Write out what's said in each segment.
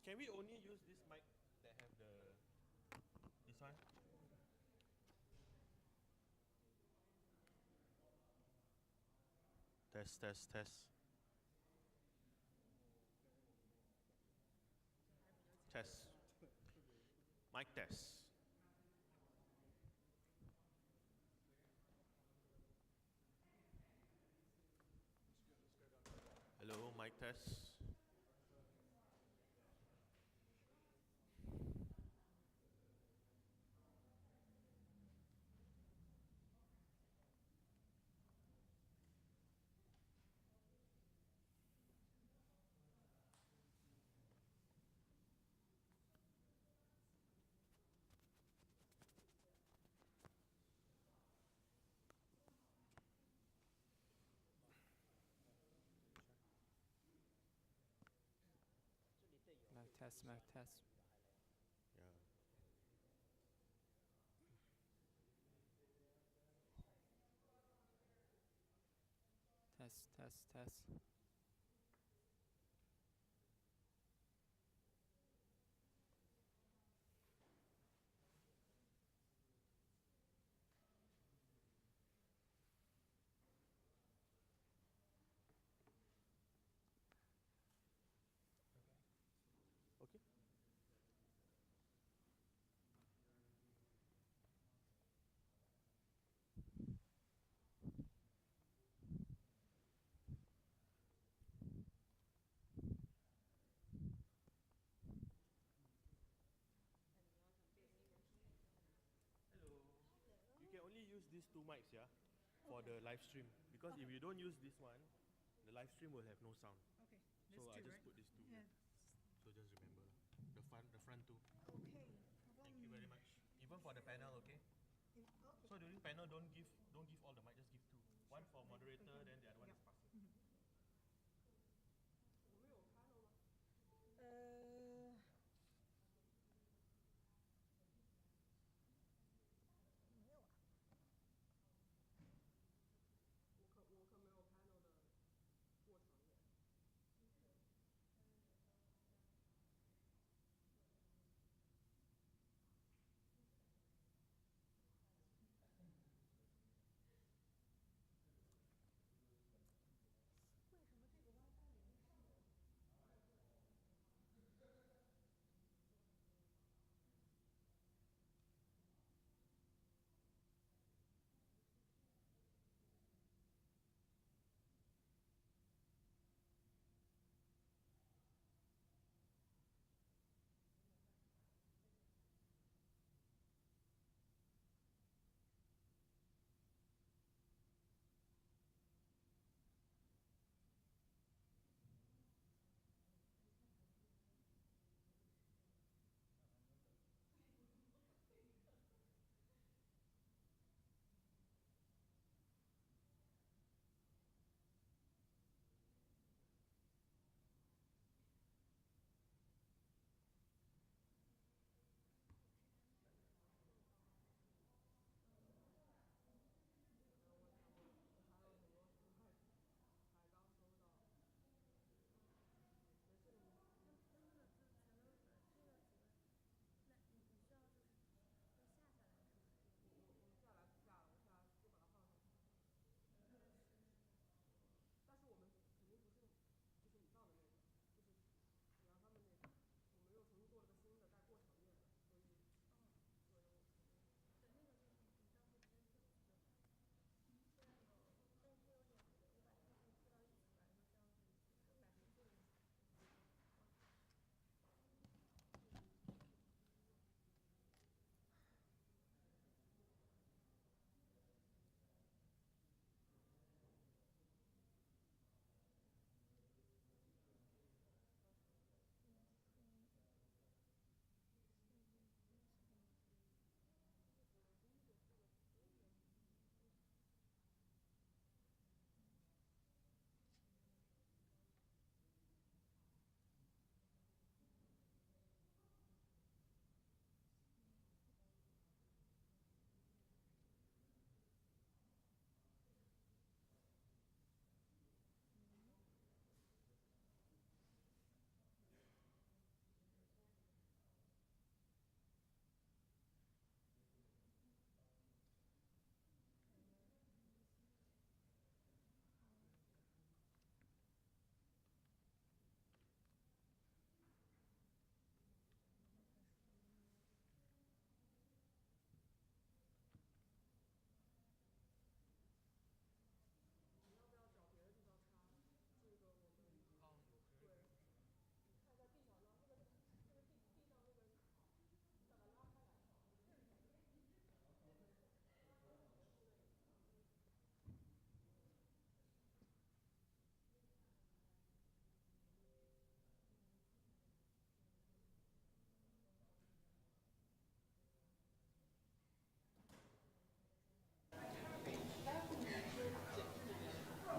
Can we only use this mic that have this one? Test, test, test. Test. Mic test. Hello, mic test. Mic test, mic test. Yeah. Test, test, test. Okay. Hello. You can only use these two mics, yeah, for the live stream. Because if you don't use this one, the live stream will have no sound. Okay. So I just put these two. Yeah. So just remember the front two. Okay. Thank you very much. Even for the panel, okay? Okay. So during panel, don't give all the mic, just give two. One for moderator, then the other one is passing. 没有啊。我可没有 panel 的过场演。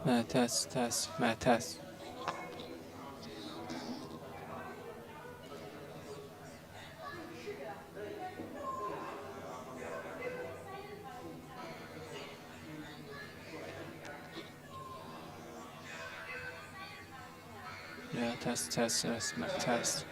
Test, my test. Yeah, test, my test. Test, my test.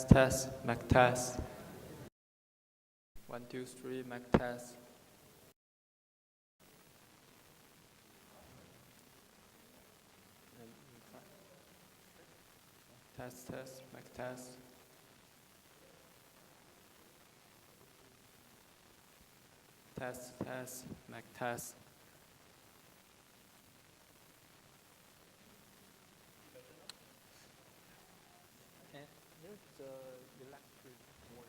Test, Mac test. 1, 2, 3, Mac test. Test, Mac test. Test, Mac test. And here's the electric voice.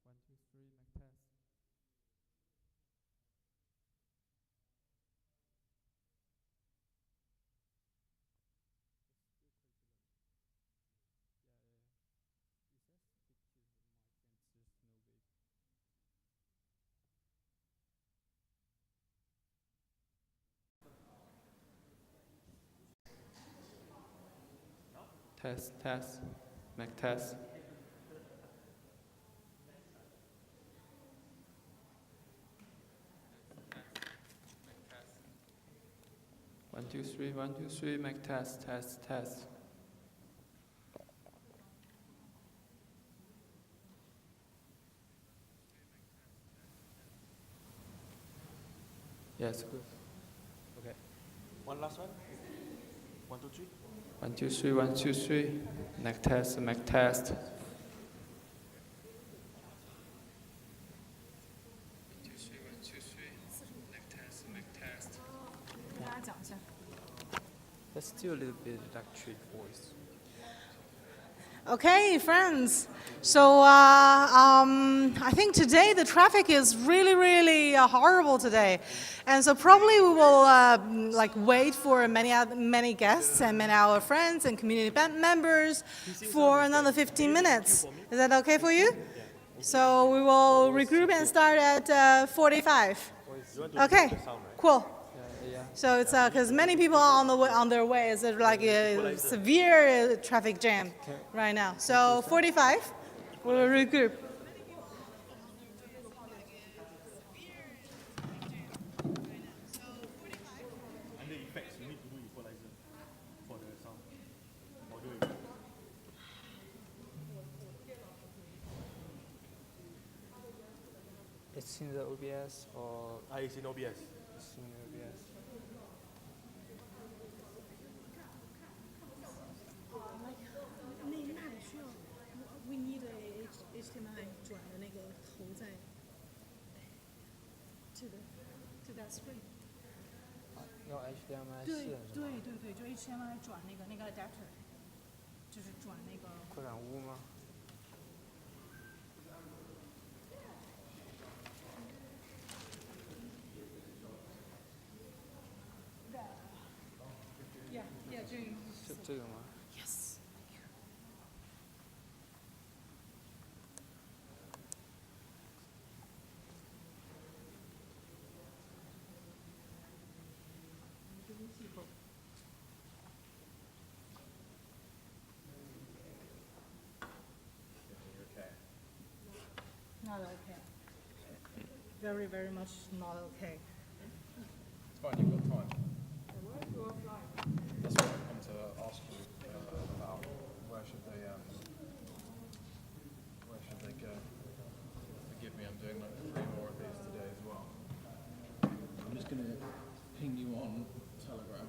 1, 2, 3, mic test. Test, test, mic test. One, two, three, 1, 2, 3, mic test, test, test. Yes, good. Okay. One last one. 1, 2, 3. 1, 2, 3, 1, 2, 3. Mic test, mic test. 1, 2, 3, 1, 2, 3. Mic test, mic test. 跟大家讲一下。 Let's do a little bit electric voice. Okay, friends. So I think today the traffic is really horrible today, and so probably we will like wait for many guests and many our friends and community members for another 15 minutes. Is that okay for you? So we will regroup and start at 45. Okay, cool. Yeah. So it's because many people are on their way. It's like a severe traffic jam right now. So 45, we will regroup. Under effects, you need to do equalizer for the sound. Or do it. It's in the OBS or It's in OBS. it's in the OBS. We need a HDMI 转的那个头在 to that screen. 要 HDMI 对线是吗？就 HDMI 转那个 adapter，就是转那个。扩展坞吗？ 这个吗？ Yes. Not okay. Very much not okay. It's fine, you've got time. That's what I come to ask you about. Where should they go? Forgive me, I'm doing like 3 more of these today as well. I'm just going to ping you on Telegram.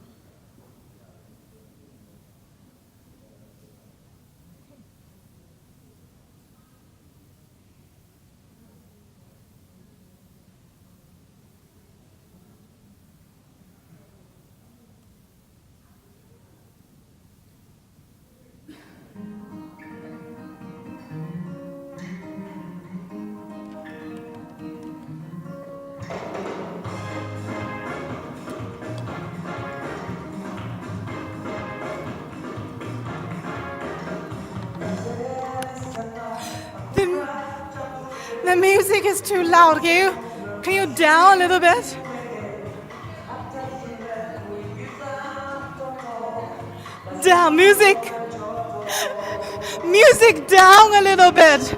The music is too loud. Can you down a little bit? Down music. Music down a little bit.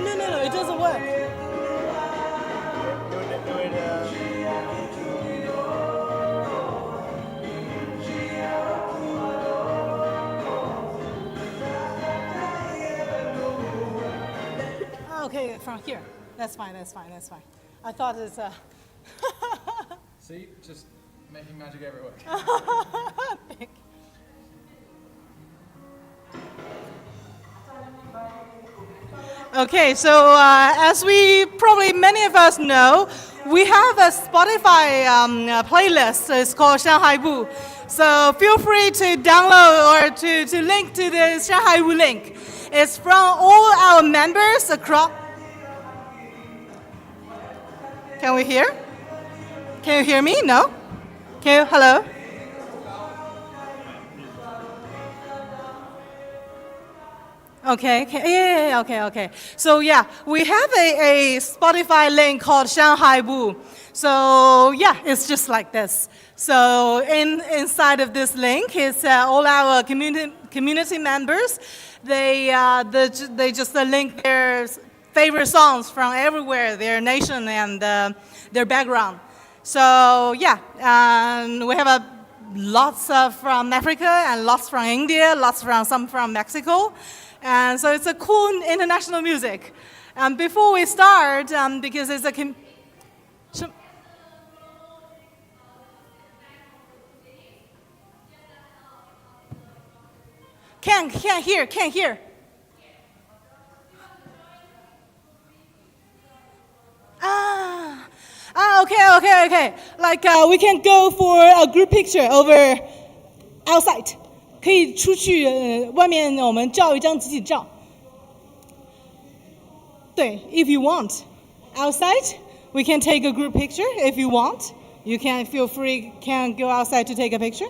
No, it doesn't work. Okay, from here. That's fine. I thought it's See, just making magic everywhere. Okay, so as we probably many of us know, we have a Spotify playlist. It's called ShanHaiWoo. So feel free to download or to link to the ShanHaiWoo link. It's from all our members across. Can we hear? Can you hear me? No? Can you? Hello? Okay, okay. So yeah, we have a Spotify link called ShanHaiWoo. So yeah, it's just like this. So inside of this link is all our community members. They just link their favorite songs from everywhere, their nation and their background. So yeah, and we have lots from Africa and lots from India, some from Mexico. And so it's a cool international music. Before we start, because it's a can't hear. Okay. Like we can go for a group picture over outside. 可以出去外面我们照一张集体照。对 ，if you want. Outside, we can take a group picture. If you want, you can feel free, can go outside to take a picture.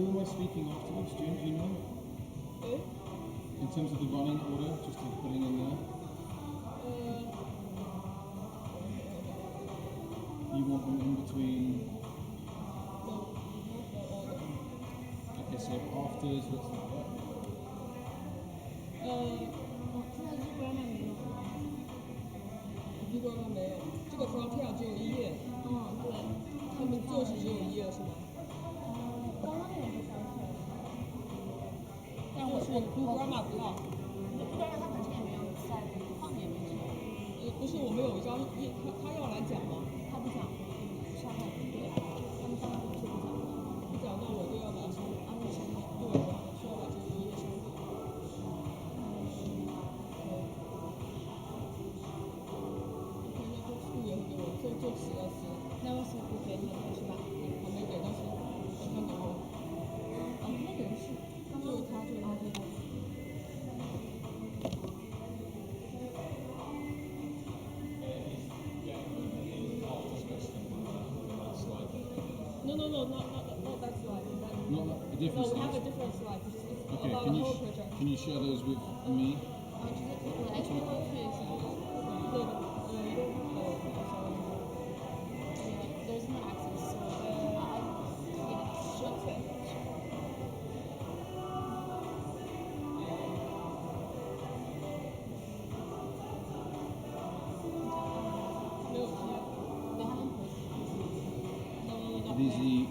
Who am I speaking afterwards? Do you know? In terms of the running order, just putting in there. You want them in between. Okay, so afters, what's that? 日光没有，这个 frontier 只有1页。对，他们就是只有1页是吗？刚刚那个是删除了，但我是 Blue Grandma 不要。不然他本身也没有在放也没去。不是我们有一张他要来讲吗？他不讲，上海对，他们上海同事不讲，不讲，那我就要把它删。安利删掉。对，我需要把这1页删掉。就写了写，那我是不给你的是吧？我没给，但是他给我。哦，那个人是就是他，就是他，对。No, that slide. Not a different No, we have a slide. different slide. It's Okay, about can the you whole project. can you share those with me? 直接我来说过去是不是？对的，you don't have to There's no access, so yeah, sure. They haven't posted. Are these the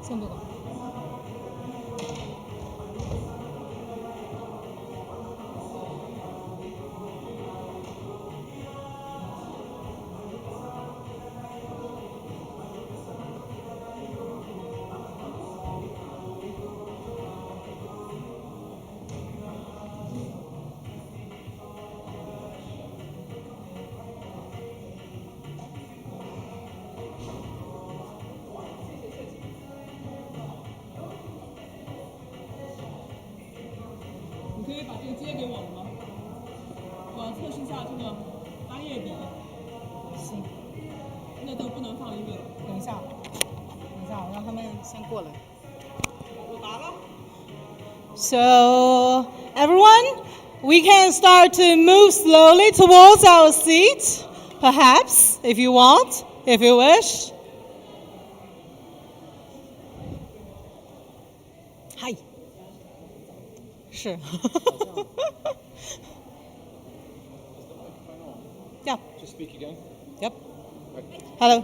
先不管。你可以把这个接给我们吗？我要测试一下这个8页笔。都不能放一个。等一下，我让他们先过来。我答了。So, everyone, we can start to move slowly towards our seat, perhaps, if you want, if you wish. Hi. 是。Yeah. Just speak again. Yep. Hello.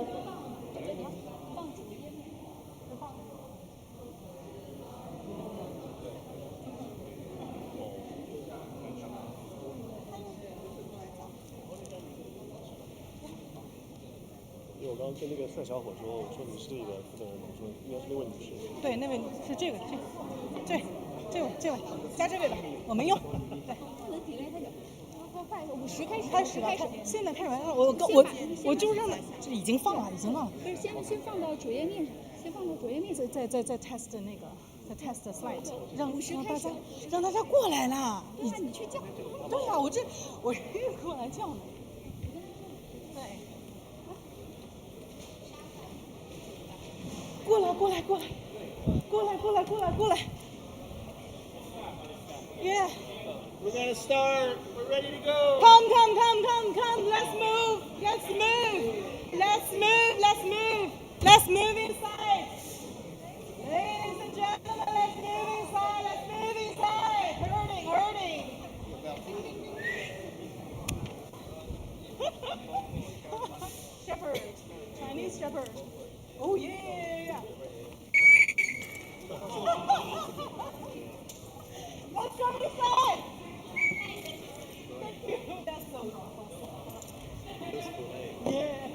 因为我刚刚跟那个帅小伙说，我说你是这里的负责人，我说应该是那位女士。对，那位是这位，加这位的，我没用。对。不能 delay 太久。快50开始。开始了，现在开始完了，我就让他已经放了。不是，先放到主页面上，再 test 那个，再 test slide， 让大家过来了。对啊，你去叫。对呀，我过来叫呢。对。过来。Yeah. We're gonna start. We're ready to go. Come. Let's move inside. Ladies and gentlemen, let's move inside. Hurting. Shepherd. Chinese shepherd. Oh yeah. Let's go inside. Thank you. That's so awesome. Yeah.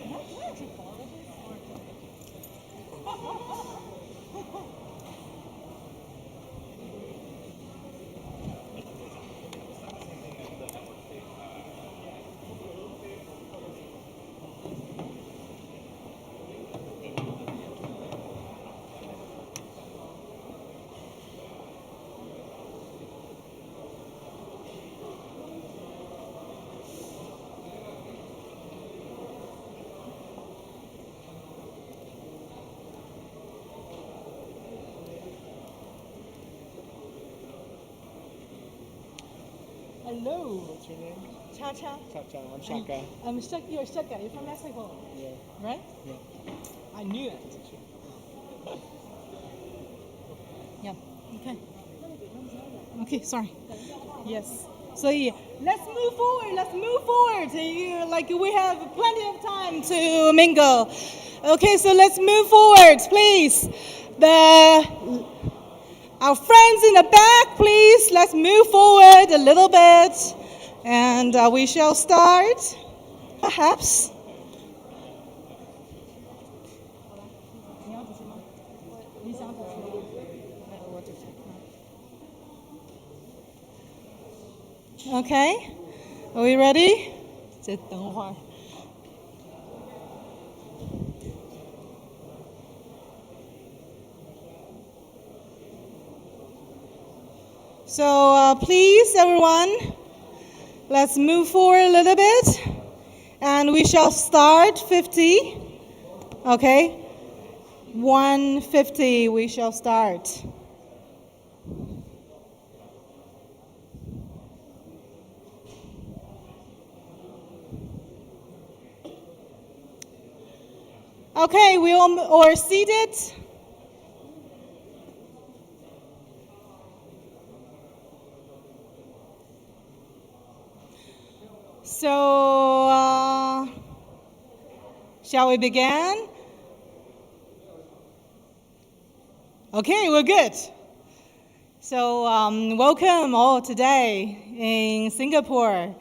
Hello. What's your name? Cha. Cha. I'm Shaka. You're Shaka. You're from Mexico, Yeah. right? Yeah. I knew it. Yeah. Okay. Sorry. Yes. So let's move forward. We have plenty of time to mingle. Okay. So let's move forward, please. Our friends in the back, please, let's move forward a little bit. And we shall start, perhaps. Okay, are we ready? 再等会儿。So please, everyone, let's move forward a little bit, and we shall start 50. Okay, 150. We shall start. Okay, we all are seated. So, shall we begin? Okay, we're good. So, welcome all today in Singapore.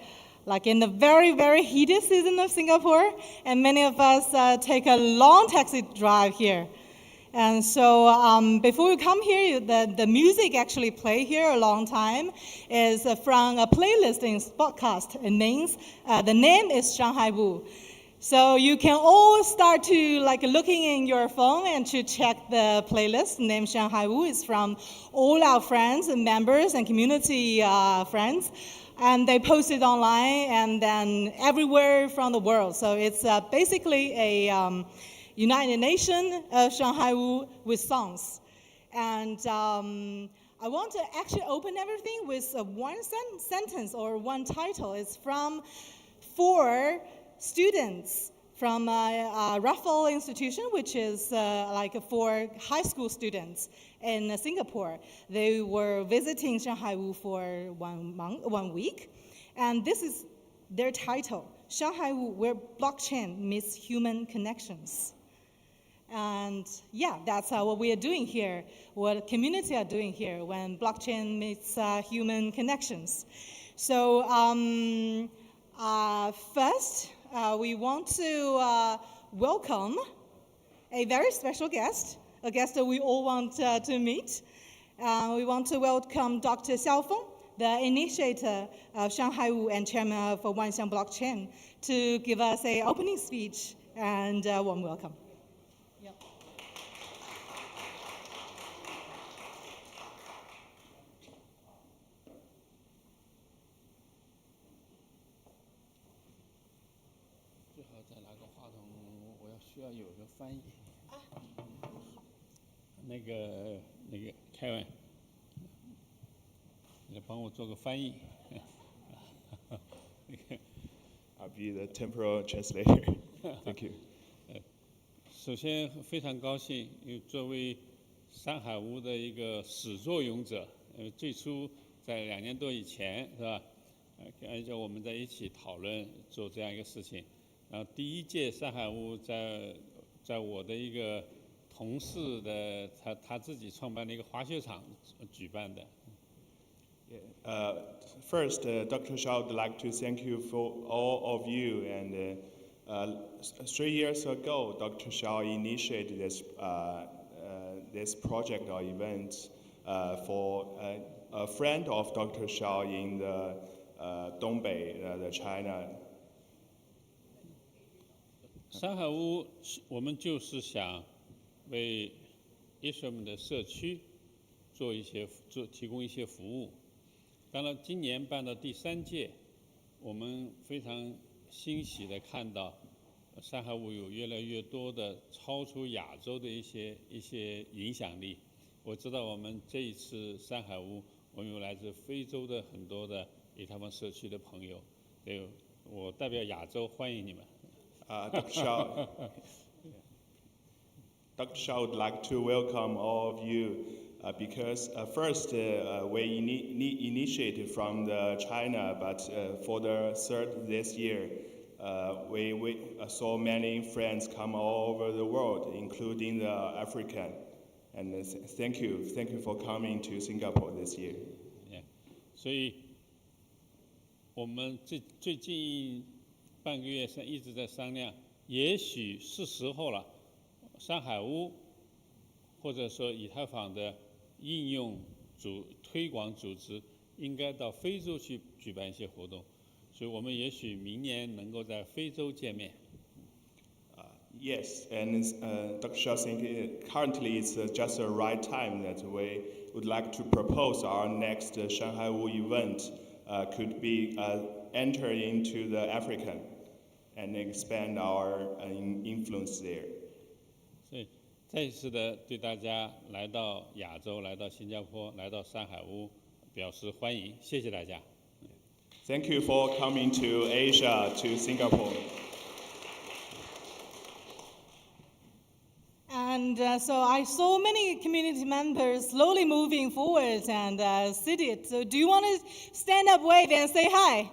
Like in the very, very heated season of Singapore, and many of us take a long taxi drive here. And so before we come here, the music actually play here a long time is from a playlist in podcast. It means the name is ShanHaiWoo. So you can all start to like looking in your phone and to check the playlist. The name ShanHaiWoo is from all our friends and members and community friends. and they post it online and then everywhere from the world. So it's basically a United Nations of ShanHaiWoo with songs. And I want to actually open everything with one sentence or one title. It's from 4 students from Raffle Institution, which is like 4 high school students in Singapore. They were visiting ShanHaiWoo for 1 week. And this is their title, ShanHaiWoo, where blockchain meets human connections. And yeah, that's what we are doing here, what community are doing here when blockchain meets human connections. So first, we want to welcome a very special guest, a guest that we all want to meet. We want to welcome Dr. Xiao Feng, the initiator of ShanHaiWoo and chairman of Wanxiang Blockchain, to give us an opening speech and warm welcome. Yep. 最好再拿个话筒，我需要有个翻译。那个Kevin， 你帮我做个翻译。I'll be the temporal translator. Thank you. 首先非常高兴，因为作为ShanHaiWoo的一个始作俑者，最初在2年多以前是吧？而且我们在一起讨论做这样一个事情。然后第一届ShanHaiWoo在我的一个同事的他自己创办的一个滑雪场举办的。First, Dr. Xiao would like to thank you for all of you. And 3 years ago, Dr. Xiao initiated this project or event for a friend of Dr. Xiao in the Dongbei, the China. ShanHaiWoo我们就是想为医生们的社区提供一些服务。当然，今年办到第3届，我们非常欣喜地看到ShanHaiWoo有越来越多的超出亚洲的一些影响力。我知道我们这一次ShanHaiWoo，我们有来自非洲的很多的以他们社区的朋友，我代表亚洲欢迎你们。Dr. Xiao would like to welcome all of you because first we initiated from China, but for the third this year, we saw many friends come all over the world, including the African. And thank you for coming to Singapore this year. 所以，我们最近半个月一直在商量，也许是时候了。ShanHaiWoo或者说以太坊的应用推广组织应该到非洲去举办一些活动，所以我们也许明年能够在非洲见面。Yes, and Dr. Xiao thinks currently it's just the right time that we would like to propose our next ShanHaiWoo event could be enter into the African and expand our influence there. 所以再一次的对大家来到亚洲、来到新加坡、来到ShanHaiWoo表示欢迎，谢谢大家。Thank you for coming to Asia, to Singapore. And so I saw many community members slowly moving forward and seated. So do you want to stand up, wave, and say hi?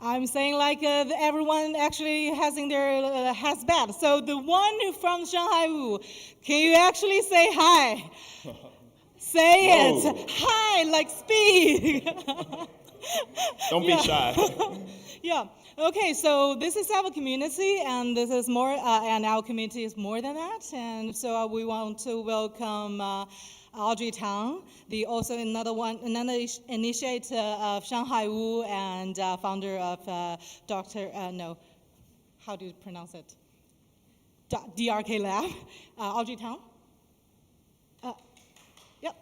I'm saying like everyone actually has in their heads back. So the one from ShanHaiWoo, can you actually say hi? Say it. Hi, like speak. Don't be shy. Yeah. Okay, so this is our community, and this is more, and our community is more than that. And so we want to welcome Audrey Tang, another initiator of ShanHaiWoo and founder of how do you pronounce it? DRK Lab. Audrey Tang. Yep.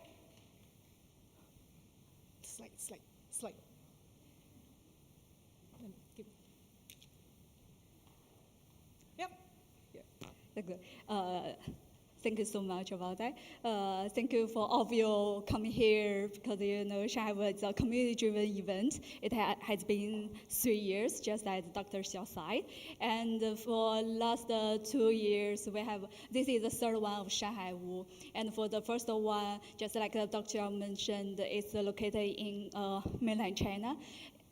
Thank you so much about that. Thank you for all of you coming here because ShanHaiWoo is a community-driven event. It has been 3 years, just as Dr. Xiao said. And for last 2 years, this is the third one of ShanHaiWoo. And for the first one, just like Dr. Xiao mentioned, it's located in mainland China,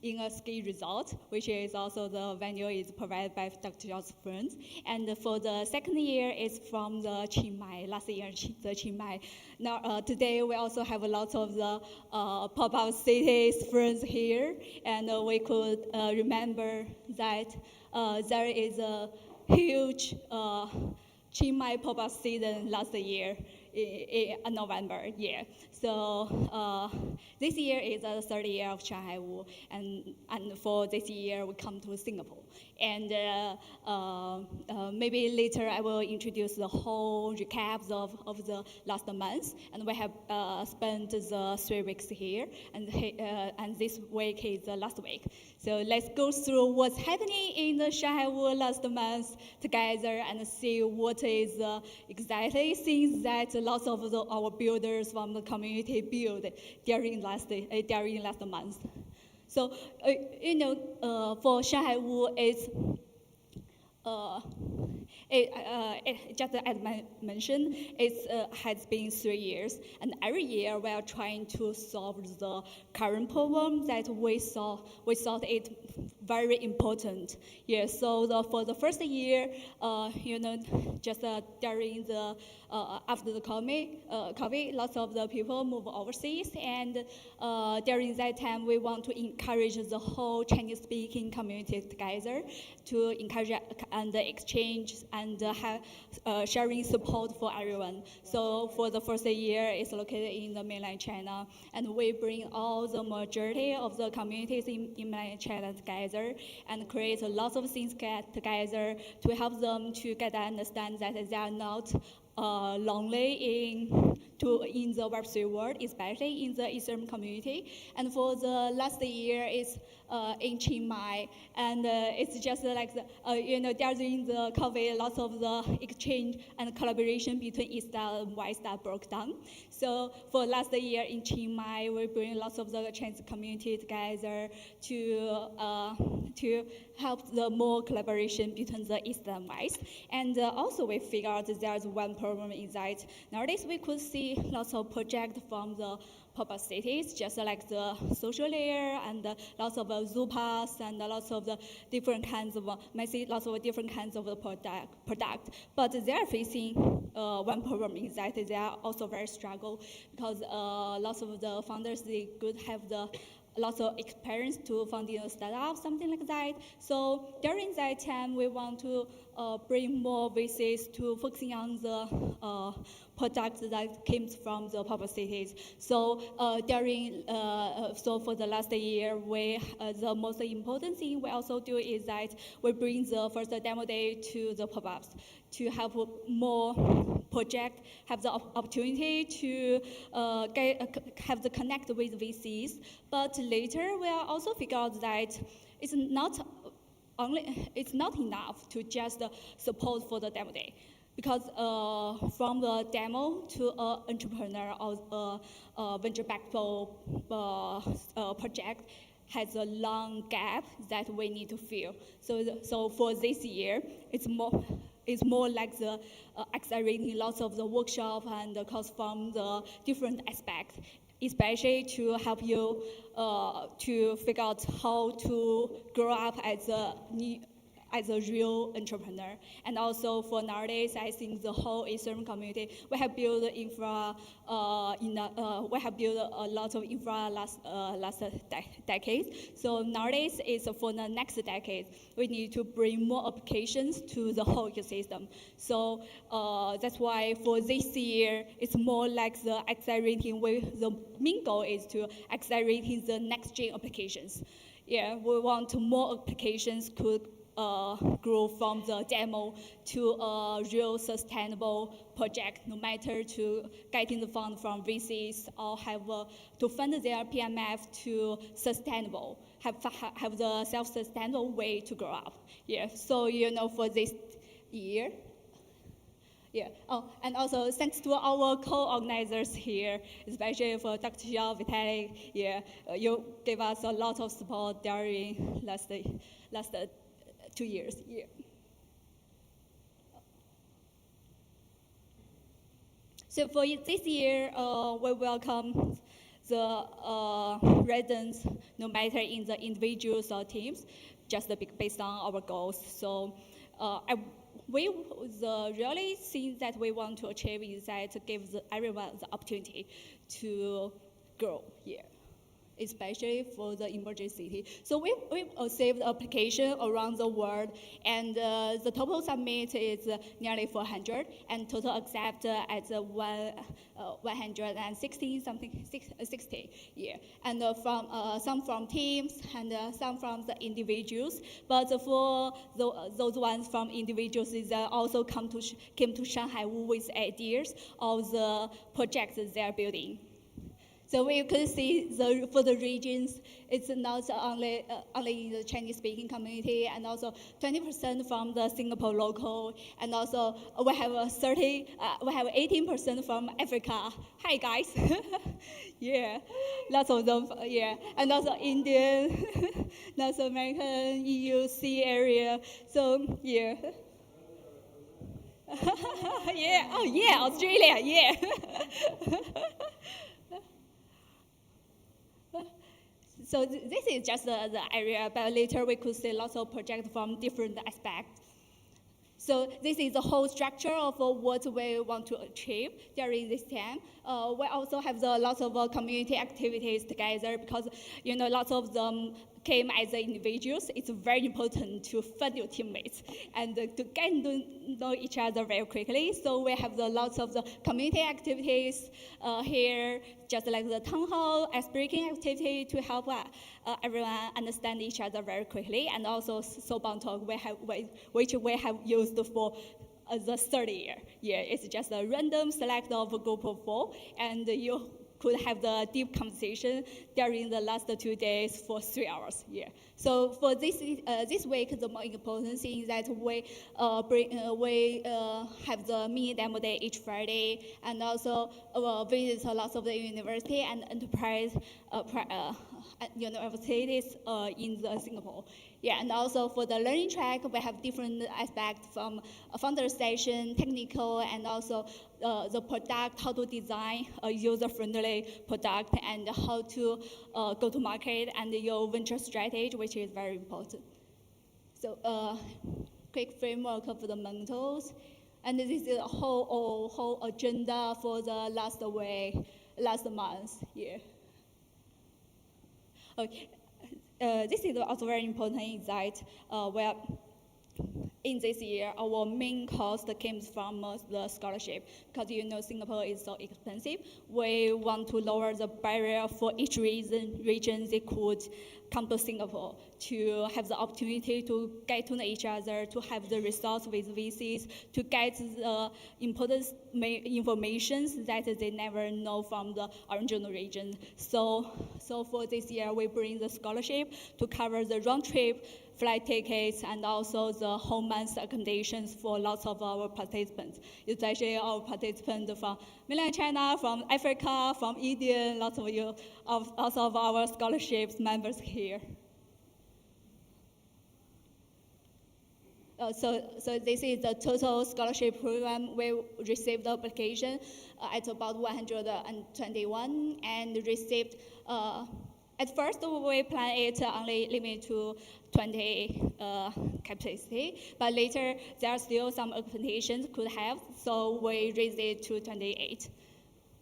in a ski resort, which is also the venue is provided by Dr. Zhao's friends. And for the second year, it's from the Chiang Mai, last year, the Chiang Mai. Now, today, we also have a lot of the pop-up cities friends here, and we could remember that there is a huge Chiang Mai pop-up season last year in November, yeah. So this year is the third year of ShanHaiWoo, and for this year we come to Singapore. And maybe later I will introduce the whole recaps of the last month. And we have spent the 3 weeks here, and this week is the last week. So let's go through what's happening in the ShanHaiWoo last month together and see what is exactly things that lots of our builders from the community built during last month. So, for ShanHaiWoo, just as I mentioned, it has been 3 years, and every year we are trying to solve the current problem that we thought it very important. Yeah, so for the first year, just during the after the COVID, lots of the people move overseas, and during that time, we want to encourage the whole Chinese-speaking community together to encourage and exchange and sharing support for everyone. So for the first year, it's located in the mainland China, and we bring all the majority of the communities in mainland China together and create lots of things together to help them to get to understand that they are not lonely in the Web3 world, especially in the Ethereum community. And for the last year, it's in Chiang Mai, and it's just like during the COVID, lots of the exchange and collaboration between East and West broke down. So for last year in Chiang Mai, we bring lots of the Chinese community together to help the more collaboration between the East and West. And also we figured out there's one problem is that nowadays we could see lots of projects from the pop-up cities, just like the social layer and lots of Zupas and lots of the different kinds of, lots of different kinds of the product. But they are facing one problem is that they are also very struggle because lots of the founders, they could have lots of experience to founding a startup, something like that. So during that time, we want to bring more voices to focusing on the products that came from the pop-up cities. So so for the last year, the most important thing we also do is that we bring the first demo day to the pop-ups to help more projects have the opportunity to have the connect with VCs. But later, we are also figure out that it's not enough to just support for the demo day. Because from the demo to an entrepreneur or a venture-backed project has a long gap that we need to fill. So for this year, it's more like the accelerating lots of the workshop and the course from the different aspects, especially to help you to figure out how to grow up as a real entrepreneur. And also for nowadays, I think the whole Ethereum community, we have built infra, we have built a lot of infra last decade. So nowadays, it's for the next decade, we need to bring more applications to the whole ecosystem. So that's why for this year, it's more like the accelerating way. The main goal is to accelerating the next gen applications. Yeah, we want more applications could grow from the demo to a real sustainable project, no matter to getting the fund from VCs or have to fund their PMF to sustainable, have the self-sustainable way to grow up. Yeah, so for this year, Yeah. Oh, and also thanks to our co-organizers here, especially for Dr. Xiao, Vitalik. Yeah, you gave us a lot of support during last 2 years. Yeah. So for this year, we welcome the residents, no matter in the individuals or teams, just based on our goals. So the really thing that we want to achieve is that to give everyone the opportunity to grow here, especially for the emerging city. So we've saved application around the world, and the total submit is nearly 400, and total accept at 160 something, 60. Yeah, and from some from teams and some from the individuals. But for those ones from individuals, they also came to ShanHaiWoo with ideas of the projects they are building. So we could see for the regions, it's not only in the Chinese-speaking community, and also 20% from the Singapore local, and also we have 18% from Africa. Hi guys, yeah, lots of them, yeah, and also Indian, North American, EUC area. So yeah. Yeah, oh yeah, Australia, yeah. So this is just the area, but later we could see lots of projects from different aspects. So this is the whole structure of what we want to achieve during this time. We also have lots of community activities together because, lots of them came as individuals. It's very important to find your teammates and to get to know each other very quickly. So we have lots of the community activities here, just like the town hall, icebreaking activity to help everyone understand each other very quickly, and also Soban Talk, which we have used for the third year. Yeah, it's just a random select of a group of 4, and you could have the deep conversation during the last 2 days for 3 hours. Yeah. So for this week, the more important thing is that we have the mini demo day each Friday, and also visit lots of the university and enterprise universities in Singapore. Yeah, and also for the learning track, we have different aspects from a founder session, technical, and also the product, how to design a user-friendly product, and how to go to market, and your venture strategy, which is very important. So quick framework of the fundamentals, and this is the whole agenda for the last month. Yeah. Okay. This is also very important insight. Where in this year, our main cost came from the scholarship, because Singapore is so expensive. We want to lower the barrier for each region they could come to Singapore to have the opportunity to get to know each other, to have the resource with VCs, to get the important information that they never know from the original region. So for this year, we bring the scholarship to cover the round trip, flight tickets, and also the whole month accommodations for lots of our participants, especially our participants from mainland China, from Africa, from India, lots of our scholarships members here. So this is the total scholarship program. We received the application at about 121, and received. At first, we planned it only limited to 20 capacity, but later there are still some accommodations could have, so we raised it to 28.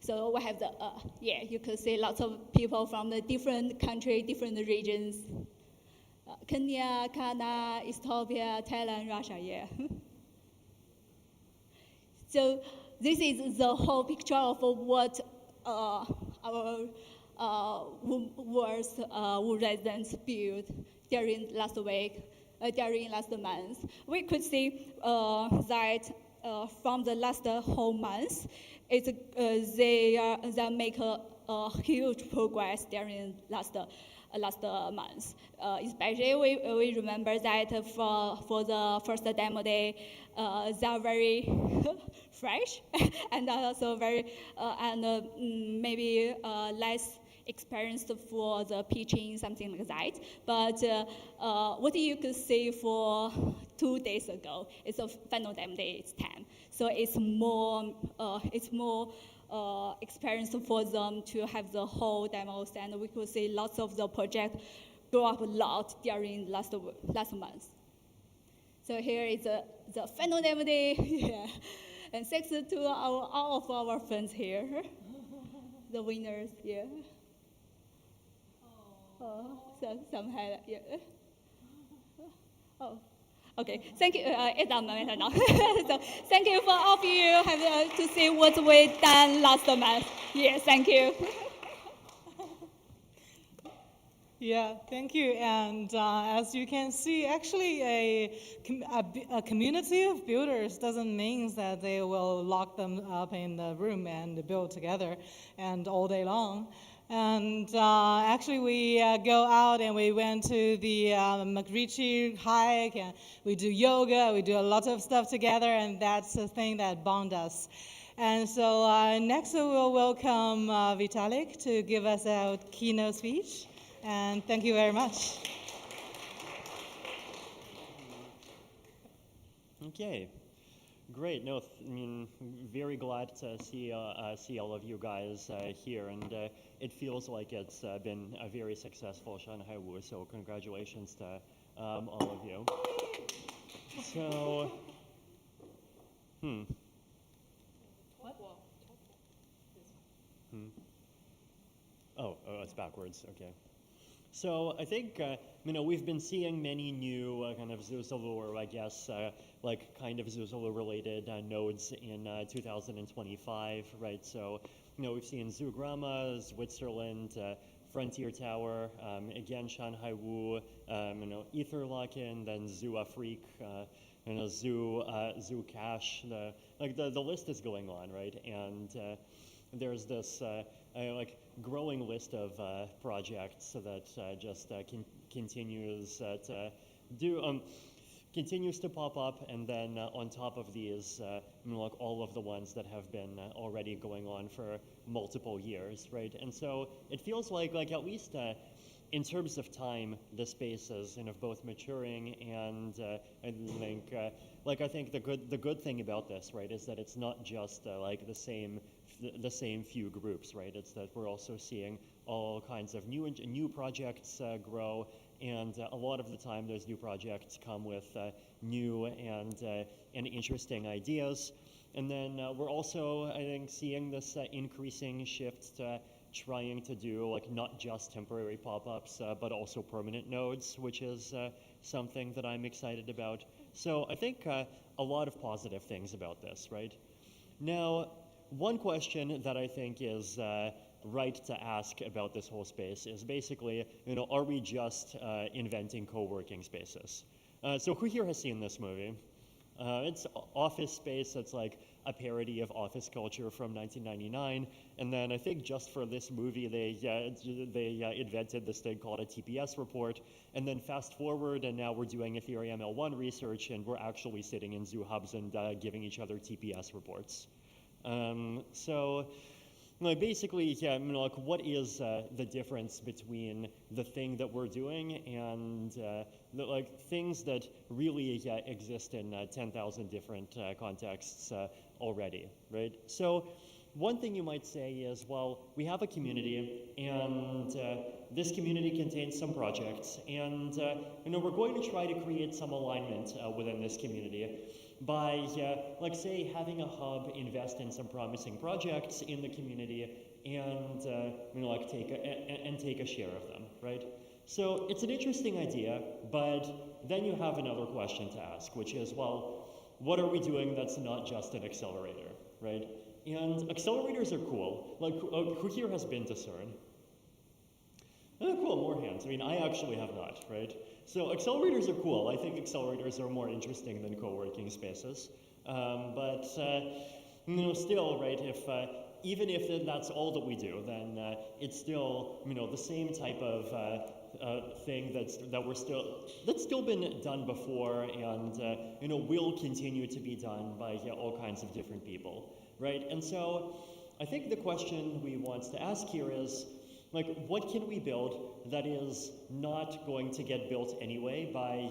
So we have you could see lots of people from the different countries, different regions. Kenya, Ghana, Ethiopia, Thailand, Russia, yeah. So this is the whole picture of what our Wu residents built during last month. We could see that from the last whole month, they make a huge progress during last last month. Especially we remember that for the first demo day, they are very fresh and also very maybe less experienced for the pitching, something like that. But what you could see for 2 days ago, it's a final demo day, it's 10. So it's more experience for them to have the whole demos, and we could see lots of the project grow up a lot during last month. So here is the final demo day, yeah. And thanks to all of our friends here, the winners, yeah. So some highlight, yeah. Oh. Okay, thank you. It's a moment now. So thank you for all of you have to see what we done last month. Yes, thank you. Yeah, thank you. And as you can see, actually a community of builders doesn't mean that they will lock them up in the room and build together and all day long. And actually, we go out and we went to the McRitchie hike, and we do yoga, we do a lot of stuff together, and that's the thing that bonds us. And so next we'll welcome Vitalik to give us a keynote speech. And thank you very much. Okay. Great. No, I mean, very glad to see all of you guys here, and it feels like it's been a very successful ShanHaiWoo. So congratulations to all of you. So, Oh, it's backwards. Okay. So I think, we've been seeing many new kind of Zucity, or I guess like kind of Zucity-related nodes in 2025, right? So, we've seen Zugramma, Switzerland, Frontier Tower, again ShanHaiWoo, Etherlock-in, then Zoo Afrique, Zoo Cache. The list is going on, right? And there's this growing list of projects that just continues to do continues to pop up, and then on top of these, all of the ones that have been already going on for multiple years, right? And so it feels like at least in terms of time, the space is both maturing, and I think the good thing about this, right, is that it's not just the same few groups, right? It's that we're also seeing all kinds of new projects grow, and a lot of the time those new projects come with new and interesting ideas. And then we're also, I think, seeing this increasing shift to trying to do not just temporary pop-ups, but also permanent nodes, which is something that I'm excited about. So I think a lot of positive things about this, right? Now, one question that I think is right to ask about this whole space is basically, are we just inventing co-working spaces? So who here has seen this movie? It's Office Space. It's like a parody of office culture from 1999. And then I think just for this movie, they invented this thing called a TPS report. And then fast forward, and now we're doing Ethereum L1 research, and we're actually sitting in Zoo Hubs and giving each other TPS reports. So basically, yeah, what is the difference between the thing that we're doing and things that really exist in 10,000 different contexts already, right? So one thing you might say is, well, we have a community, and this community contains some projects, and we're going to try to create some alignment within this community by, say, having a hub invest in some promising projects in the community, and take a share of them, right? So it's an interesting idea, but then you have another question to ask, which is, well, what are we doing that's not just an accelerator, right? And accelerators are cool. Who here has been to CERN? Oh, cool, more hands. I actually have not, right? So accelerators are cool. I think accelerators are more interesting than co-working spaces. But still, right, even if that's all that we do, then it's still, the same type of thing that's still been done before, and will continue to be done by all kinds of different people, right? And so I think the question we want to ask here is, like, what can we build that is not going to get built anyway by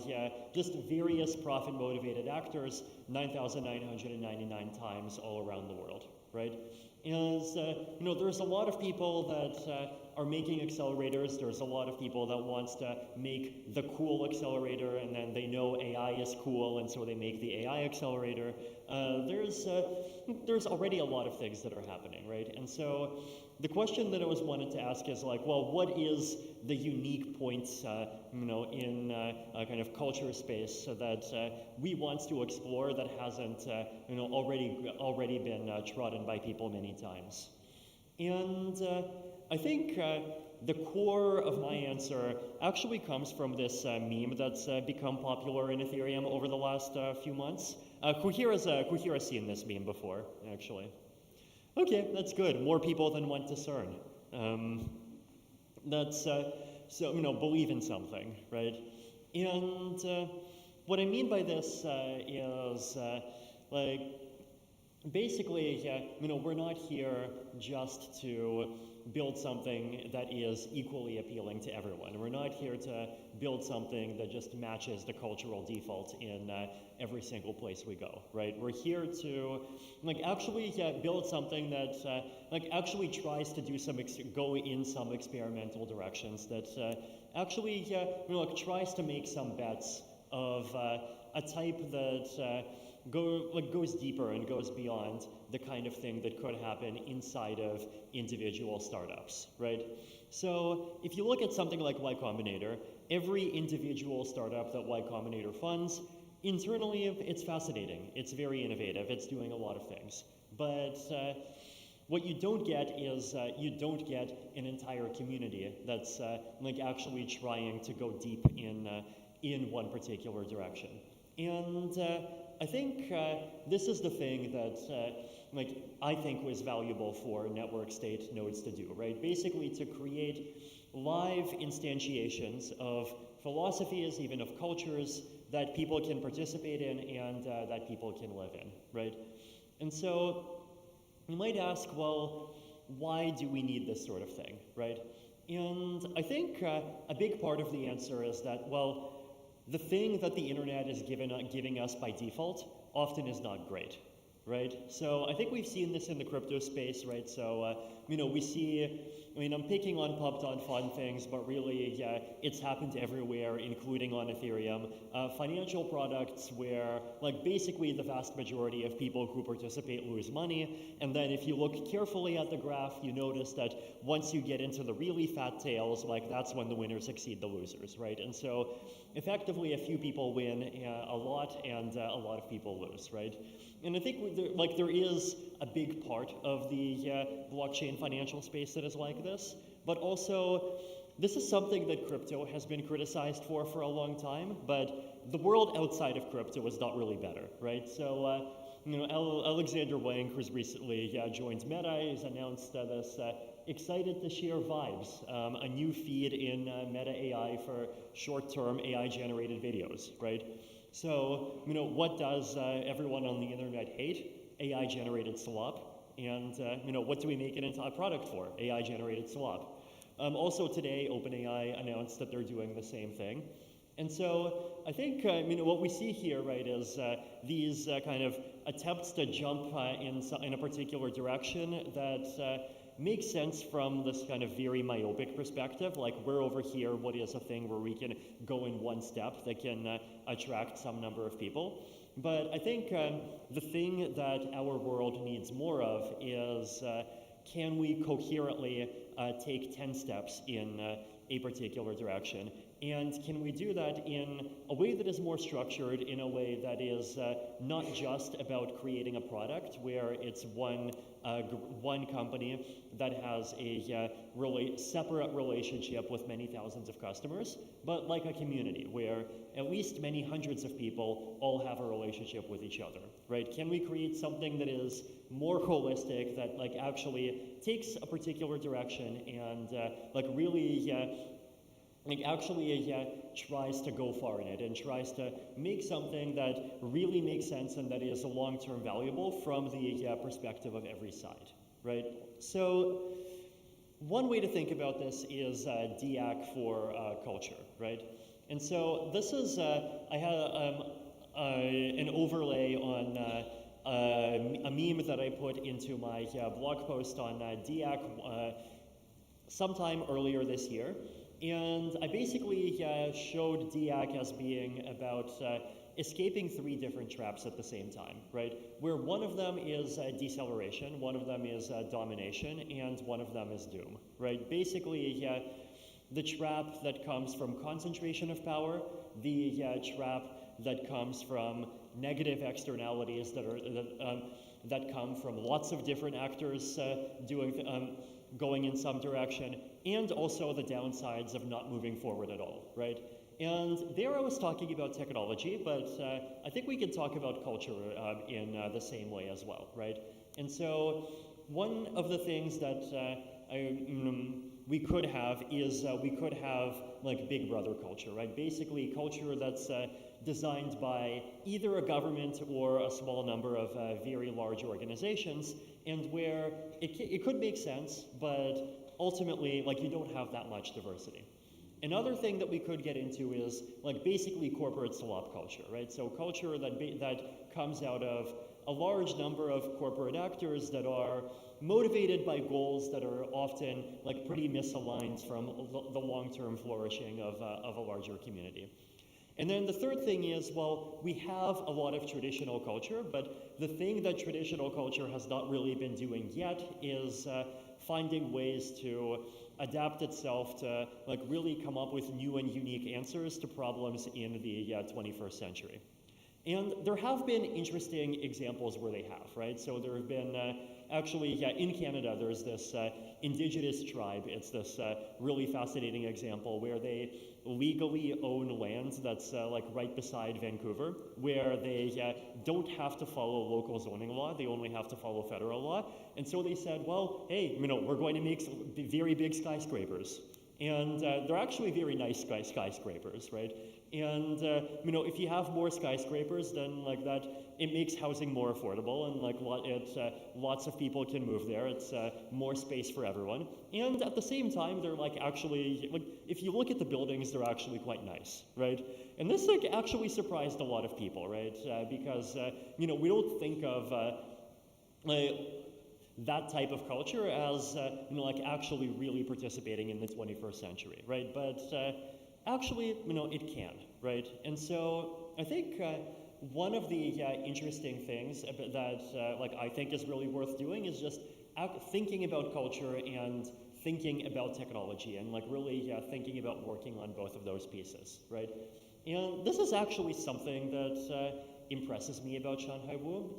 just various profit-motivated actors 9,999 times all around the world, right? Is there's a lot of people that are making accelerators. There's a lot of people that wants to make the cool accelerator, and then they know AI is cool, and so they make the AI accelerator. There's already a lot of things that are happening, right? And so the question that I was wanted to ask is like, well, what is the unique point, in a kind of culture space that we want to explore that hasn't, already been trodden by people many times? And I think the core of my answer actually comes from this meme that's become popular in Ethereum over the last few months. Who here has seen this meme before, actually? Okay, that's good. More people than went to CERN. So believe in something, right? And what I mean by this is basically, we're not here just to build something that is equally appealing to everyone. We're not here to build something that just matches the cultural default in every single place we go, right? We're here to actually build something that actually tries to do go in some experimental directions, that actually tries to make some bets of a type that goes deeper and goes beyond the kind of thing that could happen inside of individual startups, right? So if you look at something like Y Combinator, every individual startup that Y Combinator funds, internally it's fascinating, it's very innovative, it's doing a lot of things. But what you don't get is you don't get an entire community that's actually trying to go deep in one particular direction. And I think this is the thing that I think was valuable for network state nodes to do, right? Basically to create live instantiations of philosophies, even of cultures that people can participate in and that people can live in, right? And so you might ask, well, why do we need this sort of thing, right? And I think a big part of the answer is that, well, the thing that the internet is giving us by default often is not great, right? So I think we've seen this in the crypto space, right? So, we see, I'm picking on pub.fun things, but really, it's happened everywhere, including on Ethereum. Financial products where, basically the vast majority of people who participate lose money. And then if you look carefully at the graph, you notice that once you get into the really fat tails, that's when the winners exceed the losers, right? And so effectively, a few people win a lot, and a lot of people lose, right? And I think there is a big part of the blockchain financial space that is like this, but also this is something that crypto has been criticized for a long time, but the world outside of crypto is not really better, right? So, Alexander Wang, who's recently joined Meta, has announced this excited to share vibes, a new feed in Meta AI for short-term AI-generated videos, right? So, what does everyone on the internet hate? AI-generated slop. And, what do we make it into a product for? AI-generated slop. Also today, OpenAI announced that they're doing the same thing. And so I think, what we see here, right, is these kind of attempts to jump in a particular direction that makes sense from this kind of very myopic perspective. Like, we're over here, what is a thing where we can go in one step that can attract some number of people? But I think the thing that our world needs more of is can we coherently take 10 steps in a particular direction? And can we do that in a way that is more structured, in a way that is not just about creating a product where it's one company that has a separate relationship with many thousands of customers, but like a community where at least many hundreds of people all have a relationship with each other, right? Can we create something that is more holistic, that actually takes a particular direction and really like actually tries to go far in it and tries to make something that really makes sense and that is long-term valuable from the perspective of every side, right? So one way to think about this is DIAC for culture, right? And so this is, I had an overlay on a meme that I put into my blog post on DIAC sometime earlier this year. And I basically showed DIAC as being about escaping 3 different traps at the same time, right? Where one of them is deceleration, one of them is domination, and one of them is doom, right? Basically, the trap that comes from concentration of power, the trap that comes from negative externalities that come from lots of different actors going in some direction, and also the downsides of not moving forward at all, right? And there I was talking about technology, but I think we can talk about culture in the same way as well, right? And so one of the things that we could have is we could have like Big Brother culture, right? Basically culture that's designed by either a government or a small number of very large organizations, and where it could make sense, but ultimately, like, you don't have that much diversity. Another thing that we could get into is like basically corporate slop culture, right? So culture that comes out of a large number of corporate actors that are motivated by goals that are often like pretty misaligned from the long-term flourishing of a larger community. And then the third thing is, well, we have a lot of traditional culture, but the thing that traditional culture has not really been doing yet is finding ways to adapt itself to like really come up with new and unique answers to problems in the 21st century. And there have been interesting examples where they have, right? So there have been, actually, in Canada, there's this indigenous tribe. It's this really fascinating example where they legally own land that's like right beside Vancouver, where they don't have to follow local zoning law. They only have to follow federal law. And so they said, well, hey, we're going to make very big skyscrapers. And they're actually very nice skyscrapers, right? And if you have more skyscrapers, then like that, it makes housing more affordable, and like lots of people can move there. It's more space for everyone. And at the same time, they're like actually, like if you look at the buildings, they're actually quite nice, right? And this like actually surprised a lot of people, right? Because we don't think of that type of culture as like actually really participating in the 21st century, right? But actually, it can, right? And so I think one of the interesting things that like I think is really worth doing is just thinking about culture and thinking about technology, and like really thinking about working on both of those pieces, right? And this is actually something that impresses me about ShanHaiWoo.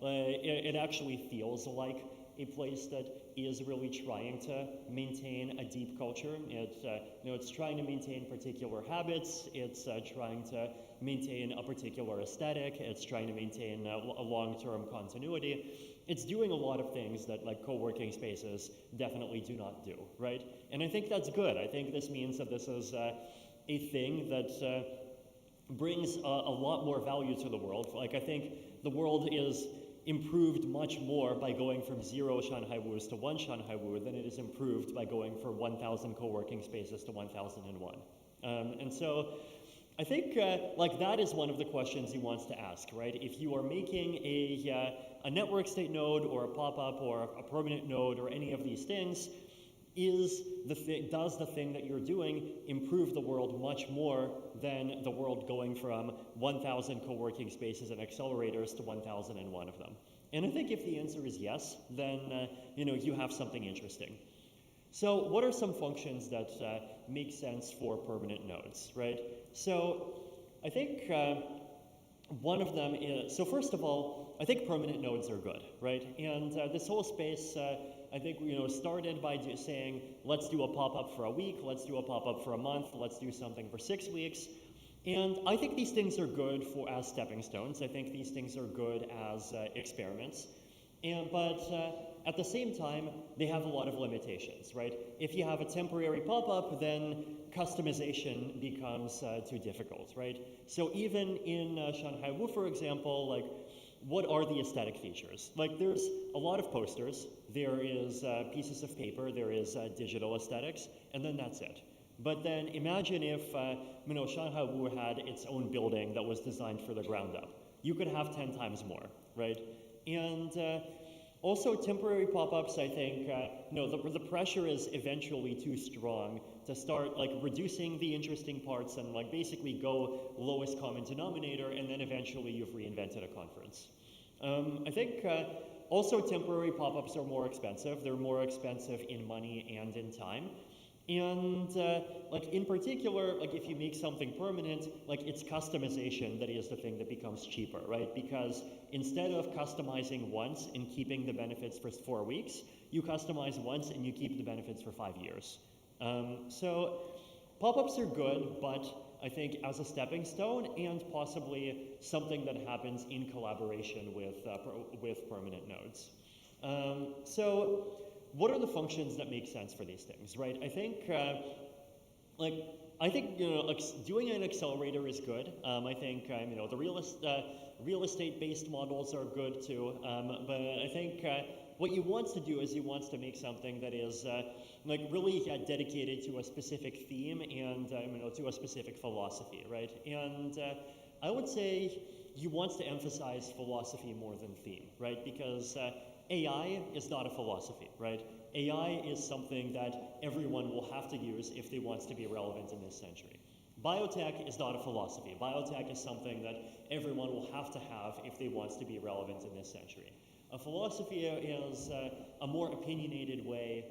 It actually feels like a place that is really trying to maintain a deep culture. It's trying to maintain particular habits. It's trying to maintain a particular aesthetic. It's trying to maintain a long-term continuity. It's doing a lot of things that like co-working spaces definitely do not do, right? And I think that's good. I think this means that this is a thing that brings a lot more value to the world. Like I think the world is improved much more by going from 0 ShanHaiWoos to 1 ShanHaiWoo than it is improved by going from 1,000 co-working spaces to 1,001. And so I think like that is one of the questions he wants to ask, right? If you are making a network state node or a pop-up or a permanent node or any of these things, does the thing that you're doing improve the world much more than the world going from 1,000 co-working spaces and accelerators to 1,001 of them? And I think if the answer is yes, then you have something interesting. So what are some functions that make sense for permanent nodes, right? So I think one of them is, so first of all, I think permanent nodes are good, right? And this whole space, I think, started by saying, let's do a pop-up for a week, let's do a pop-up for a month, let's do something for 6 weeks. And I think these things are good as stepping stones. I think these things are good as experiments. But at the same time, they have a lot of limitations, right? If you have a temporary pop-up, then customization becomes too difficult, right? So even in ShanHaiWoo, for example, like, what are the aesthetic features? Like, there's a lot of posters, there is pieces of paper, there is digital aesthetics, and then that's it. But then imagine if ShanHaiWoo had its own building that was designed for the ground up. You could have 10 times more, right? And also temporary pop-ups, I think, the pressure is eventually too strong to start like reducing the interesting parts and like basically go lowest common denominator, and then eventually you've reinvented a conference. I think also temporary pop-ups are more expensive. They're more expensive in money and in time. And like in particular, like if you make something permanent, like it's customization that is the thing that becomes cheaper, right? Because instead of customizing once and keeping the benefits for 4 weeks, you customize once and you keep the benefits for 5 years. So pop-ups are good, but I think as a stepping stone and possibly something that happens in collaboration with permanent nodes. So what are the functions that make sense for these things, right? I think, doing an accelerator is good. I think, the real estate-based models are good too. But I think what you want to do is you want to make something that is really dedicated to a specific theme and to a specific philosophy, right? And I would say you want to emphasize philosophy more than theme, right? Because AI is not a philosophy, right? AI is something that everyone will have to use if they want to be relevant in this century. Biotech is not a philosophy. Biotech is something that everyone will have to have if they want to be relevant in this century. A philosophy is a more opinionated way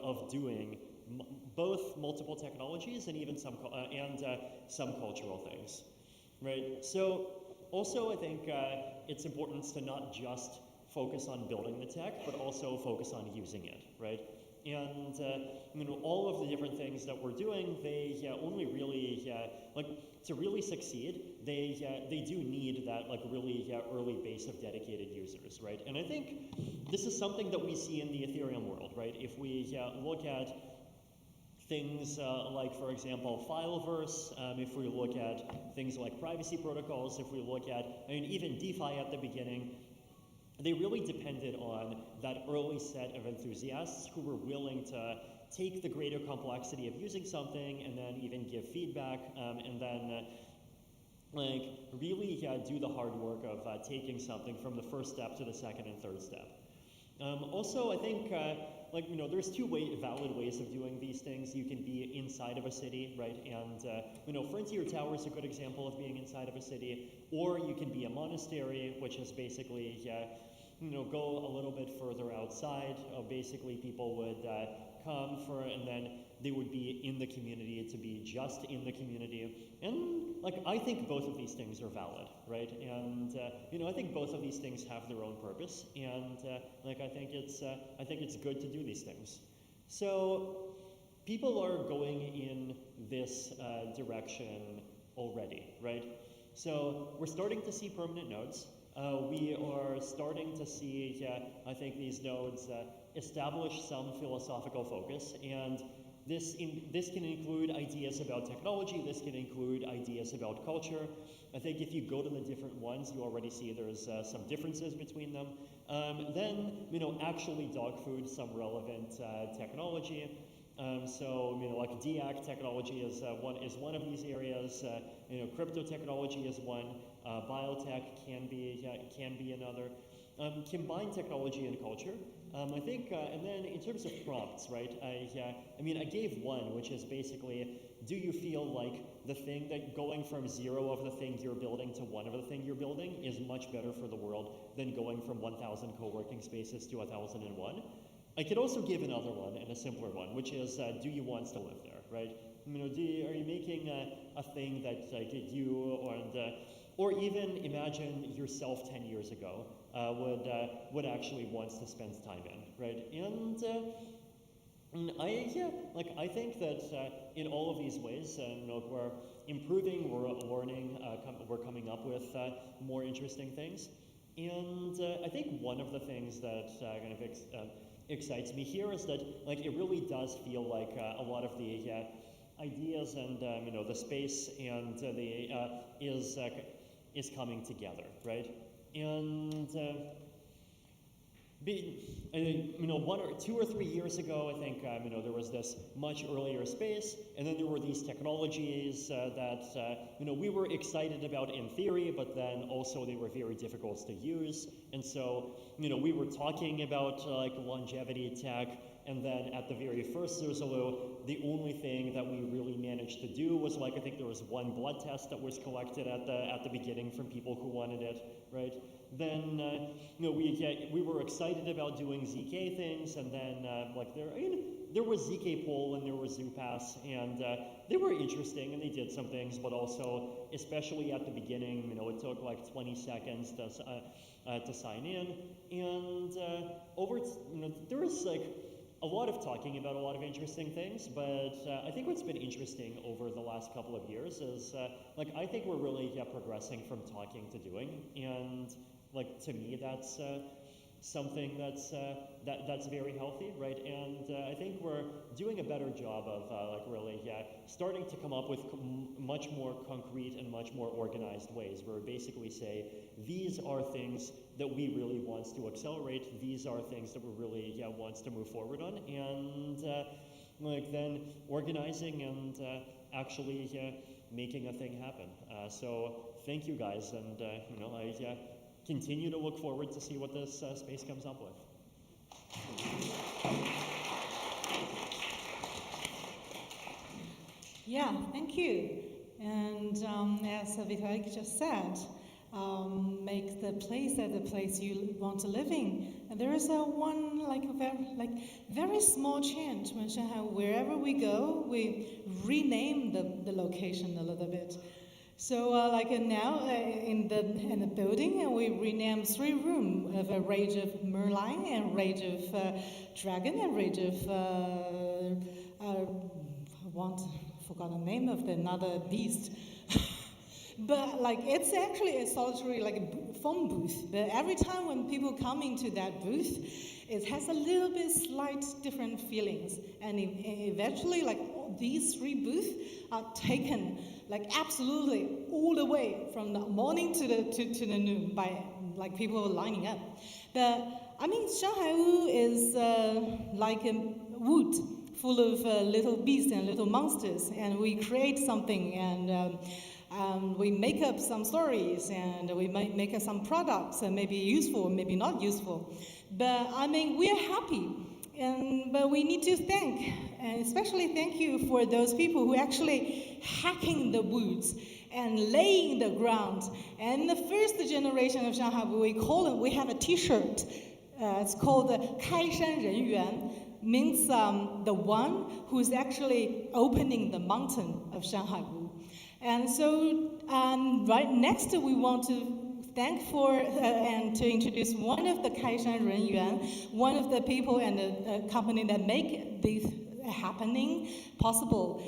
of doing both multiple technologies and even some cultural things, right? So also I think it's important to not just focus on building the tech, but also focus on using it, right? And all of the different things that we're doing, they only really to really succeed, they do need that really early base of dedicated users, right? And I think this is something that we see in the Ethereum world, right? If we look at things like, for example, Fileverse, if we look at things like privacy protocols, if we look at, even DeFi at the beginning, they really depended on that early set of enthusiasts who were willing to take the greater complexity of using something and then even give feedback and then really do the hard work of taking something from the first step to the second and third step. Also, I think there's two valid ways of doing these things. You can be inside of a city, right? And Frontier Tower is a good example of being inside of a city, or you can be a monastery, which is basically go a little bit further outside. Basically, people would come and then they would be in the community to be just in the community. And I think both of these things are valid, right? And I think both of these things have their own purpose, and I think it's good to do these things. So people are going in this direction already, right? So we're starting to see permanent nodes. We are starting to see, I think, these nodes establish some philosophical focus, and this can include ideas about technology, this can include ideas about culture. I think if you go to the different ones, you already see there's some differences between them. Then, actually dog food some relevant technology. Like DAC technology is one of these areas. Crypto technology is one. Biotech can be another. Combine technology and culture. I think, and then in terms of prompts, right? I gave one, which is basically, do you feel like the thing that going from 0 of the thing you're building to 1 of the thing you're building is much better for the world than going from 1,000 co-working spaces to 1,001? I could also give another one and a simpler one, which is, do you want to live there, right? Are you making a thing that you or even imagine yourself 10 years ago would actually want to spend time in, right? And I think that in all of these ways, we're improving, we're learning, we're coming up with more interesting things. And I think one of the things that kind of excites me here is that like it really does feel like a lot of the ideas and the space and is coming together, right? And one or 2 or 3 years ago, I think there was this much earlier space, and then there were these technologies that we were excited about in theory, but then also they were very difficult to use. And so we were talking about like longevity tech, and then at the very first Zucity, the only thing that we really managed to do was like I think there was one blood test that was collected at the beginning from people who wanted it, right? Then we were excited about doing ZK things, and then there was ZK poll and there was ZooPass, and they were interesting and they did some things, but also especially at the beginning, it took like 20 seconds to sign in, and there was like a lot of talking about a lot of interesting things, but I think what's been interesting over the last couple of years is I think we're really progressing from talking to doing, and like to me that's something that's very healthy, right? And I think we're doing a better job of really starting to come up with much more concrete and much more organized ways where we basically say these are things that we really want to accelerate, these are things that we really want to move forward on, and then organizing and actually making a thing happen. So thank you guys, and I continue to look forward to see what this space comes up with. Yeah, thank you. And as Vitalik just said, make the place the place you want to live in. And there is very small change when Shanghai, wherever we go, we rename the location a little bit. So now in the building, we renamed 3 rooms of a Rage of Merlin and Rage of Dragon and Rage of forgot the name of another beast. But it's actually a solitary phone booth. But every time when people come into that booth, it has a little bit slight different feelings. And eventually, these 3 booths are taken absolutely all the way from the morning to the noon by people lining up. But ShanHaiWoo is like a wood full of little beasts and little monsters, and we create something, and we make up some stories, and we might make up some products, and maybe useful, maybe not useful. But we are happy, but we need to thank, and especially thank you for those people who actually hacking the woods and laying the ground. And the first generation of ShanHaiWoo, we have a T-shirt. It's called 开山人员, means the one who's actually opening the mountain of ShanHaiWoo. And so right next we want to thank for and to introduce one of the 开山人员, one of the people and the company that make this happening possible.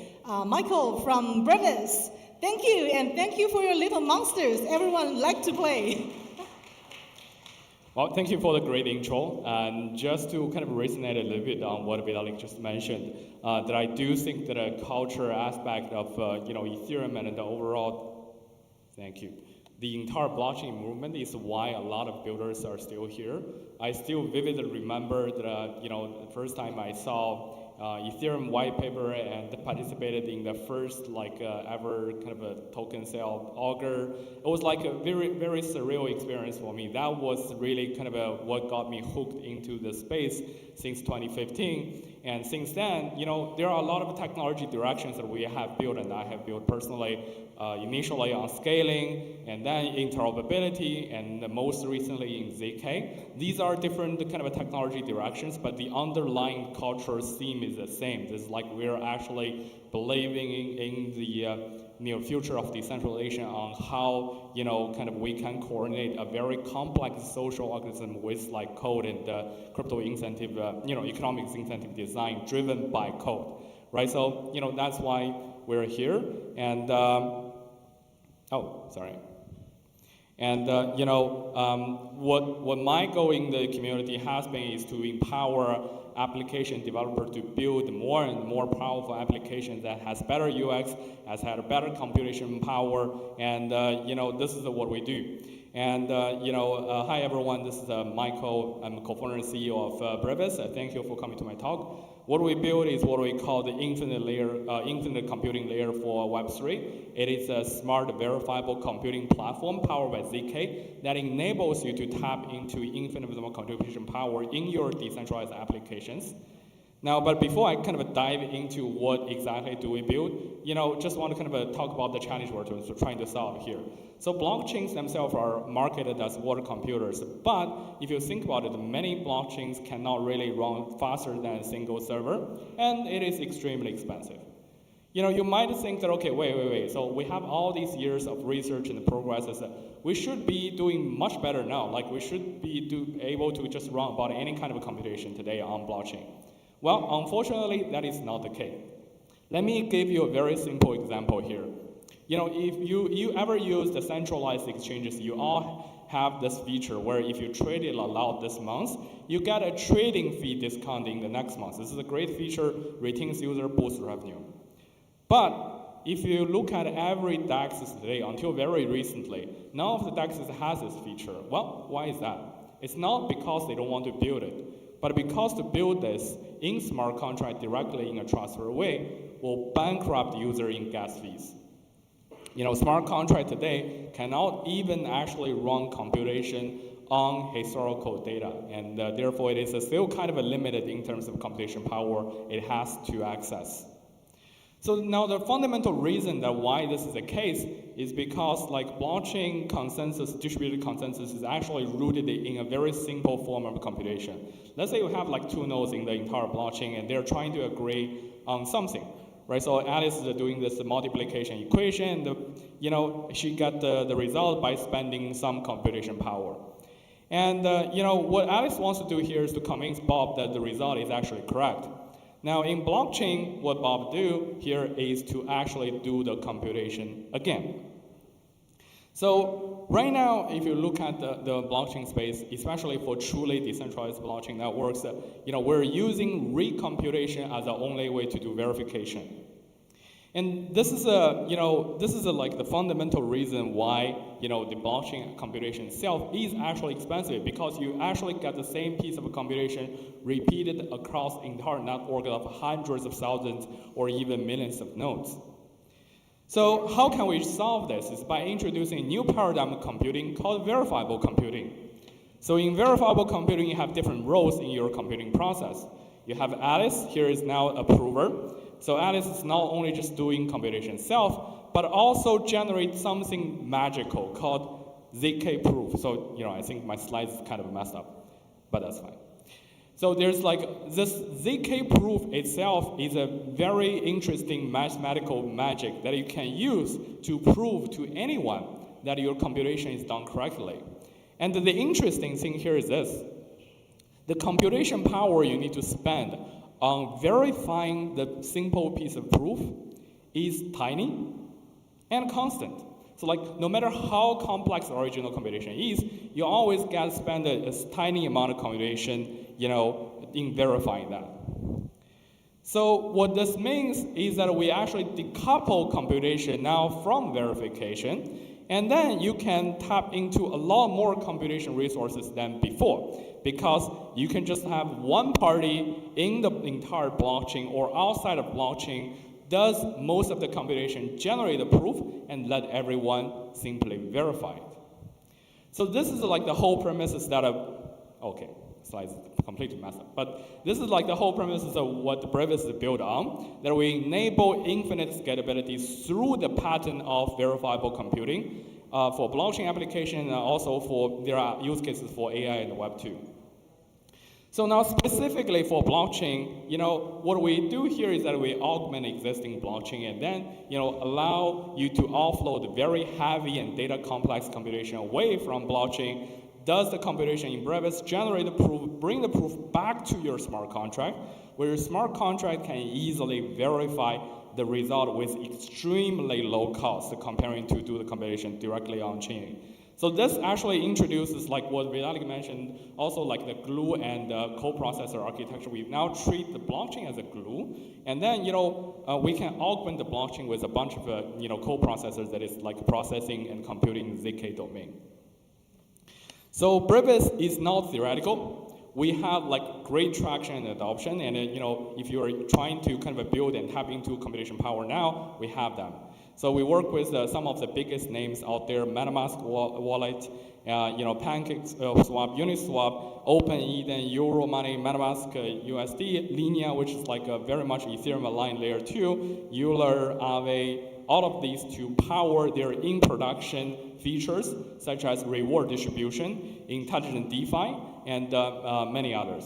Michael from Brevis, thank you, and thank you for your little monsters. Everyone like to play. Well, thank you for the great intro. And just to kind of resonate a little bit on what Vitalik just mentioned, that I do think that a culture aspect of Ethereum and the overall, thank you, the entire blockchain movement is why a lot of builders are still here. I still vividly remember that the first time I saw Ethereum white paper and participated in the first ever kind of a token sale auger. It was like a very, very surreal experience for me. That was really kind of what got me hooked into the space since 2015. And since then, there are a lot of technology directions that we have built, and I have built personally, initially on scaling, and then interoperability, and most recently in ZK. These are different kind of technology directions, but the underlying cultural theme is the same. It's like we're actually believing in the near future of decentralization on how we can coordinate a very complex social organism with code and crypto incentive, economic incentive design driven by code, right? So that's why we're here, and And what my goal in the community has been is to empower application developers to build more and more powerful applications that has better UX, has had better computation power, and this is what we do. And hi everyone, this is Michael. I'm co-founder and CEO of Brevis. Thank you for coming to my talk. What we build is what we call the infinite computing layer for Web3. It is a smart, verifiable computing platform powered by ZK that enables you to tap into infinite computation power in your decentralized applications. Now, but before I kind of dive into what exactly do we build, just want to kind of talk about the challenge we're trying to solve here. So blockchains themselves are marketed as water computers, but if you think about it, many blockchains cannot really run faster than a single server, and it is extremely expensive. You might think that, okay, wait, so we have all these years of research and progresses that we should be doing much better now, like we should be able to just run about any kind of computation today on blockchain. Well, unfortunately, that is not the case. Let me give you a very simple example here. If you ever use the centralized exchanges, you all have this feature where if you trade it a lot this month, you get a trading fee discount in the next month. This is a great feature, retains user, boosts revenue. But if you look at every DEX today, until very recently, none of the DEXs has this feature. Well, why is that? It's not because they don't want to build it, but because to build this in smart contract directly in a trustworthy way will bankrupt user in gas fees. Smart contract today cannot even actually run computation on historical data, and therefore it is still kind of limited in terms of computation power it has to access. So now the fundamental reason that why this is the case is because blockchain consensus, distributed consensus is actually rooted in a very simple form of computation. Let's say you have two nodes in the entire blockchain and they're trying to agree on something. Right, so Alice is doing this multiplication equation, and she got the result by spending some computation power. And what Alice wants to do here is to convince Bob that the result is actually correct. Now in blockchain, what Bob do here is to actually do the computation again. So right now, if you look at the blockchain space, especially for truly decentralized blockchain networks, we're using recomputation as the only way to do verification. And this is the fundamental reason why the blockchain computation itself is actually expensive, because you actually get the same piece of computation repeated across the entire network of hundreds of thousands or even millions of nodes. So how can we solve this? Is by introducing a new paradigm of computing called verifiable computing. So in verifiable computing, you have different roles in your computing process. You have Alice, here is now a prover. So Alice is not only just doing computation itself, but also generate something magical called ZK proof. So, I think my slides is kind of messed up, but that's fine. So there's this ZK proof itself is a very interesting mathematical magic that you can use to prove to anyone that your computation is done correctly. And the interesting thing here is this. The computation power you need to spend on verifying the simple piece of proof is tiny and constant. So no matter how complex the original computation is, you always got to spend a tiny amount of computation in verifying that. So what this means is that we actually decouple computation now from verification, and then you can tap into a lot more computation resources than before, because you can just have one party in the entire blockchain or outside of blockchain does most of the computation, generate the proof, and let everyone simply verify it. So this is the whole premise is that slides completely messed up. But this is the whole premise of what Brevis is built on, that we enable infinite scalability through the pattern of verifiable computing for blockchain application, and also there are use cases for AI and Web 2. So now specifically for blockchain, what we do here is that we augment existing blockchain and then, allow you to offload very heavy and data complex computation away from blockchain. Does the computation in Brevis generate the proof, bring the proof back to your smart contract, where your smart contract can easily verify the result with extremely low cost comparing to do the computation directly on chain. So this actually introduces, like what Vitalik mentioned, also like the glue and coprocessor architecture. We now treat the blockchain as a glue, and then we can augment the blockchain with a bunch of coprocessors that is like processing and computing the ZK domain. So Brevis is not theoretical. We have like great traction and adoption, and if you are trying to kind of build and tap into computation power now, we have them. So we work with some of the biggest names out there: MetaMask wallet, PancakeSwap, Uniswap, OpenEden, Euromoney, MetaMask USD, Linea, which is like a very much Ethereum aligned layer 2, Euler, Aave, all of these to power their in-production features, such as reward distribution, intelligent DeFi, and many others.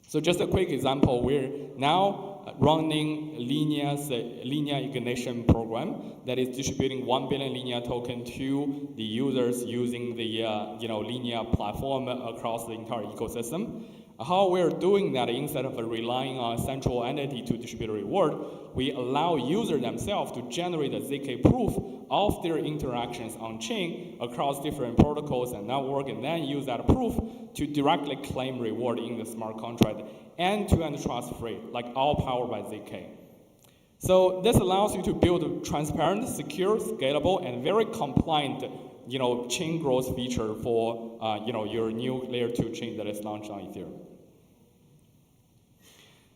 So just a quick example, we're now running Linea's Linea Ignition program that is distributing 1 billion Linea token to the users using the Linea platform across the entire ecosystem. How we're doing that, instead of relying on a central entity to distribute a reward, we allow users themselves to generate a ZK proof of their interactions on chain across different protocols and network, and then use that proof to directly claim reward in the smart contract, end-to-end trust-free, like all powered by ZK. So this allows you to build a transparent, secure, scalable, and very compliant chain growth feature for your new layer 2 chain that is launched on Ethereum.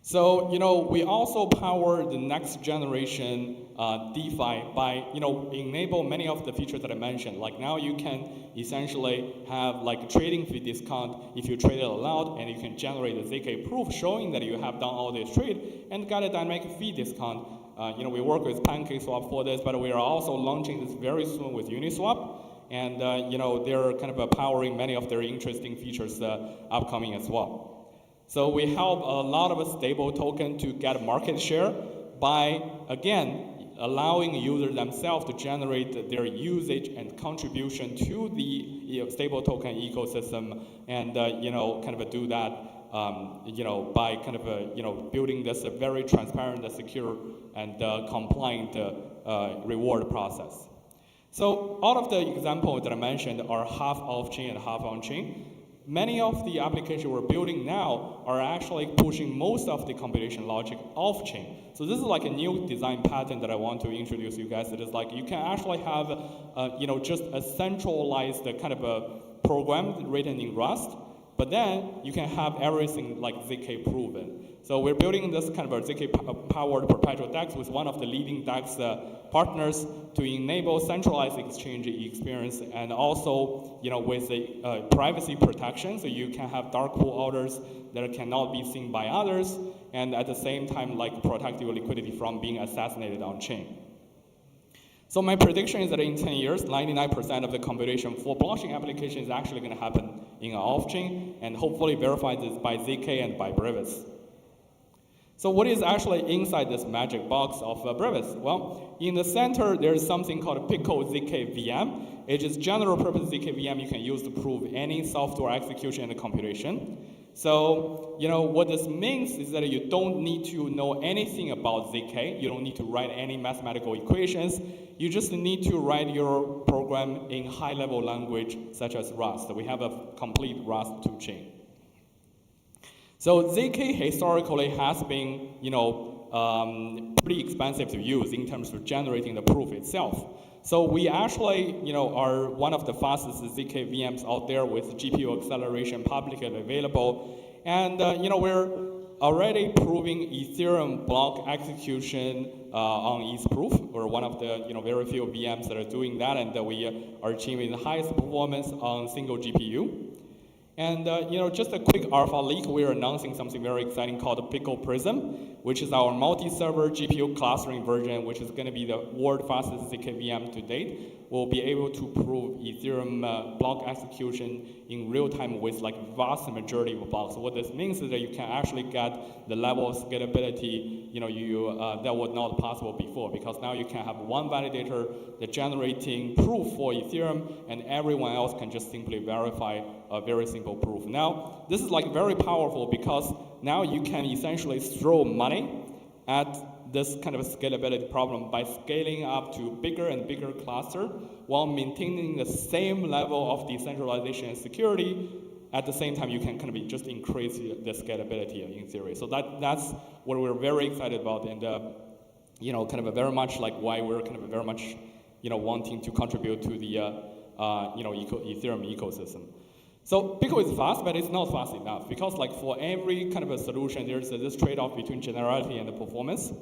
So we also power the next generation DeFi by enable many of the features that I mentioned. Like now you can essentially have like a trading fee discount if you trade it aloud, and you can generate a ZK proof showing that you have done all this trade and got a dynamic fee discount. We work with PancakeSwap for this, but we are also launching this very soon with Uniswap. And they're kind of powering many of their interesting features upcoming as well. So we help a lot of stable token to get market share by, again, allowing users themselves to generate their usage and contribution to the stable token ecosystem, and kind of do that by kind of building this very transparent, secure, and compliant reward process. So all of the examples that I mentioned are half off-chain and half on-chain. Many of the applications we're building now are actually pushing most of the computation logic off-chain. So this is like a new design pattern that I want to introduce you guys. It is like you can actually have, just a centralized kind of a program written in Rust, but then you can have everything like ZK proven. So we're building this kind of a ZK-powered perpetual DEX with one of the leading DEX partners to enable centralized exchange experience, and also, with the privacy protection, so you can have dark pool orders that cannot be seen by others, and at the same time, like protect your liquidity from being assassinated on chain. So my prediction is that in 10 years, 99% of the computation for blockchain application is actually going to happen in an off-chain, and hopefully verified by ZK and by Brevis. So what is actually inside this magic box of Brevis? Well, in the center, there's something called Pickle ZK VM. It is general purpose ZK VM you can use to prove any software execution and computation. So, what this means is that you don't need to know anything about ZK. You don't need to write any mathematical equations. You just need to write your program in high-level language, such as Rust. We have a complete Rust toolchain. So ZK historically has been, pretty expensive to use in terms of generating the proof itself. So we actually, are one of the fastest ZK VMs out there with GPU acceleration publicly available. And, we're already proving Ethereum block execution on ETH-proof. We're one of the, very few VMs that are doing that, and we are achieving the highest performance on single GPU. And just a quick alpha leak, we're announcing something very exciting called Pickle Prism, which is our multi-server GPU clustering version, which is going to be the world's fastest ZK VM to date. We'll be able to prove Ethereum block execution in real time with like vast majority of blocks. So what this means is that you can actually get the level of scalability that was not possible before, because now you can have one validator that's generating proof for Ethereum, and everyone else can just simply verify a very simple proof. Now, this is like very powerful because now you can essentially throw money at this kind of scalability problem by scaling up to bigger and bigger cluster while maintaining the same level of decentralization and security. At the same time, you can kind of just increase the scalability in theory. So that's what we're very excited about, and kind of very much like why we're kind of very much wanting to contribute to the Ethereum ecosystem. So Pico is fast, but it's not fast enough, because like for every kind of a solution, there's this trade-off between generality and the performance.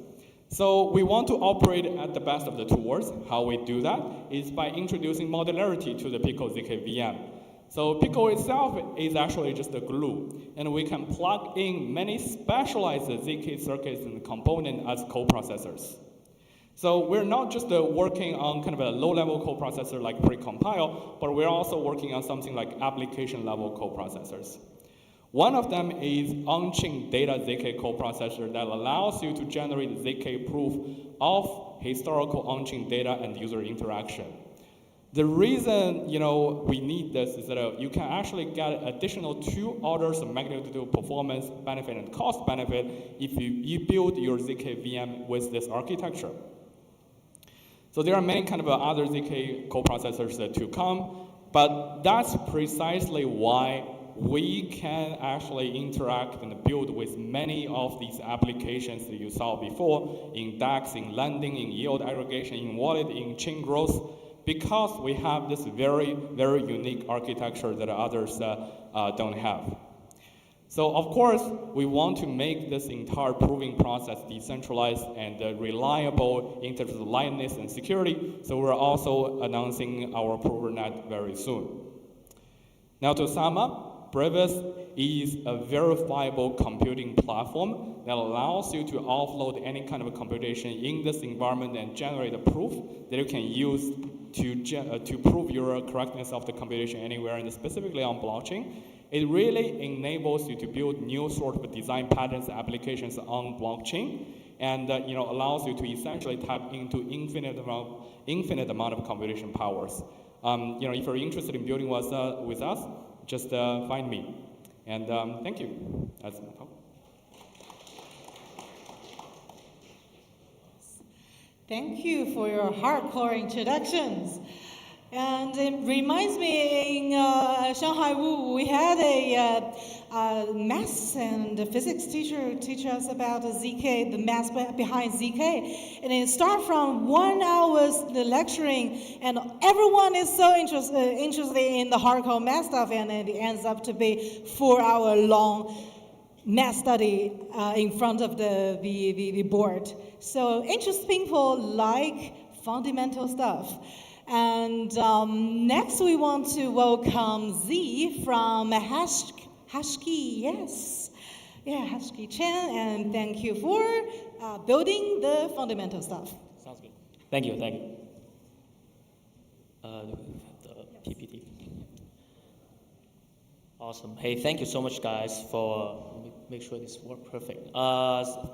So we want to operate at the best of the two worlds. How we do that is by introducing modularity to the Pico ZK VM. So Pico itself is actually just a glue, and we can plug in many specialized ZK circuits and components as coprocessors. So we're not just working on kind of a low-level coprocessor like precompile, but we're also working on something like application-level coprocessors. One of them is on-chain data ZK coprocessor that allows you to generate ZK proof of historical on-chain data and user interaction. The reason we need this is that you can actually get additional 2 orders of magnitude performance benefit and cost benefit if you build your ZK VM with this architecture. So there are many kind of other ZK coprocessors to come, but that's precisely why we can actually interact and build with many of these applications that you saw before in DEX, in lending, in yield aggregation, in wallet, in chain growth, because we have this very, very unique architecture that others don't have. So of course, we want to make this entire proving process decentralized and reliable in terms of liveness and security. So we're also announcing our ProverNet very soon. Now to sum up, Brevis is a verifiable computing platform that allows you to offload any kind of computation in this environment and generate a proof that you can use to prove your correctness of the computation anywhere, and specifically on blockchain. It really enables you to build new sort of design patterns and applications on blockchain, and allows you to essentially tap into infinite amount of computation powers. If you're interested in building with us, just find me. And thank you. That's my talk. Thank you for your hardcore introductions. And it reminds me, in ShanHaiWoo, we had a maths and physics teacher teach us about ZK, the math behind ZK. And it started from 1 hour lecturing, and everyone is so interested in the hardcore math stuff, and it ends up to be 4-hour long math study in front of the board. So interested people like fundamental stuff. And next we want to welcome Z from Hashkey, yes. Yeah, Hashkey Chen, and thank you for building the fundamental stuff. Sounds good. Thank you. The PPT. Awesome. Hey, thank you so much, guys, for make sure this works perfect.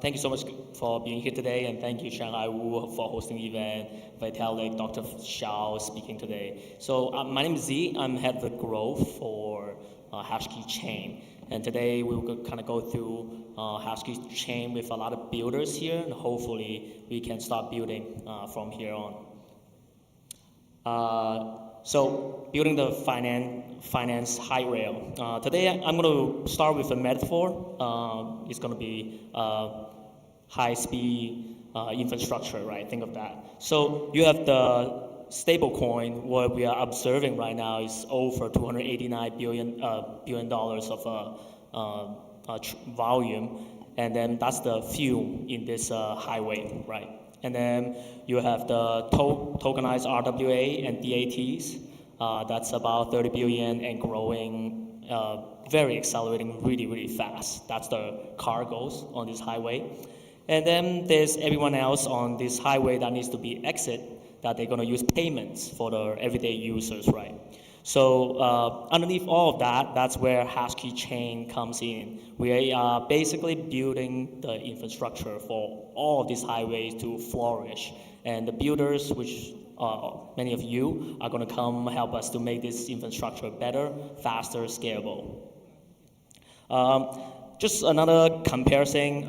Thank you so much for being here today, and thank you, ShanHaiWoo, for hosting the event, Vitalik, Dr. Xiao speaking today. So my name is Z. I'm head of growth for Hashkey Chain, and today we will kind of go through Hashkey Chain with a lot of builders here, and hopefully we can start building from here on. So building the finance high rail. Today I'm going to start with a metaphor. It's going to be high speed infrastructure, right? Think of that. So you have the stable coin. What we are observing right now is over $289 billion of volume, and then that's the fuel in this highway, right? And then you have the tokenized RWA and DATs. That's about 30 billion and growing, very accelerating really, really fast. That's the cargoes on this highway. And then there's everyone else on this highway that needs to be exit, that they're going to use payments for the everyday users, right? So underneath all of that, that's where Hashkey Chain comes in. We are basically building the infrastructure for all of these highways to flourish. And the builders, which many of you, are going to come help us to make this infrastructure better, faster, scalable. Just another comparison,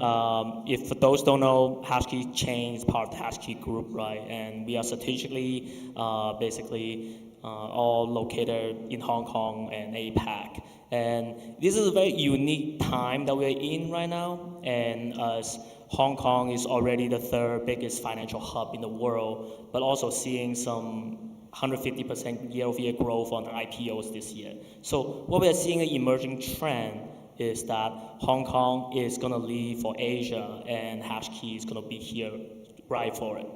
if for those don't know, HashKey chain is part of the HashKey group, right? And we are strategically, basically, all located in Hong Kong and APAC. And this is a very unique time that we're in right now. And as Hong Kong is already the third biggest financial hub in the world, but also seeing some 150% year-over-year growth on IPOs this year. So what we are seeing an emerging trend is that Hong Kong is going to leave for Asia, and HashKey is going to be here right for it.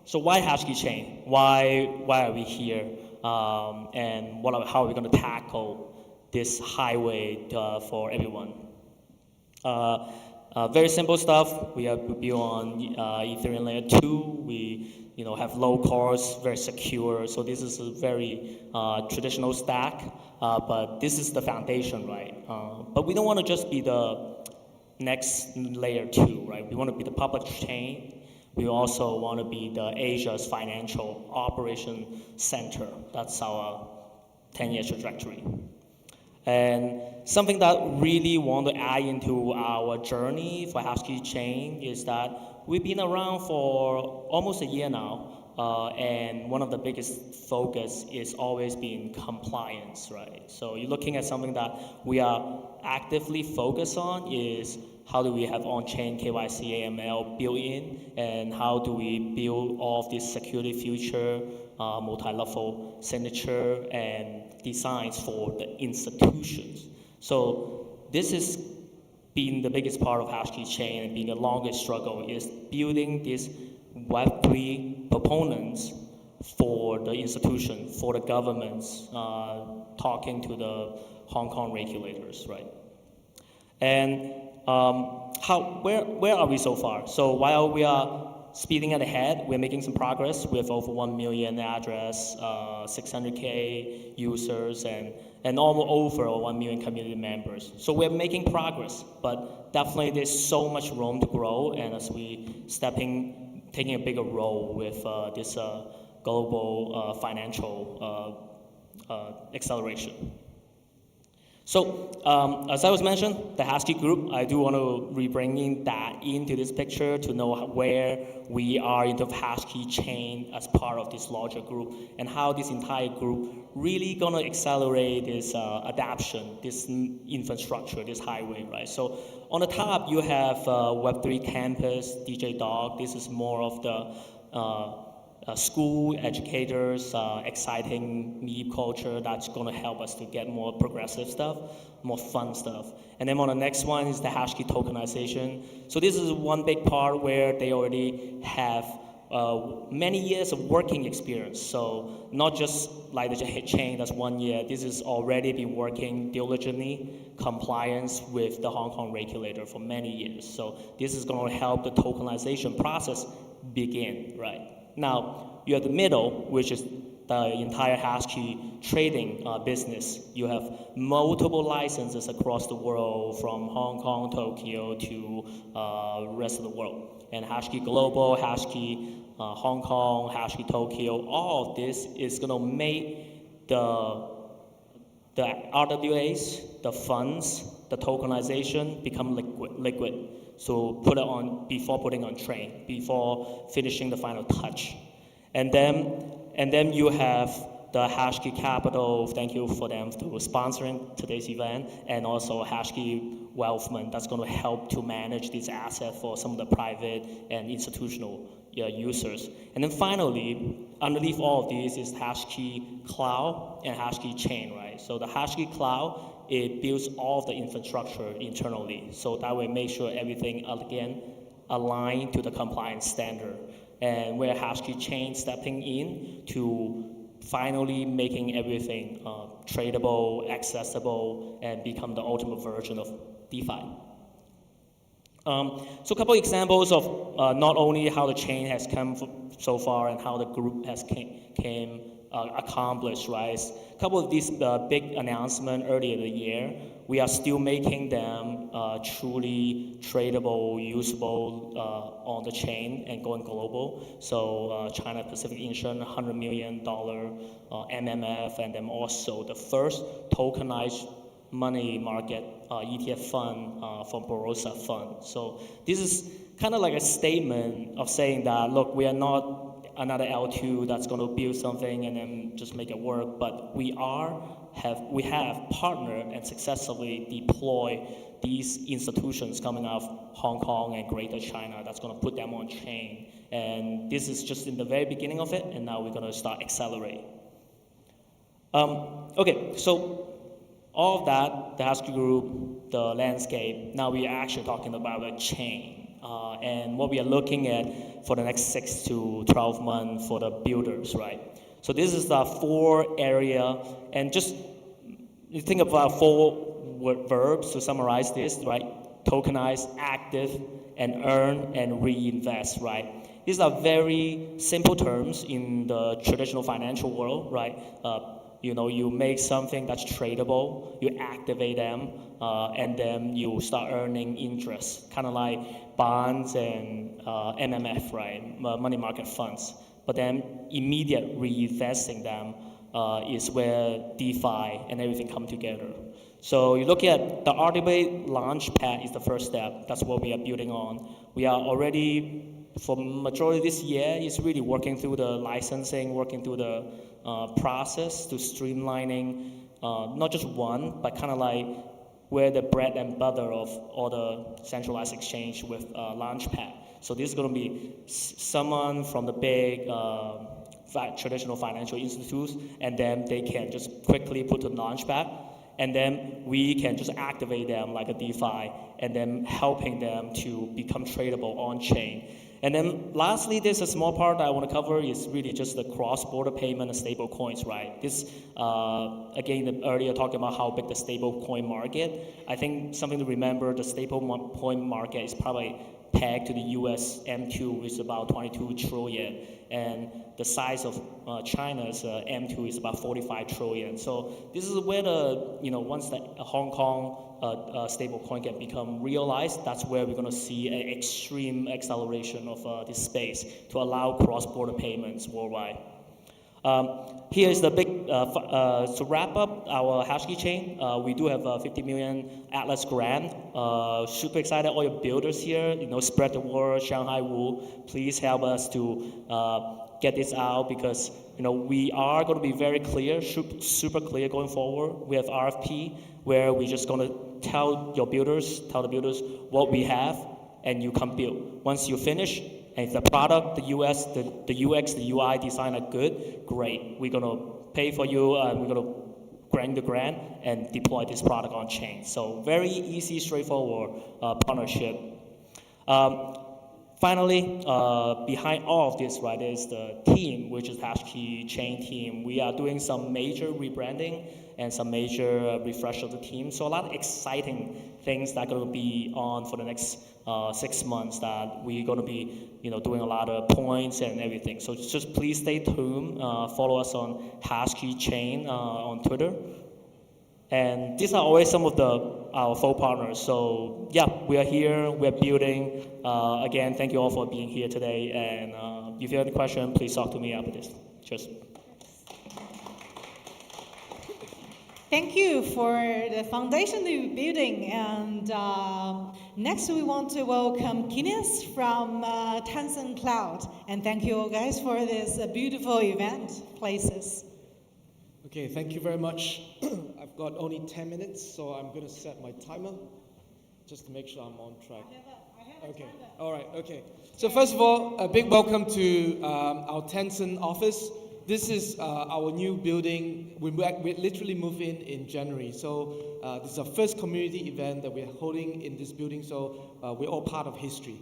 So why HashKey chain? Why are we here? And how are we going to tackle this highway for everyone? Very simple stuff. We built on Ethereum layer 2. We have low cost, very secure. So this is a very traditional stack, but this is the foundation, right? But we don't want to just be the next layer 2, right? We want to be the public chain. We also want to be the Asia's financial operation center. That's our 10-year trajectory. And something that really want to add into our journey for HashKey chain is that we've been around for almost a year now, and one of the biggest focus is always been compliance, right? So you're looking at something that we are actively focused on is how do we have on-chain KYC AML built in, and how do we build all of this security feature, multi-level signature, and designs for the institutions. So this has been the biggest part of HashKey chain and being the longest struggle is building these Web3 proponents for the institution, for the governments, talking to the Hong Kong regulators, right? And where are we so far? So while we are speeding it ahead, we're making some progress with over 1 million address, 600K users, and almost over 1 million community members. So we're making progress, but definitely there's so much room to grow, and as we taking a bigger role with this global financial acceleration. So, as I was mentioned, the HashKey group, I do want to bring that into this picture to know where we are in the HashKey chain as part of this larger group, and how this entire group really gonna accelerate this adoption, this infrastructure, this highway, right? So on the top, you have Web3 Campus, DJ Dog. This is more of the school educators, exciting meme culture that's going to help us to get more progressive stuff, more fun stuff. And then on the next one is the HashKey tokenization. So this is one big part where they already have many years of working experience. So not just like the chain, that's 1 year. This has already been working diligently, compliance with the Hong Kong regulator for many years. So this is going to help the tokenization process begin, right? Now, you have the middle, which is the entire HashKey trading business. You have multiple licenses across the world, from Hong Kong, Tokyo, to rest of the world. And HashKey Global, HashKey Hong Kong, HashKey Tokyo, all of this is going to make the RWAs, the funds, the tokenization become liquid. So put it on before putting on train, before finishing the final touch. And then you have the HashKey Capital. Thank you for them for sponsoring today's event, and also HashKey Wealthman that's going to help to manage these assets for some of the private and institutional users. And then finally, underneath all of these is HashKey Cloud and HashKey Chain, right? So the HashKey Cloud, it builds all of the infrastructure internally. So that way make sure everything, again, aligned to the compliance standard. And where HashKey Chain stepping in to finally making everything tradable, accessible, and become the ultimate version of DeFi. So a couple examples of not only how the chain has come so far and how the group has came accomplish, right? A couple of these big announcements earlier in the year, we are still making them truly tradable, usable on the chain and going global. So China Pacific Insurance, $100 million MMF, and then also the first tokenized money market ETF fund from Barossa Fund. So this is kind of like a statement of saying that, look, we are not another L2 that's going to build something and then just make it work, but we have partnered and successfully deployed these institutions coming out of Hong Kong and Greater China that's going to put them on chain. And this is just in the very beginning of it, and now we're going to start accelerating. Okay, so all of that, the Hashkey Group, the landscape, now we are actually talking about a chain. And what we are looking at for the next 6 to 12 months for the builders, right? So this is the 4 area, and just you think about 4 verbs to summarize this, right? Tokenize, active, and earn, and reinvest, right? These are very simple terms in the traditional financial world, right? You make something that's tradable, you activate them, and then you start earning interest, kind of like bonds and MMF, right? Money market funds. But then immediate reinvesting them is where DeFi and everything come together. So you look at the RWA Launchpad is the first step. That's what we are building on. We are already, for majority of this year, is really working through the licensing, working through the process to streamlining not just one, but kind of like where the bread and butter of all the centralized exchange with Launchpad. So this is going to be someone from the big traditional financial institutes, and then they can just quickly put the Launchpad, and then we can just activate them like a DeFi, and then helping them to become tradable on chain. And then lastly, there's a small part that I want to cover is really just the cross-border payment and stable coins, right? This, again, earlier talking about how big the stable coin market, I think something to remember, the stable coin market is probably pegged to the US M2, which is about 22 trillion. And the size of China's M2 is about 45 trillion. So this is where once the Hong Kong stable coin can become realized, that's where we're going to see an extreme acceleration of this space to allow cross-border payments worldwide. Here is the big, to wrap up our Hashkey chain, we do have a 50 million Atlas grant. Super excited, all your builders here, spread the word, ShanHaiWoo, please help us to get this out, because we are going to be very clear, super clear going forward. We have RFP where we're just going to tell the builders what we have, and you come build. Once you finish, and if the product, the UX, the UI design are good, great. We're going to pay for you, and we're going to grant the grant and deploy this product on chain. So very easy, straightforward partnership. Finally, behind all of this, right, is the team, which is Hashkey chain team. We are doing some major rebranding and some major refresh of the team. So a lot of exciting things that are going to be on for the next 6 months that we're going to be, doing a lot of points and everything. So just please stay tuned. Follow us on Hashkey Chain on Twitter. And these are always some of our full partners. So yeah, we are here, we're building. Again, thank you all for being here today. And if you have any questions, please talk to me after this. Cheers. Thank you for the foundation that you're building. And next we want to welcome Kines from Tencent Cloud. And thank you all guys for this beautiful event, Places. Okay, thank you very much. I've got only 10 minutes, so I'm going to set my timer just to make sure I'm on track. Okay, all right, okay. So first of all, a big welcome to our Tencent office. This is our new building. We literally moved in January. So this is our first community event that we're holding in this building, so we're all part of history.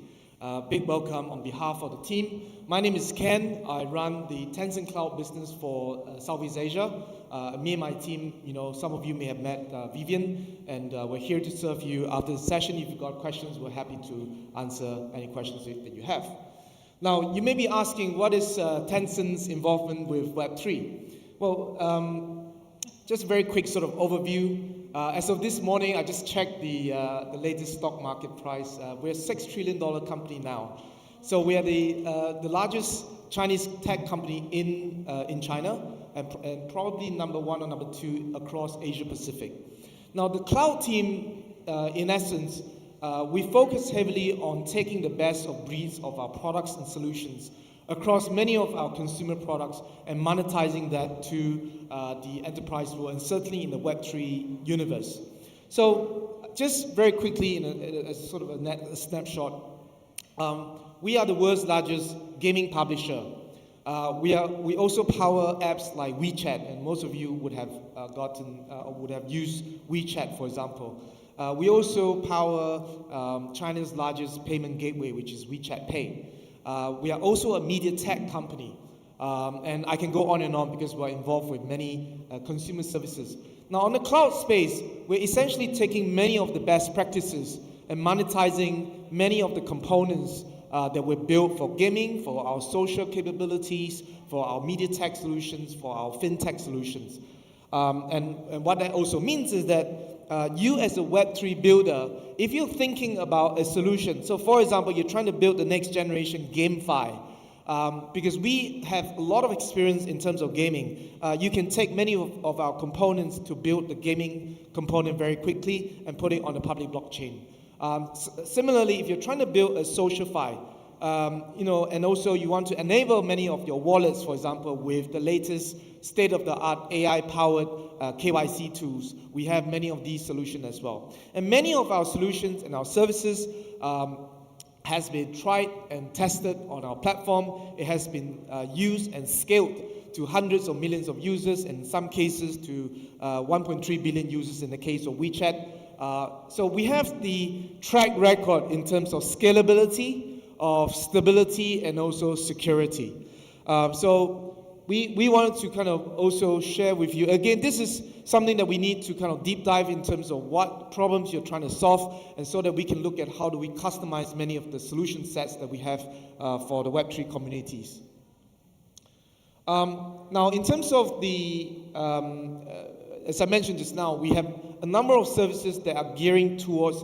Big welcome on behalf of the team. My name is Ken. I run the Tencent Cloud business for Southeast Asia. Me and my team, some of you may have met Vivian, and we're here to serve you after the session. If you've got questions, we're happy to answer any questions that you have. Now, you may be asking, what is Tencent's involvement with Web3? Well, just a very quick sort of overview. As of this morning, I just checked the latest stock market price. We're a $6 trillion company now. So we are the largest Chinese tech company in China, and probably number one or number two across Asia Pacific. Now the cloud team, in essence, we focus heavily on taking the best of breeds of our products and solutions across many of our consumer products and monetizing that to the enterprise world, and certainly in the Web3 universe. So just very quickly, in a sort of a snapshot, we are the world's largest gaming publisher. We also power apps like WeChat, and most of you would have would have used WeChat, for example. We also power China's largest payment gateway, which is WeChat Pay. We are also a media tech company, and I can go on and on because we're involved with many consumer services. Now, on the cloud space, we're essentially taking many of the best practices and monetizing many of the components that were built for gaming, for our social capabilities, for our media tech solutions, for our fintech solutions. And what that also means is that you as a Web3 builder, if you're thinking about a solution, so for example, you're trying to build the next generation GameFi, because we have a lot of experience in terms of gaming, you can take many of our components to build the gaming component very quickly and put it on the public blockchain. Similarly, if you're trying to build a SocialFi, and also you want to enable many of your wallets, for example, with the latest state-of-the-art AI-powered KYC tools, we have many of these solutions as well. And many of our solutions and our services has been tried and tested on our platform. It has been used and scaled to hundreds of millions of users, in some cases to 1.3 billion users in the case of WeChat. So we have the track record in terms of scalability, of stability, and also security. So we wanted to kind of also share with you, again, this is something that we need to kind of deep dive in terms of what problems you're trying to solve, and so that we can look at how do we customize many of the solution sets that we have for the Web3 communities. Now, in terms of the, as I mentioned just now, we have a number of services that are gearing towards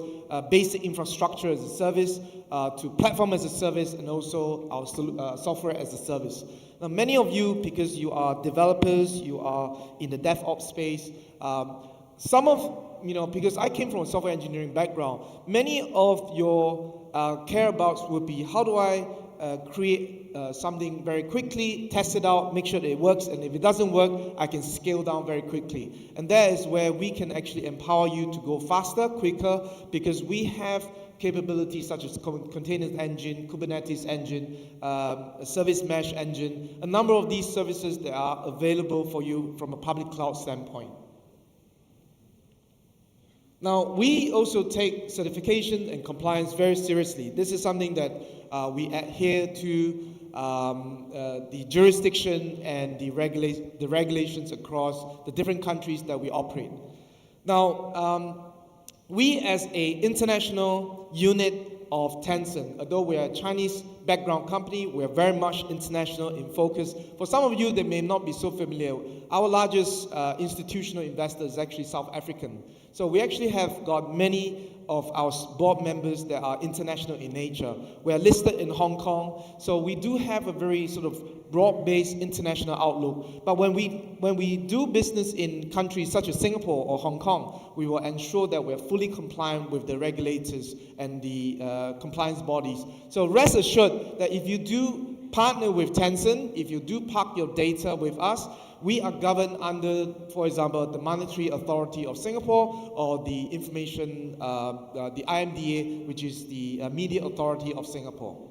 basic infrastructure as a service, to platform as a service, and also our software as a service. Now, many of you, because you are developers, you are in the DevOps space, some of, because I came from a software engineering background, many of your care-abouts would be, how do I create something very quickly, test it out, make sure that it works, and if it doesn't work, I can scale down very quickly. And that is where we can actually empower you to go faster, quicker, because we have capabilities such as containers engine, Kubernetes engine, service mesh engine, a number of these services that are available for you from a public cloud standpoint. Now, we also take certification and compliance very seriously. This is something that we adhere to the jurisdiction and the regulations across the different countries that we operate. Now, we as an international unit of Tencent, although we are a Chinese background company, we are very much international in focus. For some of you that may not be so familiar, our largest institutional investor is actually South African. So we actually have got many of our board members that are international in nature. We are listed in Hong Kong, so we do have a very sort of broad-based international outlook. But when we do business in countries such as Singapore or Hong Kong, we will ensure that we're fully compliant with the regulators and the compliance bodies. So rest assured that if you do partner with Tencent, if you do park your data with us, we are governed under, for example, the Monetary Authority of Singapore, or the information, the IMDA, which is the Media Authority of Singapore.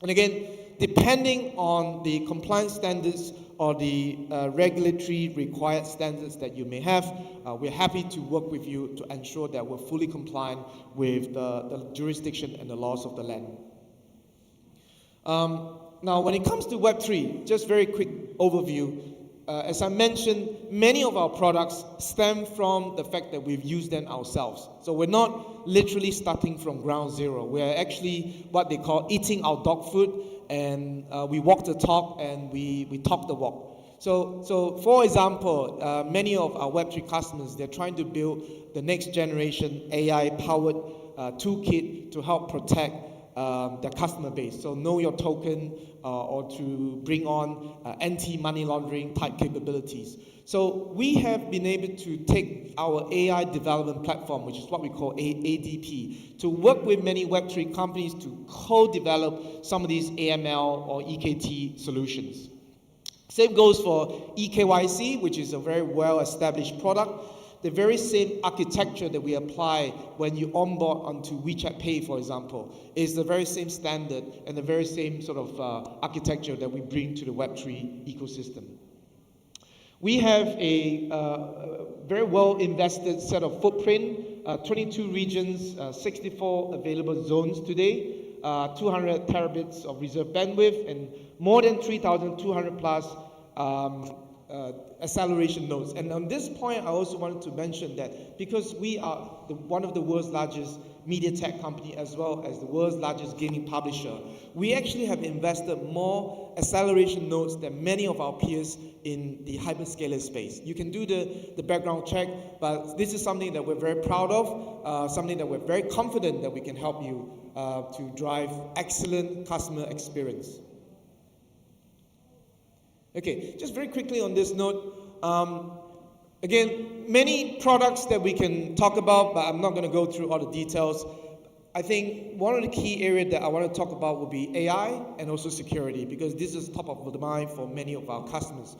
And again, depending on the compliance standards or the regulatory required standards that you may have, we're happy to work with you to ensure that we're fully compliant with the jurisdiction and the laws of the land. Now, when it comes to Web3, just very quick overview. As I mentioned, many of our products stem from the fact that we've used them ourselves. So we're not literally starting from ground zero. We're actually what they call eating our dog food, and we walk the talk and we talk the walk. So for example, many of our Web3 customers, they're trying to build the next generation AI-powered toolkit to help protect their customer base. So know your token or to bring on anti-money laundering type capabilities. So we have been able to take our AI development platform, which is what we call ADP, to work with many Web3 companies to co-develop some of these AML or EKT solutions. Same goes for eKYC, which is a very well-established product. The very same architecture that we apply when you onboard onto WeChat Pay, for example, is the very same standard and the very same sort of architecture that we bring to the Web3 ecosystem. We have a very well-invested set of footprint, 22 regions, 64 available zones today, 200 terabits of reserve bandwidth, and more than 3,200 plus acceleration nodes. And on this point, I also wanted to mention that because we are one of the world's largest media tech company as well as the world's largest gaming publisher, we actually have invested more acceleration nodes than many of our peers in the hyperscaler space. You can do the background check, but this is something that we're very proud of, something that we're very confident that we can help you to drive excellent customer experience. Okay, just very quickly on this note, again, many products that we can talk about, but I'm not going to go through all the details. I think one of the key areas that I want to talk about will be AI and also security, because this is top of the mind for many of our customers.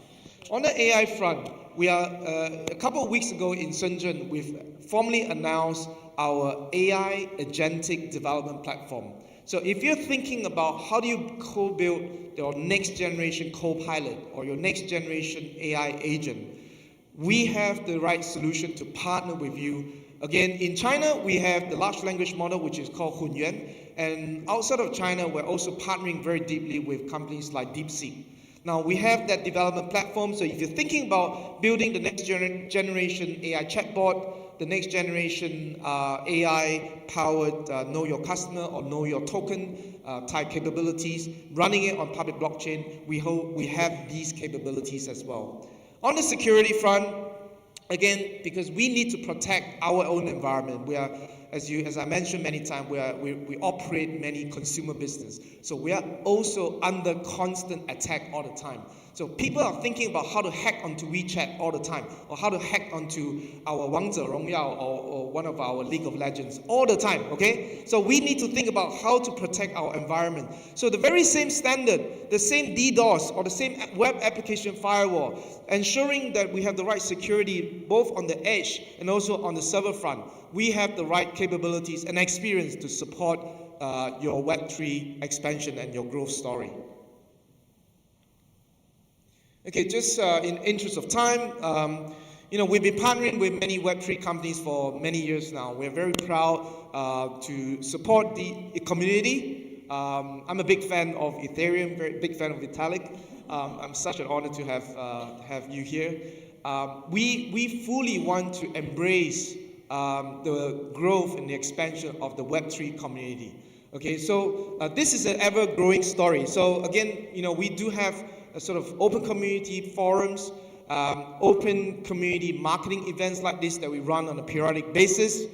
On the AI front, we are, a couple of weeks ago in Shenzhen, we've formally announced our AI agentic development platform. So if you're thinking about how do you co-build your next generation co-pilot or your next generation AI agent, we have the right solution to partner with you. Again, in China, we have the large language model, which is called Hunyuan. And outside of China, we're also partnering very deeply with companies like DeepSeek. Now, we have that development platform. So if you're thinking about building the next generation AI chatbot, the next generation AI-powered know your customer or know your token type capabilities, running it on public blockchain, we have these capabilities as well. On the security front, again, because we need to protect our own environment, we are, as I mentioned many times, we operate many consumer business. So we are also under constant attack all the time. So people are thinking about how to hack onto WeChat all the time, or how to hack onto our Wangzhe Rongyao or one of our League of Legends all the time, okay? So we need to think about how to protect our environment. So the very same standard, the same DDoS or the same web application firewall, ensuring that we have the right security both on the edge and also on the server front. We have the right capabilities and experience to support your Web3 expansion and your growth story. Okay, just in interest of time, we've been partnering with many Web3 companies for many years now. We're very proud to support the community. I'm a big fan of Ethereum, very big fan of Vitalik. I'm such an honor to have you here. We fully want to embrace the growth and the expansion of the Web3 community. Okay, so this is an ever-growing story. So again, we do have a sort of open community forums, open community marketing events like this that we run on a periodic basis.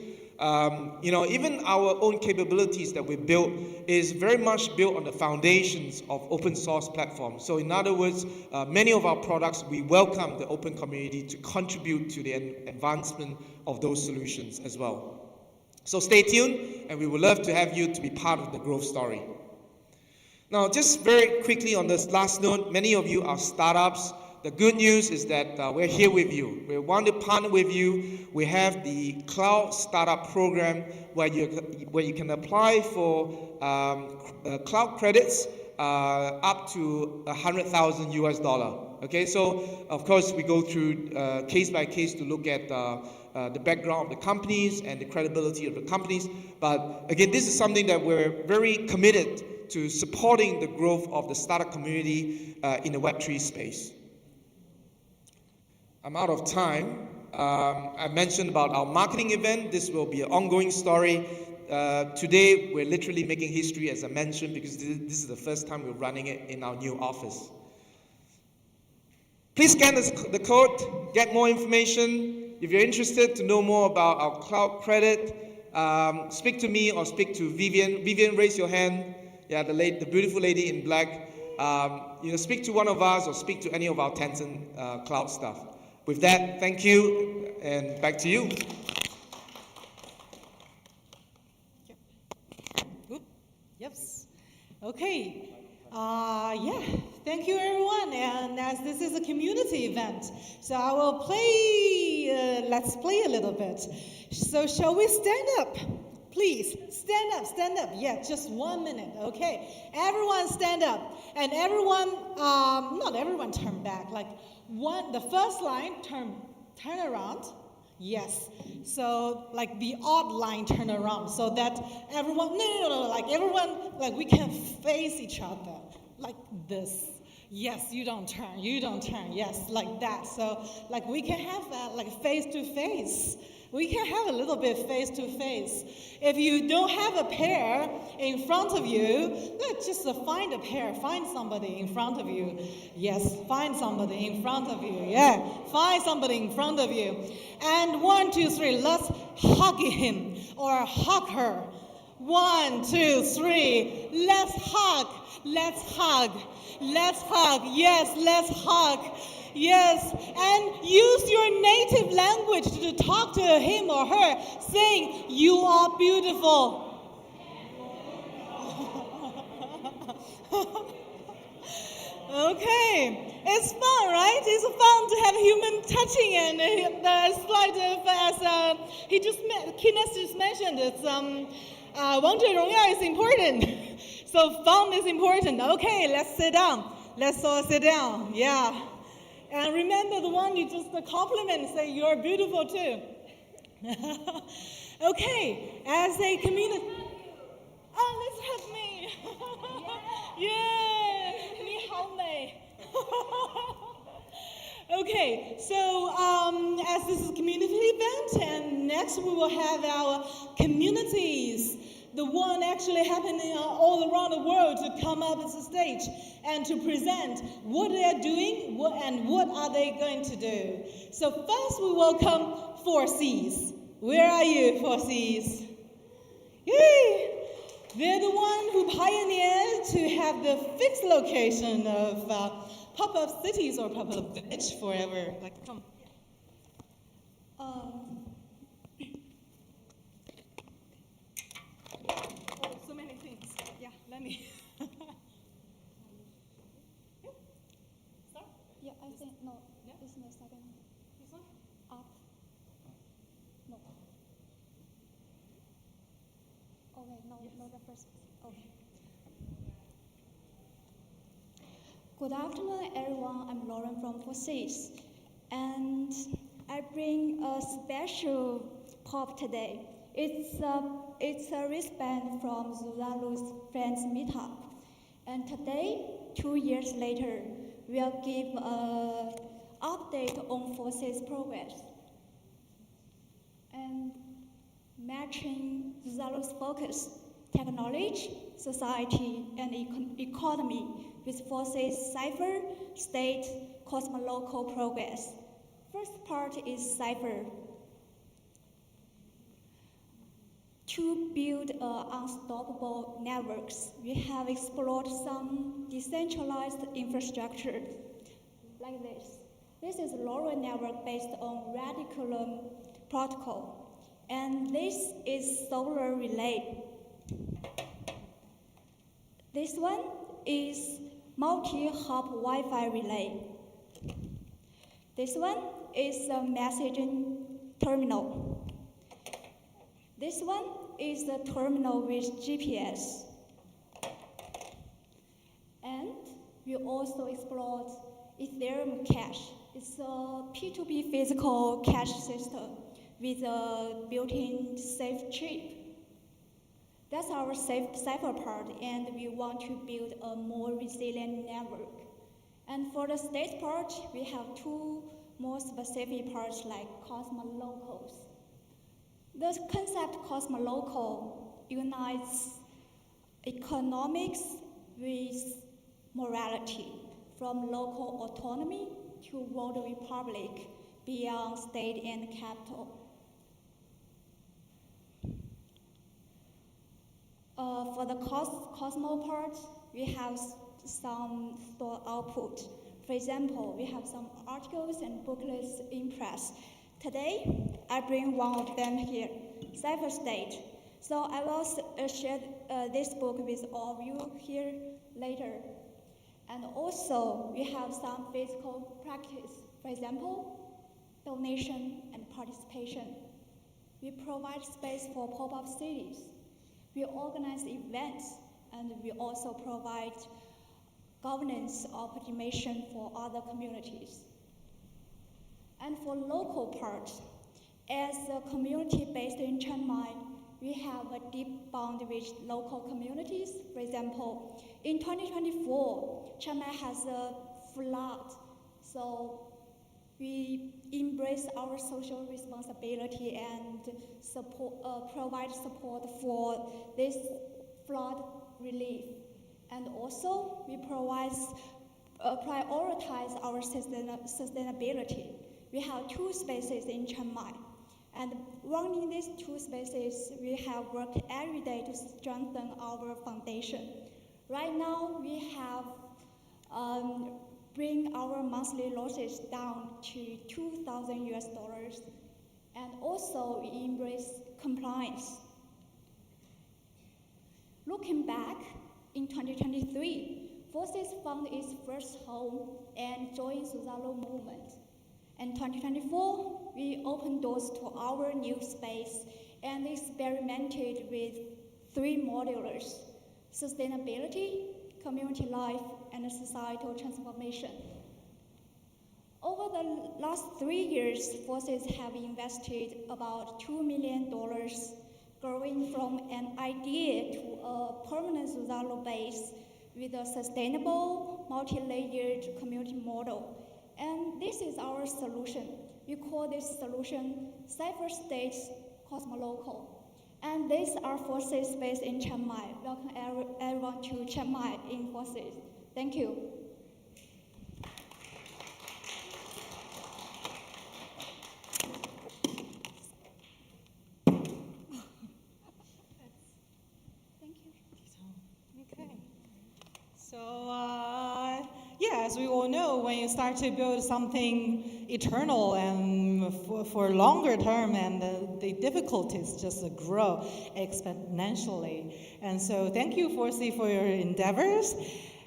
Even our own capabilities that we built is very much built on the foundations of open source platforms. So in other words, many of our products, we welcome the open community to contribute to the advancement of those solutions as well. So stay tuned, and we would love to have you to be part of the growth story. Now, just very quickly on this last note, many of you are startups. The good news is that we're here with you. We want to partner with you. We have the Cloud Startup Program where you can apply for cloud credits up to 100,000 US dollar. Okay, so of course we go through case by case to look at the background of the companies and the credibility of the companies. But again, this is something that we're very committed to supporting the growth of the startup community in the Web3 space. I'm out of time. I mentioned about our marketing event. This will be an ongoing story. Today, we're literally making history, as I mentioned, because this is the first time we're running it in our new office. Please scan the code, get more information. If you're interested to know more about our cloud credit, speak to me or speak to Vivian. Vivian, raise your hand. Yeah, the beautiful lady in black. Speak to one of us or speak to any of our Tencent cloud staff. With that, thank you, and back to you. Yes. Okay. Yeah. Thank you, everyone. And as this is a community event, so I will play. Let's play a little bit. So shall we stand up? Please stand up. Stand up. Yeah, just 1 minute. Okay. Everyone stand up, and everyone. Not everyone turn back. Like the first line turn around. Yes. So like the odd line turn around so that everyone, no, like everyone, like we can face each other like this. Yes, you don't turn, yes, like that. So like we can have that like face to face. We can have a little bit face to face. If you don't have a pair in front of you, just find a pair, find somebody in front of you. Yes, find somebody in front of you. Yeah, find somebody in front of you. And 1, 2, 3, let's hug him or hug her. 1, 2, 3, let's hug, let's hug, let's hug. Yes, let's hug. Yes, and use your native language to talk to him or her, saying, "You are beautiful." Okay, it's fun, right? It's fun to have human touching, and it's like as Kenneth just mentioned, it's 王者荣耀 is important, so fun is important. Okay, let's sit down. Let's all sit down. Yeah. And remember the one you just compliment, say you're beautiful too. Okay, as a community. Oh, let's hug me. Yeah, 你好美. Okay, so as this is a community event, and next we will have our communities, the one actually happening all around the world, to come up on the stage and to present what they are doing and what are they going to do. So first we welcome 4Cs. Where are you, 4Cs? Yay! They're the one who pioneered to have the fixed location of pop-up cities or pop-up village forever. Like, come. So many things. Yeah, let me. Start? Yeah, I think no. Yeah? It's the second. This one? Up. No. Okay, no, yes. No, the first. Okay. Good afternoon, everyone. I'm Lauren from 4Cs, and I bring a special pop today. It's a wristband from Zulalu's Friends Meetup, and today, 2 years later, we'll give an update on 4Cs progress and matching Zulalu's focus, technology, society, and economy with 4Cs Cypher, State, Cosmolocal progress. First part is Cypher. To build unstoppable networks, we have explored some decentralized infrastructure like this. This is a LoRa network based on Radiculum protocol, and this is solar relay. This one is multi-hop Wi-Fi relay. This one is a messaging terminal. This one is the terminal with GPS. And we also explored Ethereum cache. It's a P2P physical cache system with a built-in safe chip. That's our Cypher part, and we want to build a more resilient network. And for the state part, we have two more specific parts like cosmolocals. The concept cosmolocal unites economics with morality, from local autonomy to World Republic beyond state and capital. For the Cosmo part, we have some store output. For example, we have some articles and booklets in press. Today, I bring one of them here, Cipher State. So I will share this book with all of you here later. And also, we have some physical practice. For example, donation and participation. We provide space for pop-up cities. We organize events, and we also provide governance optimization for other communities. And for local part, as a community based in Chiang Mai, we have a deep bond with local communities. For example, in 2024, Chiang Mai has a flood, so we embrace our social responsibility and provide support for this flood relief. And also, we prioritize our sustainability. We have 2 spaces in Chiang Mai. And running these 2 spaces, we have worked every day to strengthen our foundation. Right now, we have bring our monthly losses down to $2,000 and also we embrace compliance. Looking back, in 2023, Forces found its first home and joined Suzalu movement. In 2024, we opened doors to our new space and experimented with 3 modulars: sustainability, community life, and societal transformation. Over the last 3 years, Forces have invested about $2 million, growing from an idea to a permanent Suzalu base with a sustainable, multi-layered community model. And this is our solution. We call this solution Cipher State Cosmolocal. And these are Forces based in Chiang Mai. Welcome everyone to Chiang Mai in Forces. Thank you. Okay. So, yeah, as we all know, when you start to build something eternal and for longer term, and the difficulties just grow exponentially. And so thank you, Forsy, for your endeavors.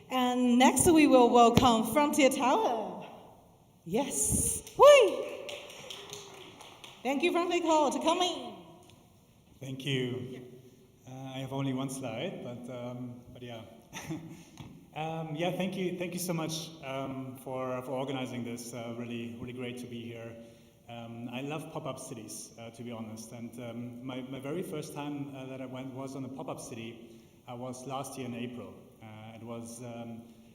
And next we will welcome Frontier Tower. Yes. Whee! Thank you, Frontier Tower, to come in. Thank you. I have only one slide, but yeah. Yeah, thank you so much for organizing this. Really great to be here. I love pop-up cities, to be honest. And my very first time that I went was on a pop-up city. Was last year in April. It was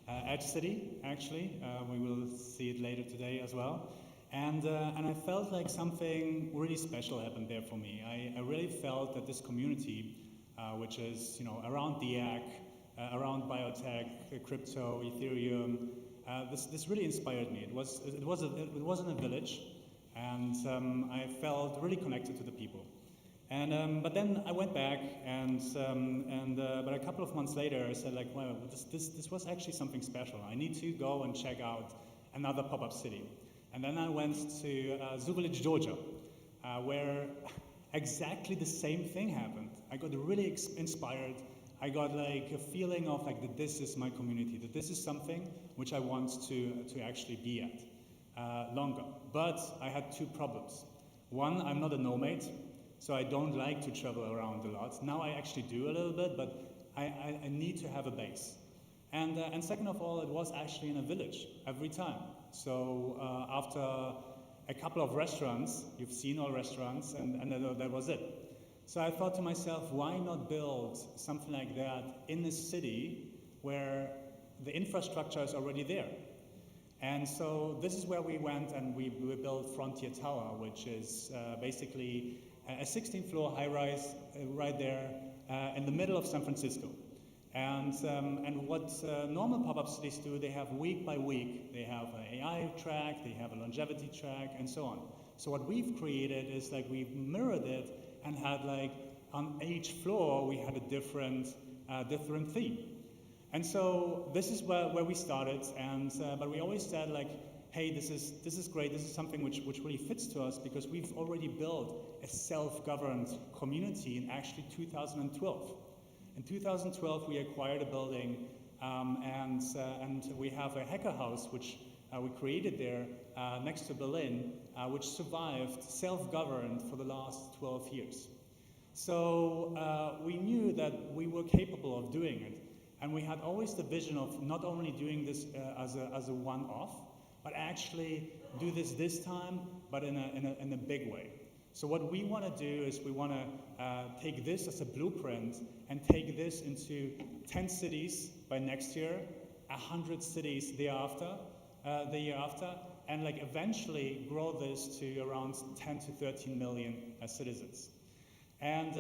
Edge City, actually. We will see it later today as well. And I felt like something really special happened there for me. I really felt that this community, which is around the ag, around biotech, crypto, Ethereum, this really inspired me. It wasn't a village, and I felt really connected to the people. And but then I went back, but a couple of months later, I said, like, wow, this was actually something special. I need to go and check out another pop-up city. And then I went to Zucity, Georgia, where exactly the same thing happened. I got really inspired. I got like a feeling of like that this is my community, that this is something which I want to actually be at longer. But I had 2 problems. One, I'm not a nomad, so I don't like to travel around a lot. Now I actually do a little bit, but I need to have a base. And second of all, it was actually in a village every time. So after a couple of restaurants, you've seen all restaurants, and that was it. So I thought to myself, why not build something like that in a city where the infrastructure is already there? And so this is where we went, and we built Frontier Tower, which is basically a 16th floor high-rise right there in the middle of San Francisco. And what normal pop-up cities do, they have week by week, they have an AI track, they have a longevity track, and so on. So what we've created is like we've mirrored it and had like on each floor we had a different theme. And so this is where we started, and but we always said like, hey, this is great. This is something which really fits to us because we've already built a self-governed community in actually 2012. In 2012, we acquired a building, and we have a hacker house which we created there next to Berlin, which survived self-governed for the last 12 years. So we knew that we were capable of doing it, and we had always the vision of not only doing this as a one-off, but actually do this time, but in a big way. So what we want to do is we want to take this as a blueprint and take this into 10 cities by next year, 100 cities the year after, and like eventually grow this to around 10 to 13 million citizens. And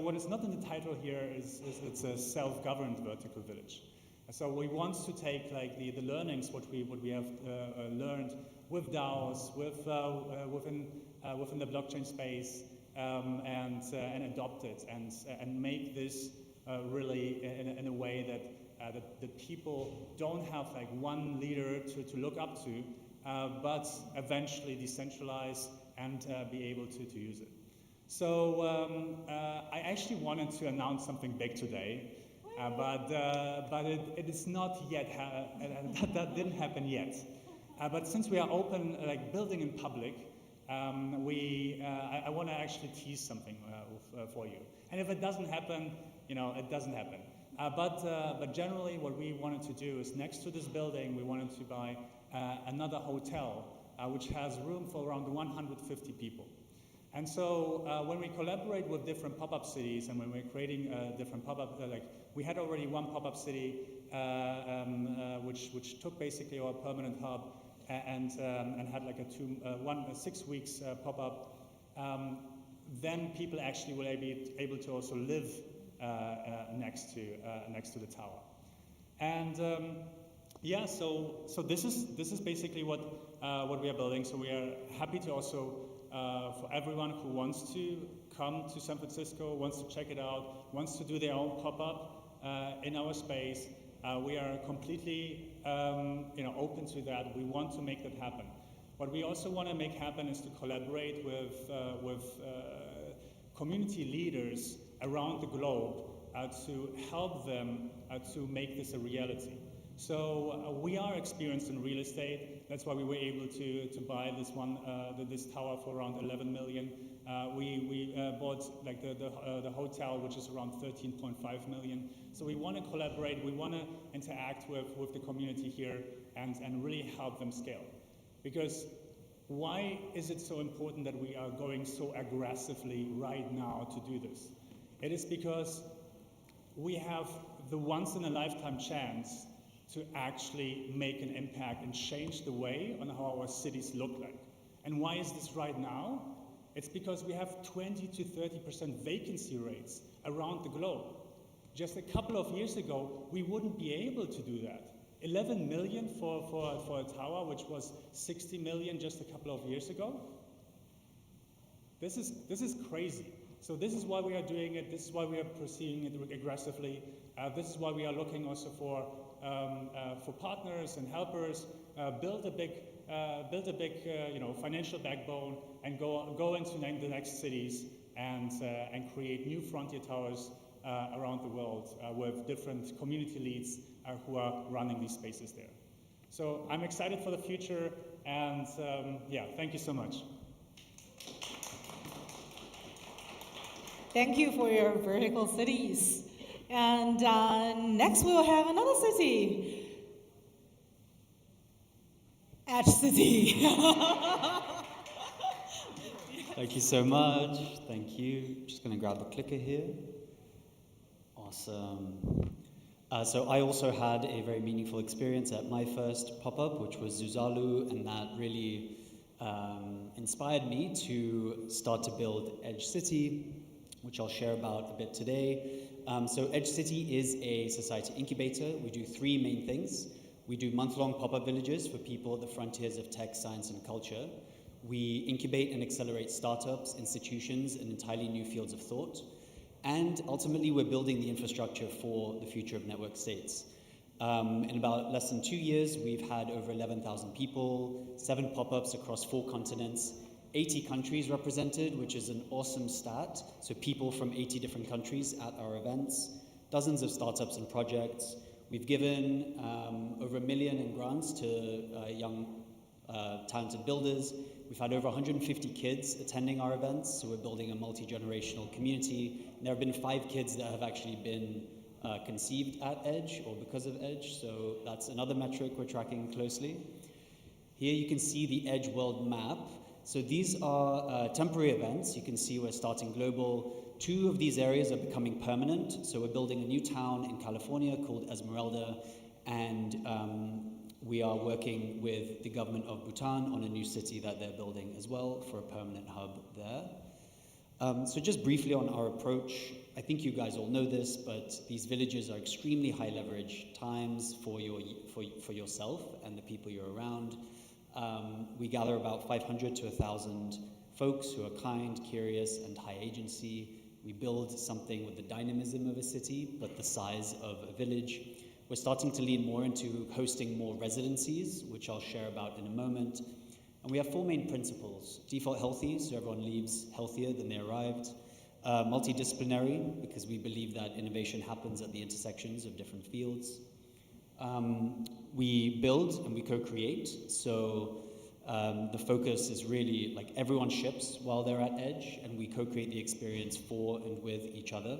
what is not in the title here is it's a self-governed vertical village. So we want to take like the learnings what we have learned with DAOs, within the blockchain space, and adopt it and make this really in a way that the people don't have like one leader to look up to, but eventually decentralize and be able to use it. So I actually wanted to announce something big today, but it is not yet, that didn't happen yet. But since we are open, like building in public, I want to actually tease something for you. And if it doesn't happen, you know, it doesn't happen. But generally what we wanted to do is next to this building, we wanted to buy another hotel, which has room for around 150 people. And so when we collaborate with different pop-up cities and when we're creating different pop-up, like we had already one pop-up city which took basically our permanent hub and had like a 6 weeks pop-up, then people actually will be able to also live next to the tower. And yeah, so this is basically what we are building. So we are happy to also for everyone who wants to come to San Francisco, wants to check it out, wants to do their own pop-up in our space, we are completely open to that. We want to make that happen. What we also want to make happen is to collaborate with community leaders around the globe to help them to make this a reality. So we are experienced in real estate. That's why we were able to buy this tower for around 11 million. We bought like the hotel, which is around 13.5 million. So we want to collaborate. We want to interact with the community here and really help them scale. Because why is it so important that we are going so aggressively right now to do this? It is because we have the once-in-a-lifetime chance to actually make an impact and change the way on how our cities look like. And why is this right now? It's because we have 20 to 30% vacancy rates around the globe. Just a couple of years ago, we wouldn't be able to do that. 11 million for a tower, which was 60 million just a couple of years ago. This is crazy. So this is why we are doing it. This is why we are proceeding it aggressively. This is why we are looking also for partners and helpers. Build a big financial backbone and go into the next cities and create new frontier towers around the world with different community leads who are running these spaces there. So I'm excited for the future, and yeah, thank you so much. Thank you for your vertical cities. And next we will have another city. Edge City. Thank you so much. Thank you. Just going to grab the clicker here. Awesome. So I also had a very meaningful experience at my first pop-up, which was Zucity, and that really inspired me to start to build Edge City, which I'll share about a bit today. So Edge City is a society incubator. We do three main things. We do month-long pop-up villages for people at the frontiers of tech, science, and culture. We incubate and accelerate startups, institutions, and entirely new fields of thought. And ultimately, we're building the infrastructure for the future of network states. In about less than 2 years, we've had over 11,000 people, 7 pop-ups across 4 continents, 80 countries represented, which is an awesome stat. So people from 80 different countries at our events, dozens of startups and projects. We've given over $1 million in grants to young, talented builders. We've had over 150 kids attending our events, so we're building a multi-generational community. And there have been 5 kids that have actually been conceived at Edge or because of Edge, so that's another metric we're tracking closely. Here you can see the Edge world map. So these are temporary events. You can see we're starting global. 2 of these areas are becoming permanent. So we're building a new town in California called Esmeralda, and we are working with the government of Bhutan on a new city that they're building as well for a permanent hub there. So just briefly on our approach, I think you guys all know this, but these villages are extremely high leverage times for yourself and the people you're around. We gather about 500 to 1,000 folks who are kind, curious, and high agency. We build something with the dynamism of a city, but the size of a village. We're starting to lean more into hosting more residencies, which I'll share about in a moment. And we have 4 main principles. Default healthy, so everyone leaves healthier than they arrived. Multidisciplinary, because we believe that innovation happens at the intersections of different fields. We build and we co-create, so the focus is really like everyone ships while they're at Edge, and we co-create the experience for and with each other.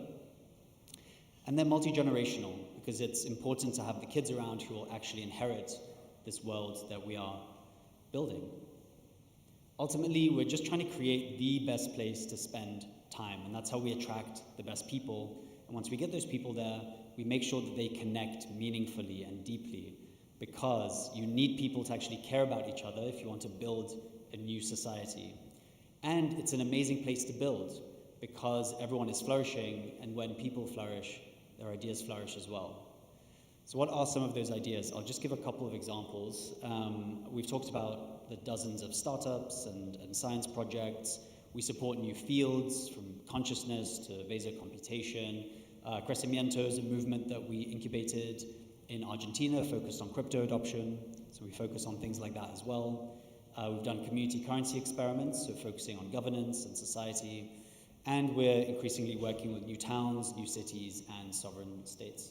And then multi-generational, because it's important to have the kids around who will actually inherit this world that we are building. Ultimately, we're just trying to create the best place to spend time, and that's how we attract the best people. And once we get those people there, we make sure that they connect meaningfully and deeply, because you need people to actually care about each other if you want to build a new society. And it's an amazing place to build, because everyone is flourishing, and when people flourish, their ideas flourish as well. So what are some of those ideas? I'll just give a couple of examples. We've talked about the dozens of startups and science projects. We support new fields, from consciousness to vasocomputation. Crecimiento is a movement that we incubated in Argentina, focused on crypto adoption, so we focus on things like that as well. We've done community currency experiments, so focusing on governance and society, and we're increasingly working with new towns, new cities, and sovereign states.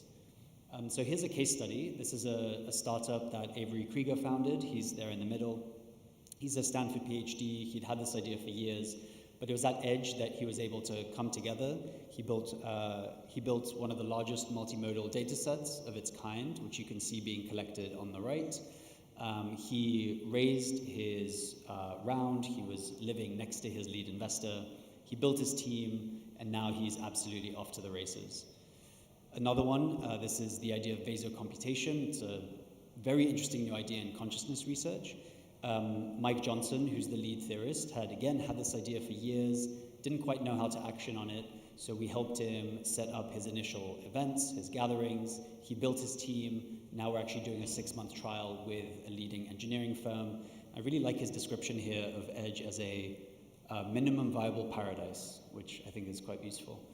So here's a case study. This is a startup that Avery Krieger founded. He's there in the middle. He's a Stanford PhD. He'd had this idea for years, but it was at Edge that he was able to come together. He built one of the largest multimodal data sets of its kind, which you can see being collected on the right. He raised his round. He was living next to his lead investor. He built his team, and now he's absolutely off to the races. Another one, this is the idea of vasocomputation. It's a very interesting new idea in consciousness research. Mike Johnson, who's the lead theorist, had this idea for years, didn't quite know how to action on it, so we helped him set up his initial events, his gatherings. He built his team. Now we're actually doing a 6-month trial with a leading engineering firm. I really like his description here of Edge as a minimum viable paradise, which I think is quite useful.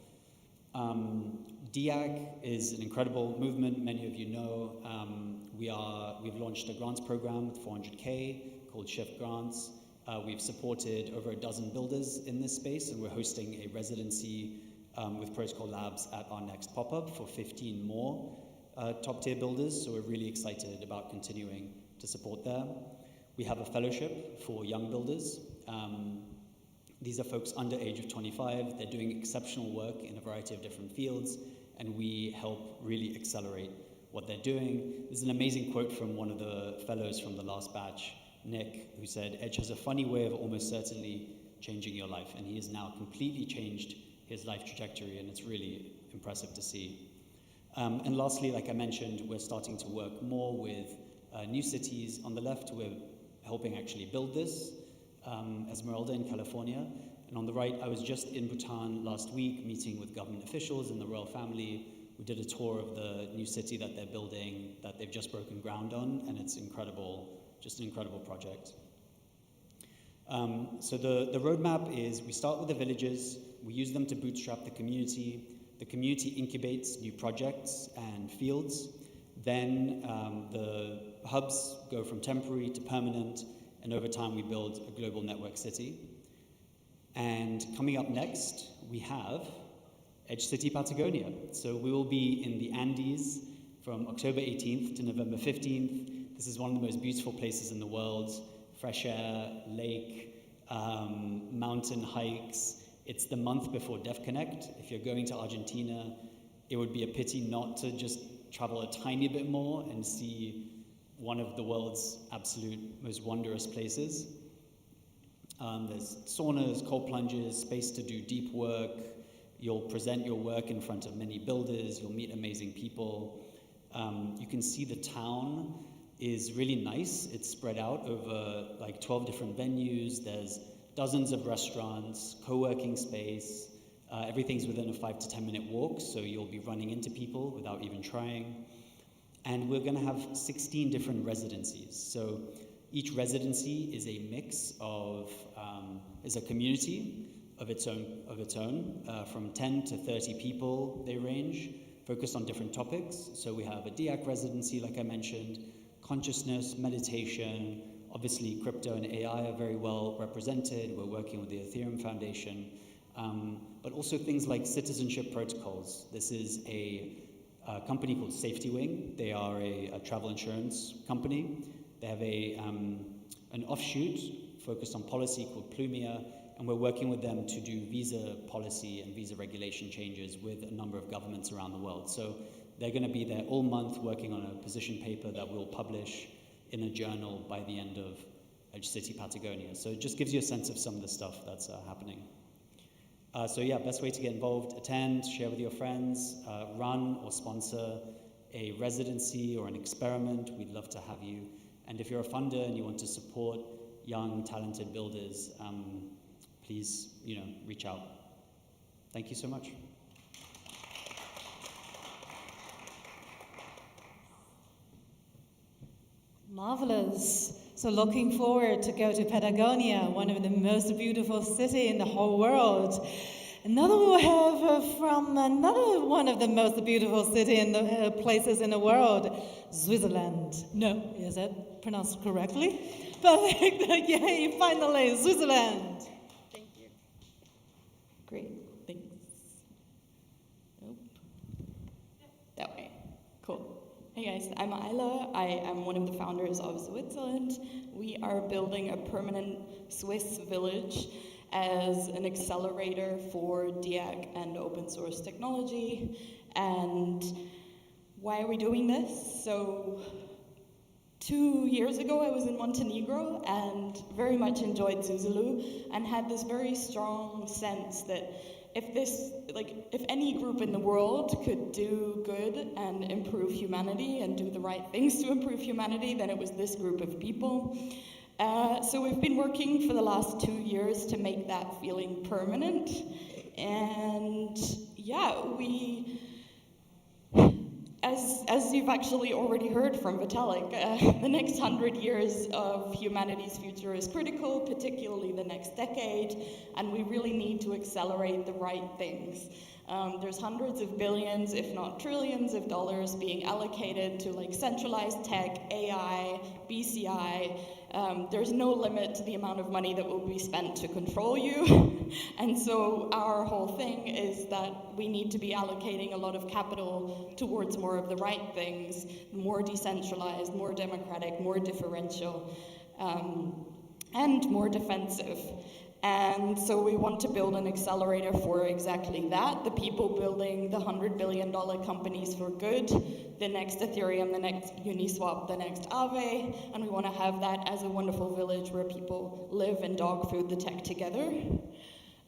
DIAG is an incredible movement. Many of you know. We've launched a grants program with 400K called Shift Grants. We've supported over a dozen builders in this space, and we're hosting a residency with Protocol Labs at our next pop-up for 15 more top-tier builders, so we're really excited about continuing to support there. We have a fellowship for young builders. These are folks under age of 25. They're doing exceptional work in a variety of different fields, and we help really accelerate what they're doing. There's an amazing quote from one of the fellows from the last batch, Nick, who said, "Edge has a funny way of almost certainly changing your life," and he has now completely changed his life trajectory, and it's really impressive to see. And lastly, like I mentioned, we're starting to work more with new cities. On the left, we're helping actually build this, Esmeralda in California. And on the right, I was just in Bhutan last week meeting with government officials and the royal family. We did a tour of the new city that they're building, that they've just broken ground on, and it's incredible, just an incredible project. So the roadmap is we start with the villages, we use them to bootstrap the community incubates new projects and fields, then the hubs go from temporary to permanent, and over time we build a global network city. And coming up next, we have Edge City Patagonia. So we will be in the Andes from October 18th to November 15th. This is one of the most beautiful places in the world. Fresh air, lake, mountain hikes. It's the month before DevConnect. If you're going to Argentina, it would be a pity not to just travel a tiny bit more and see one of the world's absolute most wondrous places. There's saunas, cold plunges, space to do deep work. You'll present your work in front of many builders. You'll meet amazing people. You can see the town is really nice. It's spread out over like 12 different venues. There's dozens of restaurants, co-working space. Everything's within a 5 to 10 minute walk, so you'll be running into people without even trying. And we're gonna have 16 different residencies. So each residency is a mix of, is a community of its own, from 10 to 30 people they range, focused on different topics. So we have a DIAC residency, like I mentioned, consciousness, meditation, obviously crypto and AI are very well represented. We're working with the Ethereum Foundation, but also things like citizenship protocols. This is a company called Safety Wing. They are a travel insurance company. They have an offshoot focused on policy called Plumia, and we're working with them to do visa policy and visa regulation changes with a number of governments around the world. So they're going to be there all month working on a position paper that we'll publish in a journal by the end of Edge City Patagonia. So it just gives you a sense of some of the stuff that's happening. So yeah, best way to get involved, attend, share with your friends, run or sponsor a residency or an experiment. We'd love to have you. And if you're a funder and you want to support young, talented builders, please, reach out. Thank you so much. Marvelous. So looking forward to go to Patagonia, one of the most beautiful cities in the whole world. Another we have from another one of the most beautiful cities in the places in the world, Switzerland. No, is that pronounced correctly? Perfect. Yay! Finally, Switzerland. Thank you. Great. Thanks. Nope. That way. Cool. Hey guys, I'm Ayla. I am one of the founders of Switzerland. We are building a permanent Swiss village as an accelerator for DIAC and open source technology. And why are we doing this? So 2 years ago, I was in Montenegro and very much enjoyed Zucity and had this very strong sense that if any group in the world could do good and improve humanity and do the right things to improve humanity, then it was this group of people. So we've been working for the last 2 years to make that feeling permanent. And yeah, as you've actually already heard from Vitalik, the next 100 years of humanity's future is critical, particularly the next decade, and we really need to accelerate the right things. There's hundreds of billions, if not trillions of dollars being allocated to centralized tech, AI, BCI. There's no limit to the amount of money that will be spent to control you. And so our whole thing is that we need to be allocating a lot of capital towards more of the right things, more decentralized, more democratic, more differential, and more defensive. And so we want to build an accelerator for exactly that, the people building the $100 billion companies for good, the next Ethereum, the next Uniswap, the next Aave, and we want to have that as a wonderful village where people live and dog food the tech together.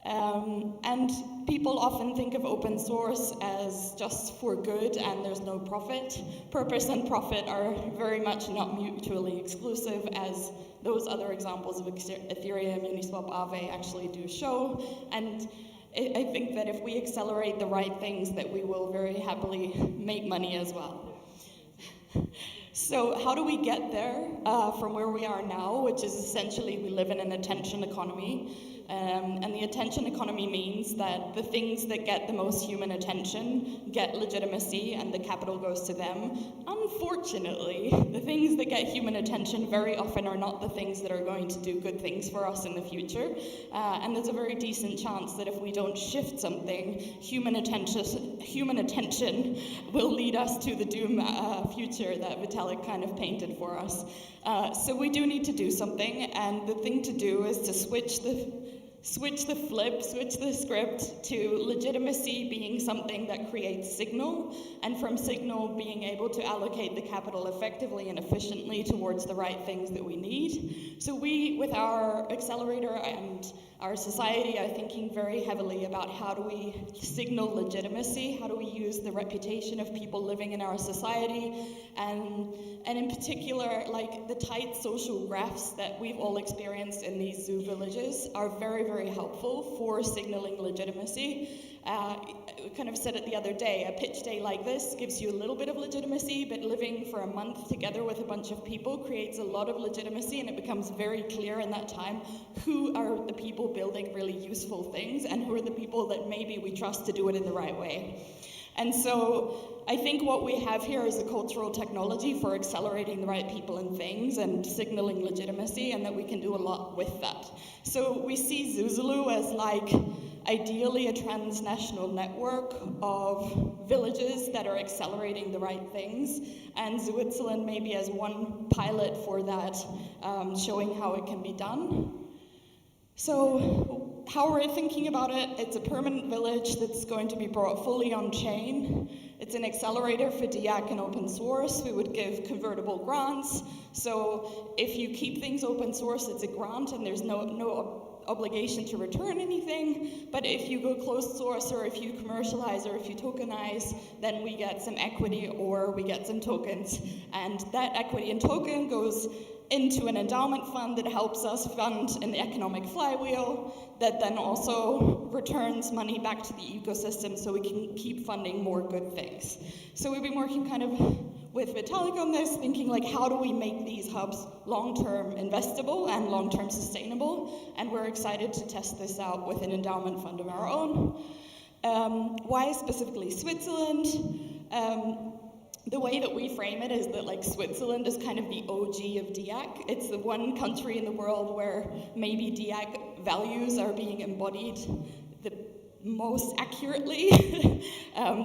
And people often think of open source as just for good and there's no profit. Purpose and profit are very much not mutually exclusive, as those other examples of Ethereum, Uniswap, Aave actually do show. And I think that if we accelerate the right things, that we will very happily make money as well. So how do we get there from where we are now, which is essentially we live in an attention economy. And the attention economy means that the things that get the most human attention get legitimacy and the capital goes to them. Unfortunately, the things that get human attention very often are not the things that are going to do good things for us in the future. And there's a very decent chance that if we don't shift something, human attention will lead us to the doom future that Vitalik kind of painted for us. So we do need to do something, and the thing to do is to switch the script to legitimacy being something that creates signal, and from signal being able to allocate the capital effectively and efficiently towards the right things that we need. So we, with our accelerator and our society, are thinking very heavily about how do we signal legitimacy, how do we use the reputation of people living in our society, and in particular, like the tight social graphs that we've all experienced in these zoo villages are very, very helpful for signaling legitimacy. We kind of said it the other day, a pitch day like this gives you a little bit of legitimacy, but living for a month together with a bunch of people creates a lot of legitimacy, and it becomes very clear in that time who are the people building really useful things and who are the people that maybe we trust to do it in the right way. And so I think what we have here is a cultural technology for accelerating the right people and things and signaling legitimacy, and that we can do a lot with that. So we see Zucity as like ideally a transnational network of villages that are accelerating the right things, and Switzerland maybe as one pilot for that, showing how it can be done. So how we're thinking about it, it's a permanent village that's going to be brought fully on chain. It's an accelerator for DIAC and open source. We would give convertible grants. So if you keep things open source, it's a grant and there's no obligation to return anything. But if you go closed source, or if you commercialize, or if you tokenize, then we get some equity or we get some tokens. And that equity and token goes into an endowment fund that helps us fund an economic flywheel that then also returns money back to the ecosystem so we can keep funding more good things. So we've been working kind of with Vitalik on this, thinking like, how do we make these hubs long-term investable and long-term sustainable? And we're excited to test this out with an endowment fund of our own. Why specifically Switzerland? The way that we frame it is that like Switzerland is kind of the OG of DIAC. It's the one country in the world where maybe DIAC values are being embodied the most accurately.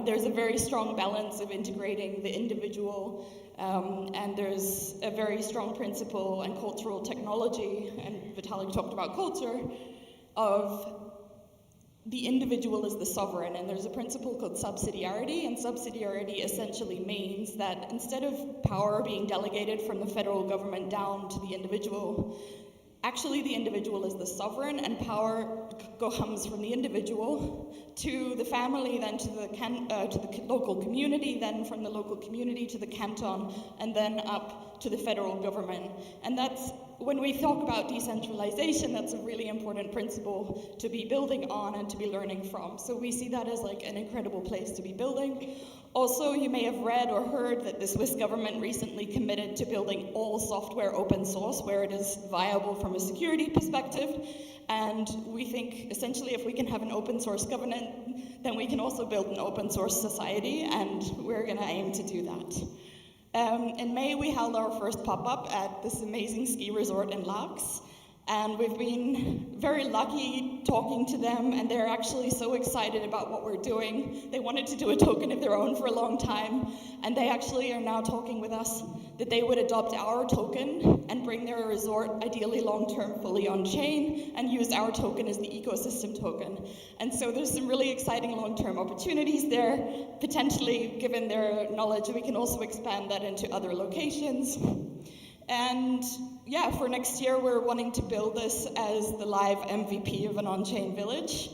There's a very strong balance of integrating the individual, and there's a very strong principle and cultural technology, and Vitalik talked about culture, of the individual is the sovereign, and there's a principle called subsidiarity, and subsidiarity essentially means that instead of power being delegated from the federal government down to the individual, actually the individual is the sovereign, and power comes from the individual to the family, then to the local community, then from the local community to the canton, and then up to the federal government. And that's, when we talk about decentralization, that's a really important principle to be building on and to be learning from. So we see that as like an incredible place to be building. Also, you may have read or heard that the Swiss government recently committed to building all software open source where it is viable from a security perspective. And we think essentially if we can have an open source government, then we can also build an open source society, and we're gonna aim to do that. In May, we held our first pop-up at this amazing ski resort in Lax, and we've been very lucky talking to them, and they're actually so excited about what we're doing. They wanted to do a token of their own for a long time, and they actually are now talking with us that they would adopt our token and bring their resort, ideally long-term, fully on-chain, and use our token as the ecosystem token. And so there's some really exciting long-term opportunities there. Potentially, given their knowledge, we can also expand that into other locations. And yeah, for next year, we're wanting to build this as the live MVP of an on-chain village.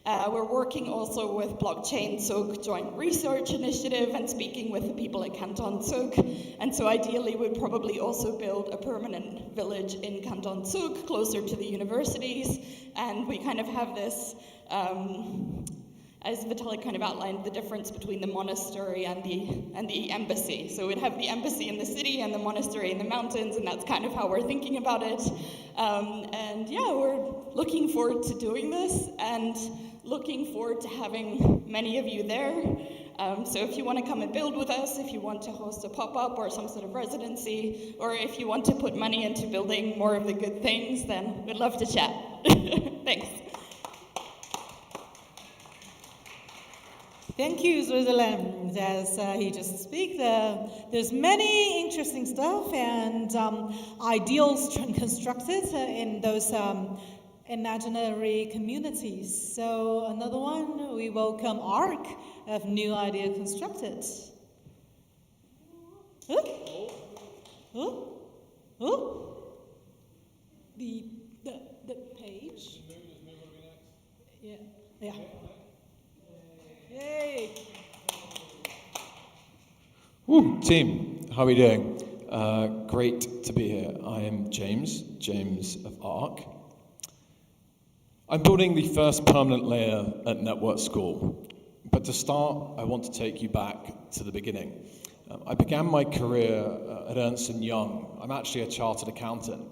We're working also with Blockchain Zug Joint Research Initiative and speaking with the people at Canton Zug. And so ideally, we'd probably also build a permanent village in Canton Zug, closer to the universities. And we kind of have this, as Vitalik kind of outlined, the difference between the monastery and the embassy. So we'd have the embassy in the city and the monastery in the mountains, and that's kind of how we're thinking about it. And yeah, we're looking forward to doing this and looking forward to having many of you there. So if you want to come and build with us, if you want to host a pop-up or some sort of residency, or if you want to put money into building more of the good things, then we'd love to chat. Thanks. Thank you, Switzerland. As he just spoke, there's many interesting stuff and ideals constructed in those imaginary communities. So another one, we welcome ARC of New Idea Constructed. The page. Yeah. Yay! Woo, team, how are we doing? Great to be here. I am James of ARC. I'm building the first permanent layer at Network School. But to start, I want to take you back to the beginning. I began my career at Ernst & Young. I'm actually a chartered accountant.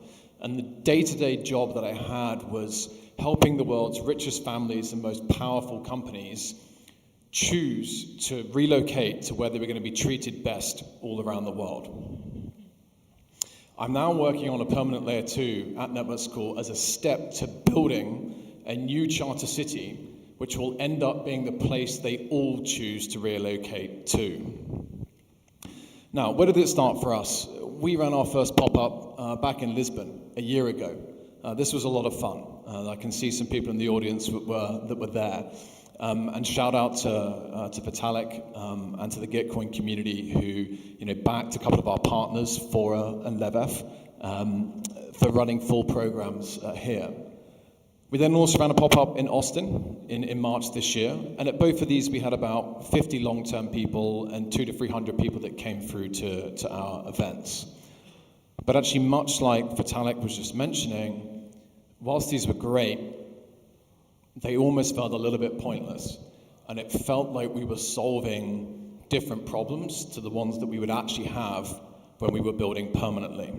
And the day-to-day job that I had was helping the world's richest families and most powerful companies choose to relocate to where they were going to be treated best all around the world. I'm now working on a permanent layer 2 at Network School as a step to building a new charter city, which will end up being the place they all choose to relocate to. Now, where did it start for us? We ran our first pop-up back in Lisbon a year ago. This was a lot of fun. I can see some people in the audience that were there. And shout out to Vitalik and to the Gitcoin community who backed a couple of our partners, Fora and Levef, for running full programs here. We then also ran a pop-up in Austin in March this year, and at both of these we had about 50 long-term people and 200 to 300 people that came through to our events. But actually, much like Vitalik was just mentioning, whilst these were great, they almost felt a little bit pointless, and it felt like we were solving different problems to the ones that we would actually have when we were building permanently.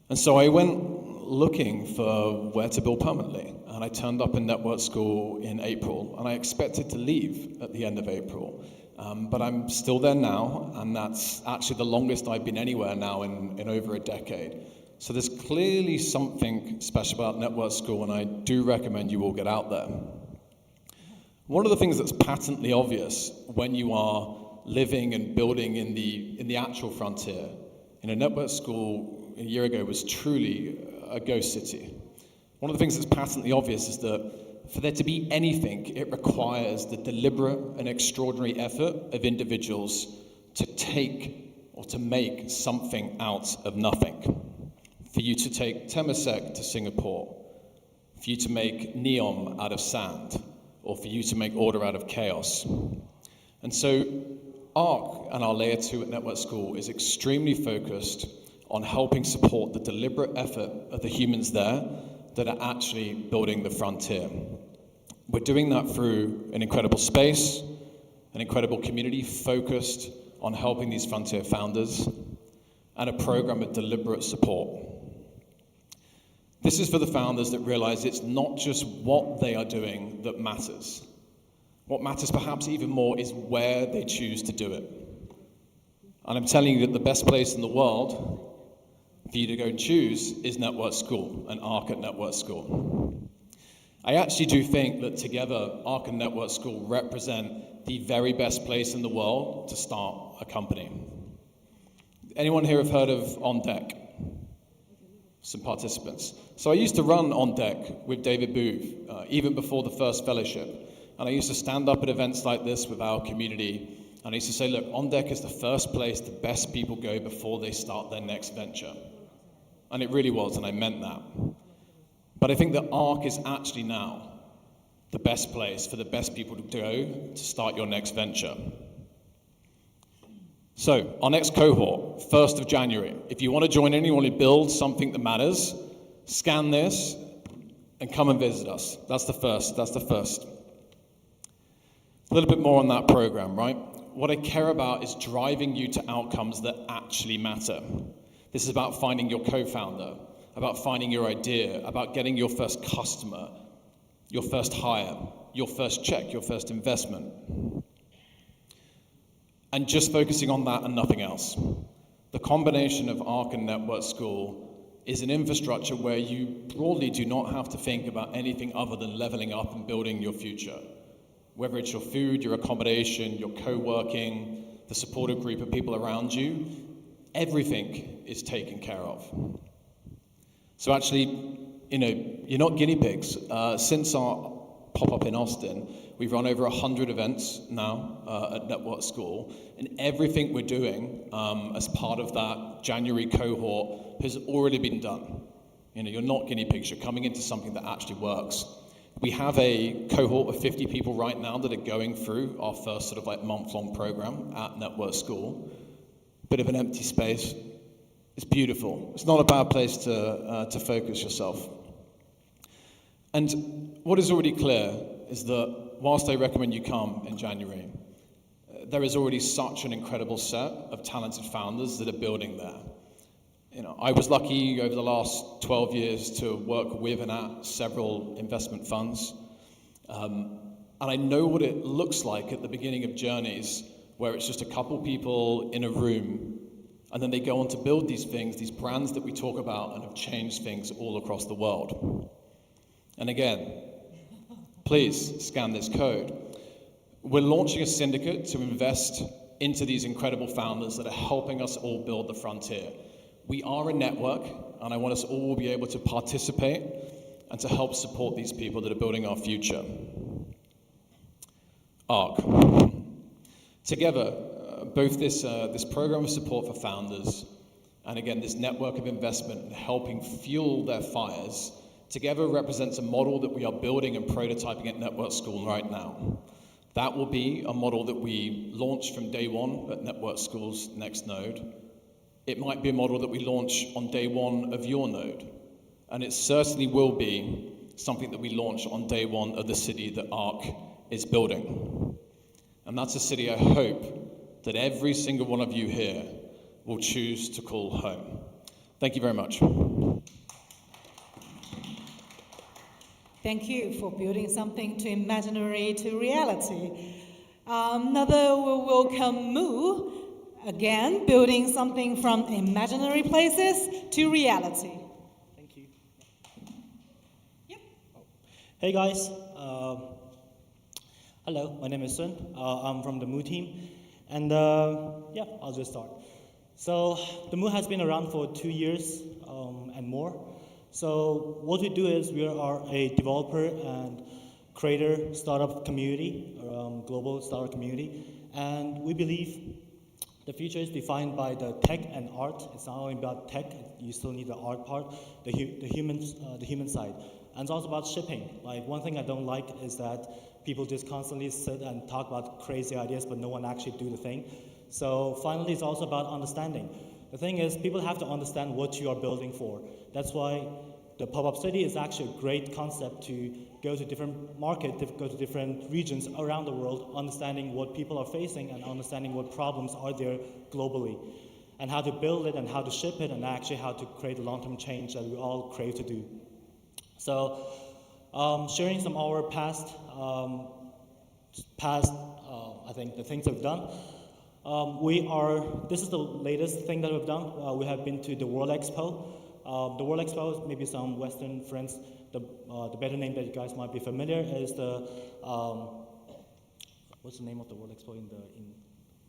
And so I went looking for where to build permanently, and I turned up in Network School in April, and I expected to leave at the end of April, but I'm still there now, and that's actually the longest I've been anywhere now in over a decade. So there's clearly something special about Network School, and I do recommend you all get out there. One of the things that's patently obvious when you are living and building in the actual frontier, Network School a year ago was truly a ghost city. One of the things that's patently obvious is that for there to be anything, it requires the deliberate and extraordinary effort of individuals to take or to make something out of nothing. For you to take Temasek to Singapore, for you to make Neom out of sand, or for you to make order out of chaos. And so ARC and our Layer 2 at Network School is extremely focused on helping support the deliberate effort of the humans there that are actually building the frontier. We're doing that through an incredible space, an incredible community focused on helping these frontier founders, and a program of deliberate support. This is for the founders that realize it's not just what they are doing that matters. What matters perhaps even more is where they choose to do it. And I'm telling you that the best place in the world for you to go and choose is Network School and ARC at Network School. I actually do think that together, ARC and Network School represent the very best place in the world to start a company. Anyone here have heard of On Deck? Some participants. So I used to run On Deck with David Booth, even before the first fellowship. And I used to stand up at events like this with our community, and I used to say, look, On Deck is the first place the best people go before they start their next venture. And it really was, and I meant that. But I think that ARC is actually now the best place for the best people to go to start your next venture. So, our next cohort, 1st of January. If you want to join in, you want to build something that matters, scan this and come and visit us. That's the first. A little bit more on that program, right? What I care about is driving you to outcomes that actually matter. This is about finding your co-founder, about finding your idea, about getting your first customer, your first hire, your first check, your first investment. And just focusing on that and nothing else. The combination of ARC and Network School is an infrastructure where you broadly do not have to think about anything other than leveling up and building your future. Whether it's your food, your accommodation, your co-working, the supportive group of people around you, everything is taken care of. So actually, you're not guinea pigs. Since our pop-up in Austin, we've run over 100 events now at Network School, and everything we're doing as part of that January cohort has already been done. You're not guinea pigs, you're coming into something that actually works. We have a cohort of 50 people right now that are going through our first sort of like month-long program at Network School. Bit of an empty space. It's beautiful. It's not a bad place to focus yourself. And what is already clear is that whilst I recommend you come in January, there is already such an incredible set of talented founders that are building there. I was lucky over the last 12 years to work with and at several investment funds. And I know what it looks like at the beginning of journeys where it's just a couple people in a room and then they go on to build these things, these brands that we talk about and have changed things all across the world. And again, please scan this code. We're launching a syndicate to invest into these incredible founders that are helping us all build the frontier. We are a network, and I want us all to be able to participate and to help support these people that are building our future. ARC. Together, both this program of support for founders and again, this network of investment and helping fuel their fires together represents a model that we are building and prototyping at Network School right now. That will be a model that we launch from day one at Network School's next node. It might be a model that we launch on day one of your node. And it certainly will be something that we launch on day one of the city that ARC is building. And that's a city I hope that every single one of you here will choose to call home. Thank you very much. Thank you for building something to imaginary to reality. Another will welcome Moo, again, building something from imaginary places to reality. Thank you. Yep. Hey guys. Hello, my name is Sun. I'm from the Moo team. And yeah, I'll just start. So the Moo has been around for 2 years and more. So what we do is we are a developer and creator startup community, global startup community. And we believe the future is defined by the tech and art. It's not only about tech, you still need the art part, the human side. And it's also about shipping. Like one thing I don't like is that people just constantly sit and talk about crazy ideas, but no one actually do the thing. So finally, it's also about understanding. The thing is, people have to understand what you are building for. That's why the pop-up city is actually a great concept to go to different markets, go to different regions around the world, understanding what people are facing and understanding what problems are there globally, and how to build it and how to ship it and actually how to create a long-term change that we all crave to do. So sharing some of our past, I think the things we've done. This is the latest thing that we've done. We have been to the World Expo. The World Expo, maybe some Western friends, the better name that you guys might be familiar is the, what's the name of the World Expo in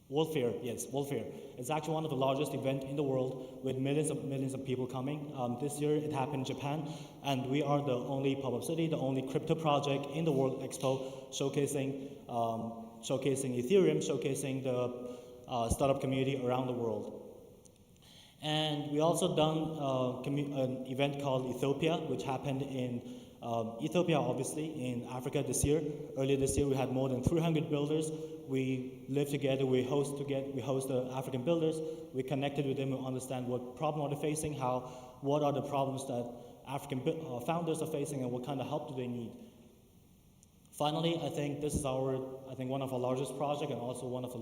World Fair, yes, World Fair. It's actually one of the largest events in the world with millions of people coming. This year it happened in Japan, and we are the only pop-up city, the only crypto project in the World Expo showcasing Ethereum, showcasing the startup community around the world. And we also done an event called Ethiopia, which happened in Ethiopia, obviously, in Africa this year. Earlier this year, we had more than 300 builders. We live together, we host the African builders. We connected with them, we understand what problem are they facing, what are the problems that African founders are facing, and what kind of help do they need. Finally, I think this is one of our largest projects and also one of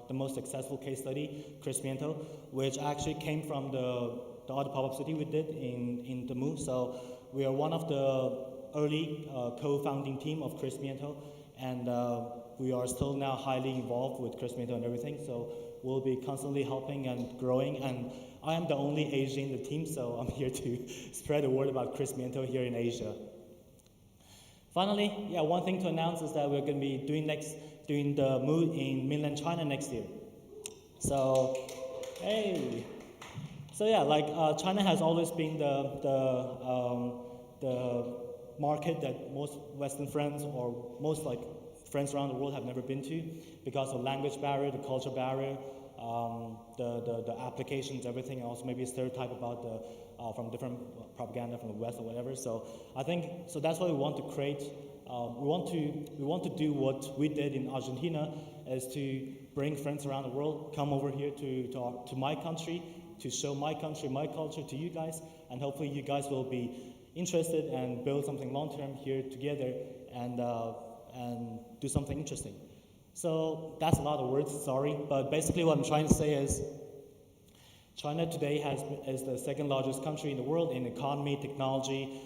the most successful case study, Crecimiento, which actually came from the other pop-up city we did in the MOO. So we are one of the early co-founding team of Crecimiento, and we are still now highly involved with Crecimiento and everything. So we'll be constantly helping and growing. And I am the only Asian in the team, so I'm here to spread the word about Crecimiento here in Asia. Finally, one thing to announce is that we're going to be doing the MOO in mainland China next year. So, hey. So China has always been the market that most Western friends or most friends around the world have never been to because of language barrier, the culture barrier, the applications, everything, and also maybe a stereotype about from different propaganda from the West or whatever. So I think that's why we want to create. We want to do what we did in Argentina, is to bring friends around the world, come over here to my country, to show my country, my culture to you guys, and hopefully you guys will be interested and build something long term here together and do something interesting. So that's a lot of words, sorry, but basically what I'm trying to say is China today is the second largest country in the world in economy, technology,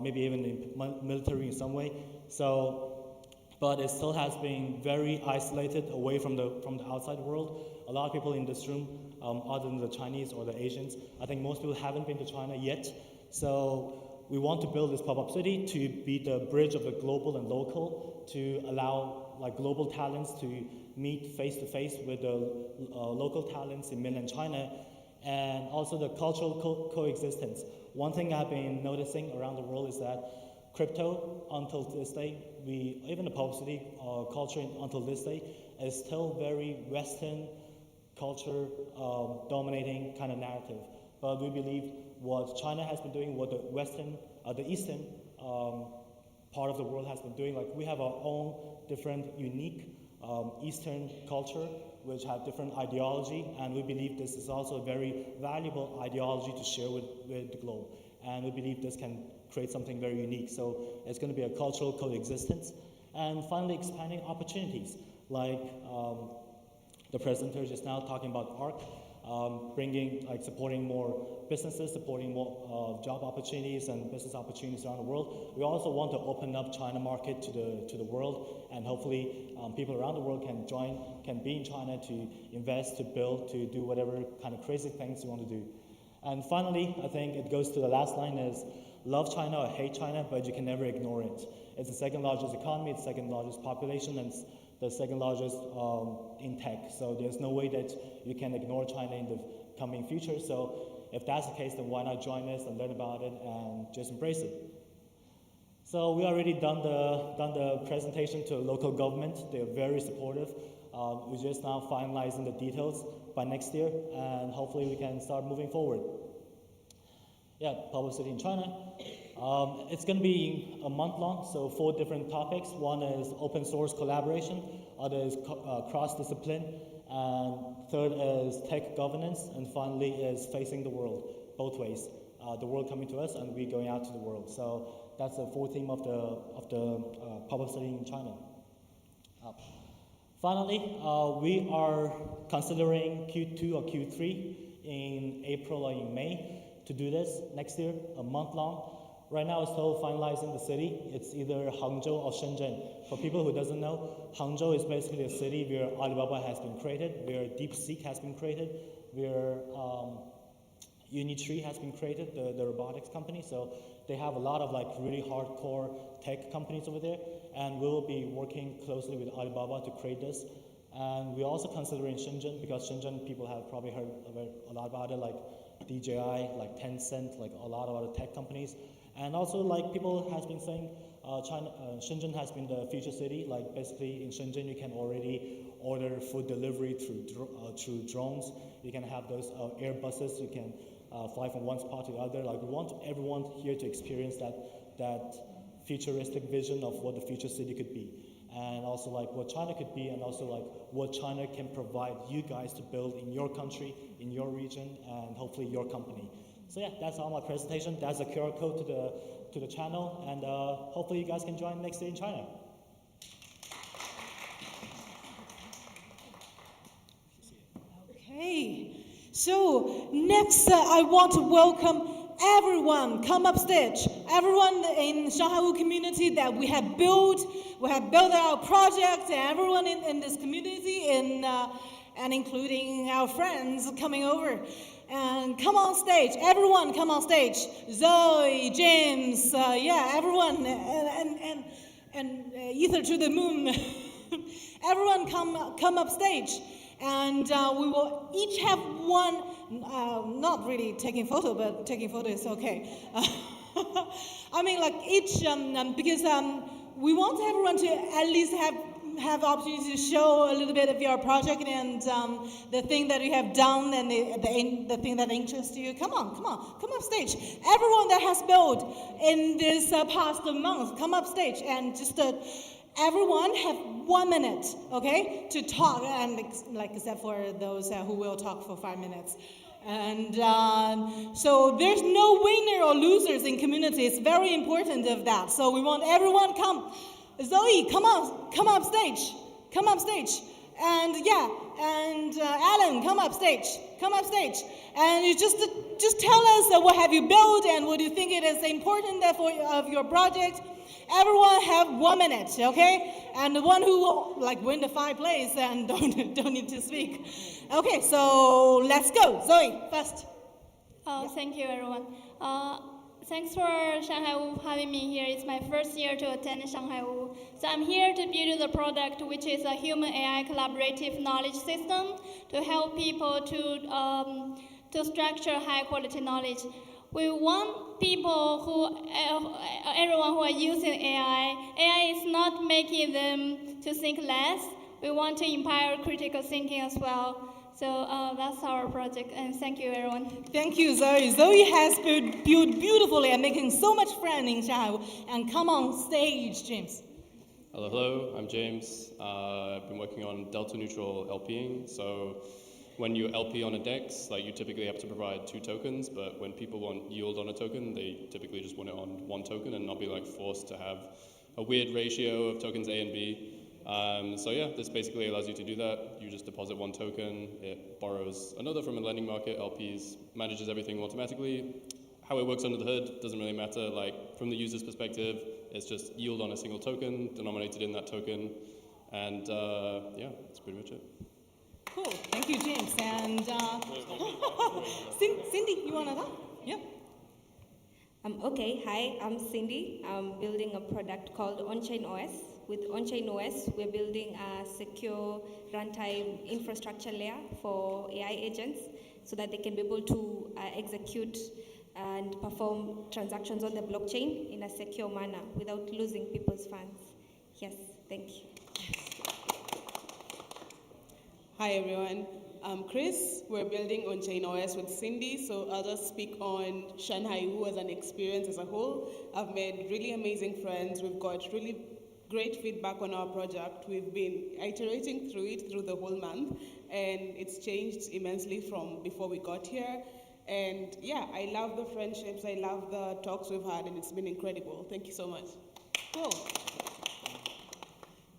maybe even in military in some way. So, but it still has been very isolated away from the outside world. A lot of people in this room, other than the Chinese or the Asians, I think most people haven't been to China yet. So we want to build this pop-up city to be the bridge of the global and local, to allow global talents to meet face-to-face with the local talents in mainland China, and also the cultural coexistence. One thing I've been noticing around the world is that crypto, until this day, even the pop-up city culture until this day, is still very Western culture dominating kind of narrative. But we believe what China has been doing, what the Eastern part of the world has been doing, we have our own different, unique Eastern culture, which have different ideology, and we believe this is also a very valuable ideology to share with the globe. And we believe this can create something very unique. So it's going to be a cultural coexistence. And finally, expanding opportunities, the presenter just now talking about ARC, supporting more businesses, supporting more job opportunities and business opportunities around the world. We also want to open up China market to the world, and hopefully people around the world can be in China to invest, to build, to do whatever kind of crazy things you want to do. And finally, I think it goes to the last line is, love China or hate China, but you can never ignore it. It's the second largest economy, it's the second largest population, and it's the second largest in tech. So there's no way that you can ignore China in the coming future. So if that's the case, then why not join us and learn about it and just embrace it? So we already done the presentation to local government. They're very supportive. We're just now finalizing the details by next year, and hopefully we can start moving forward. Pop-up city in China. It's going to be a month long, so 4 different topics. One is open source collaboration, other is cross-discipline, and third is tech governance, and finally is facing the world, both ways. The world coming to us and we going out to the world. So that's the 4th theme of the pop-up city in China. Finally, we are considering Q2 or Q3 in April or in May to do this next year, a month long. Right now, it's still finalizing the city. It's either Hangzhou or Shenzhen. For people who doesn't know, Hangzhou is basically a city where Alibaba has been created, where DeepSeek has been created, where Unitree has been created, the robotics company. So they have a lot of really hardcore tech companies over there, and we will be working closely with Alibaba to create this. And we're also considering Shenzhen, because Shenzhen people have probably heard a lot about it, like DJI, like Tencent, like a lot of other tech companies. And also, like people has been saying, Shenzhen has been the future city. Like basically in Shenzhen, you can already order food delivery through drones. You can have those air buses. You can fly from one spot to the other. Like we want everyone here to experience that futuristic vision of what the future city could be, and also like what China could be, and also like what China can provide you guys to build in your country, in your region, and hopefully your company. So yeah, that's all my presentation. That's a QR code to the channel, and hopefully you guys can join next day in China. Okay, so next I want to welcome everyone. Come up stage. Everyone in ShanHaiWoo community that we have built our project, and everyone in this community, and including our friends coming over. And come on stage, everyone come on stage. Zoe, James, yeah, everyone, and Ether to the moon. Everyone come up stage, and we will each have one. Not really taking photo, but taking photo is okay. I mean, like each because we want everyone to at least have the opportunity to show a little bit of your project and the thing that you have done and the thing that interests you. Come up stage. Everyone that has built in this past month, come up stage and just everyone have 1 minute, okay, to talk, and like except for those who will talk for 5 minutes. And so there's no winner or losers in community. It's very important of that. So we want everyone come. Zoe, come up stage. And yeah, and Alan, come up stage. And you just tell us what have you built and what do you think it is important of your project. Everyone have 1 minute, okay? And the one who will win the 5th place and don't need to speak. Okay, so let's go. Zoe, first. Thank you, everyone. Thanks for ShanHaiWoo having me here. It's my first year to attend ShanHaiWoo. So I'm here to build the product, which is a human AI collaborative knowledge system to help people to structure high quality knowledge. We want everyone who are using AI. AI is not making them to think less. We want to empower critical thinking as well. So that's our project, and thank you, everyone. Thank you, Zoe. Zoe has built beautifully and making so much friends in ShanHaiWoo. And come on stage, James. Hello, I'm James. I've been working on delta neutral LPing. So when you LP on a DEX, you typically have to provide 2 tokens, but when people want yield on a token, they typically just want it on 1 token and not be forced to have a weird ratio of tokens A and B. So yeah, this basically allows you to do that. You just deposit 1 token, it borrows another from a lending market, LPs, manages everything automatically. How it works under the hood doesn't really matter. From the user's perspective, it's just yield on a single token, denominated in that token, and yeah, that's pretty much it. Cool, thank you, James. And Cindy, you want to talk? Yeah. Okay, hi, I'm Cindy. I'm building a product called On-Chain OS. With On-Chain OS, we're building a secure runtime infrastructure layer for AI agents so that they can be able to execute and perform transactions on the blockchain in a secure manner without losing people's funds. Yes, thank you. Hi everyone, I'm Chris. We're building On-Chain OS with Cindy, so I'll just speak on ShanHaiWoo as an experience as a whole. I've made really amazing friends. We've got really great feedback on our project. We've been iterating through it through the whole month, and it's changed immensely from before we got here. And yeah, I love the friendships, I love the talks we've had, and it's been incredible. Thank you so much. Cool.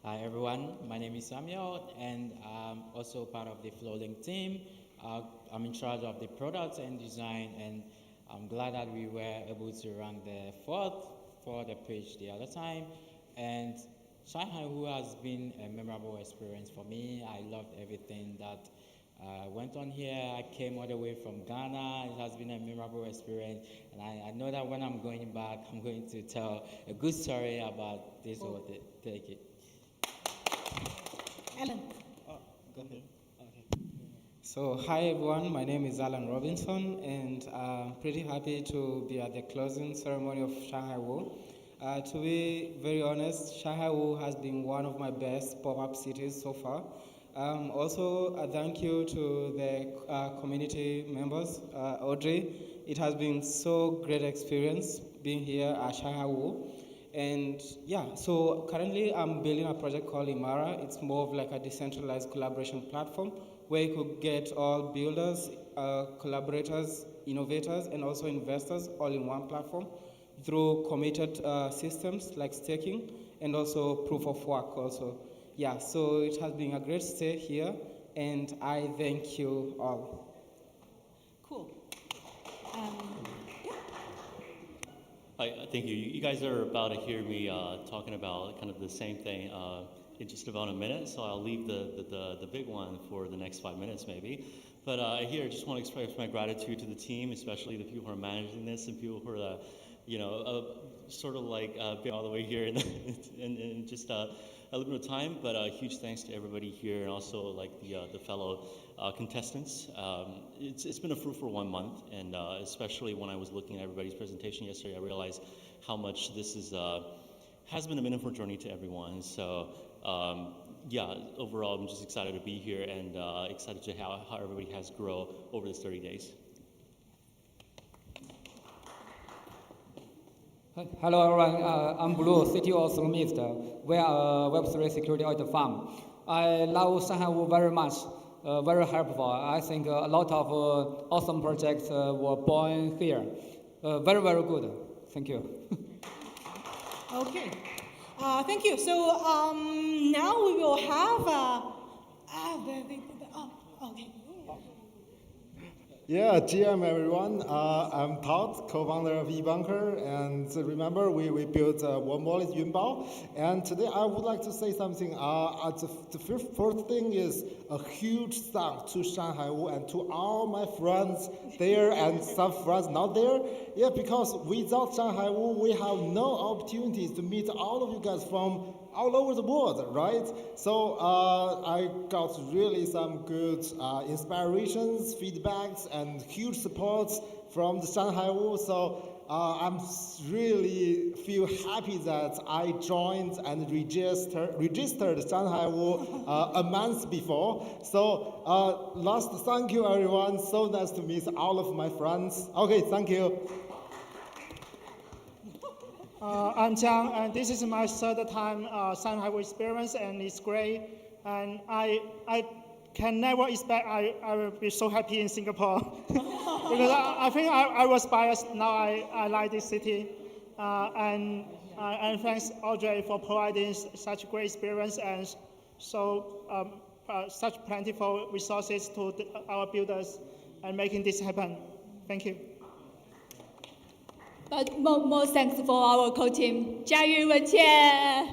Hi everyone, my name is Samuel, and I'm also part of the Flowlink team. I'm in charge of the products and design, and I'm glad that we were able to rank the 4th for the page the other time. And ShanHaiWoo has been a memorable experience for me. I loved everything that went on here. I came all the way from Ghana. It has been a memorable experience, and I know that when I'm going back, I'm going to tell a good story about this or take it. Alan. Go ahead. Okay. So, hi everyone, my name is Alan Robinson, and I'm pretty happy to be at the closing ceremony of ShanHaiWoo. To be very honest, ShanHaiWoo has been one of my best pop-up cities so far. Also, a thank you to the community members, Audrey. It has been so great experience being here at ShanHaiWoo. And yeah, so currently I'm building a project called Imara. It's more of like a decentralized collaboration platform where you could get all builders, collaborators, innovators, and also investors all in one platform through committed systems like staking and also proof of work also. Yeah, so it has been a great stay here, and I thank you all. Cool. I thank you. You guys are about to hear me talking about kind of the same thing in just about a minute, so I'll leave the big one for the next 5 minutes maybe. But here, I just want to express my gratitude to the team, especially the people who are managing this and people who are, sort of like being all the way here in just a little bit of time. But huge thanks to everybody here and also like the fellow contestants. It's been a fruitful 1 month, and especially when I was looking at everybody's presentation yesterday, I realized how much this has been a meaningful journey to everyone. So yeah, overall, I'm just excited to be here and excited to how everybody has grown over this 30 days. Hello everyone, I'm Blue, CTO of Zucity. We are a Web3 security audit firm. I love ShanHaiWoo very much, very helpful. I think a lot of awesome projects were born here. Very, very good. Thank you. Okay. Thank you. So now we will have okay. Yeah, GM everyone. I'm Todd, co-founder of eBunker, and remember we built one wallet Yunbao. And today I would like to say something. The first thing is a huge thanks to ShanHaiWoo and to all my friends there and some friends not there. Yeah, because without ShanHaiWoo, we have no opportunities to meet all of you guys from all over the world, right? So I got really some good inspirations, feedbacks, and huge supports from the ShanHaiWoo. So I'm really feel happy that I joined and registered ShanHaiWoo a month before. So last, thank you everyone. So nice to meet all of my friends. Okay, thank you. I'm Jiang, and this is my third time ShanHaiWoo experience, and it's great. And I can never expect I will be so happy in Singapore because I think I was biased. Now I like this city, and thanks Audrey for providing such great experience and so such plentiful resources to our builders and making this happen. Thank you. But more thanks for our co-team, Jiayu, Wenqian,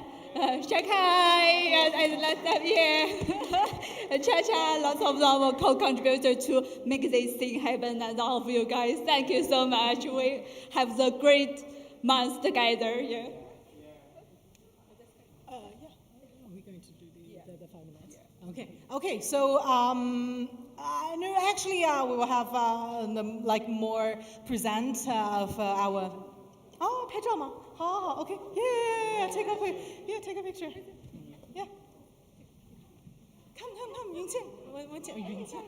Shanghai, and last time here, Cha-Cha, lots of our co-contributors to make this thing happen, and all of you guys, thank you so much. We have the great month together. Yeah. We're going to do the 5 minutes. Okay. Okay. So no, actually, we will have like more present of our. Oh, 拍照吗？好好好 ，OK， yeah, take a quick, yeah, take a picture, yeah. Come, 云倩，我讲云倩，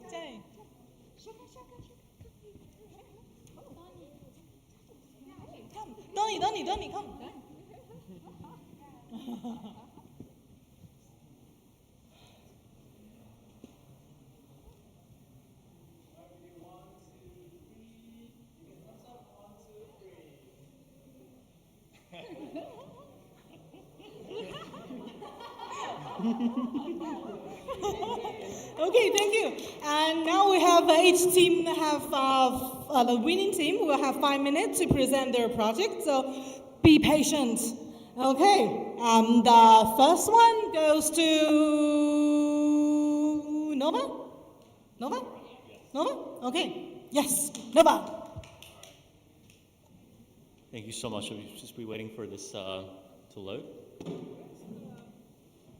对。等你 ，come。Okay, thank you. And now we have each team have the winning team will have 5 minutes to present their project. So be patient. Okay. The first one goes to Nova. Nova. Okay. Yes, Nova. Thank you so much. We'll just be waiting for this to load.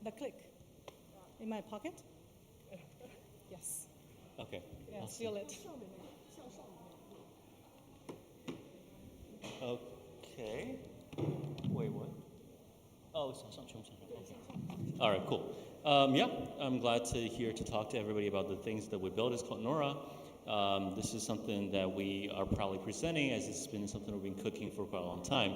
The click in my pocket. Yes. Okay. Yeah, awesome. feel it. Okay. Wait, what? Oh, it's okay. All right, cool. Yeah, I'm glad to talk to everybody about the things that we built. It's called Nora. This is something that we are proudly presenting, as it's been something we've been cooking for quite a long time.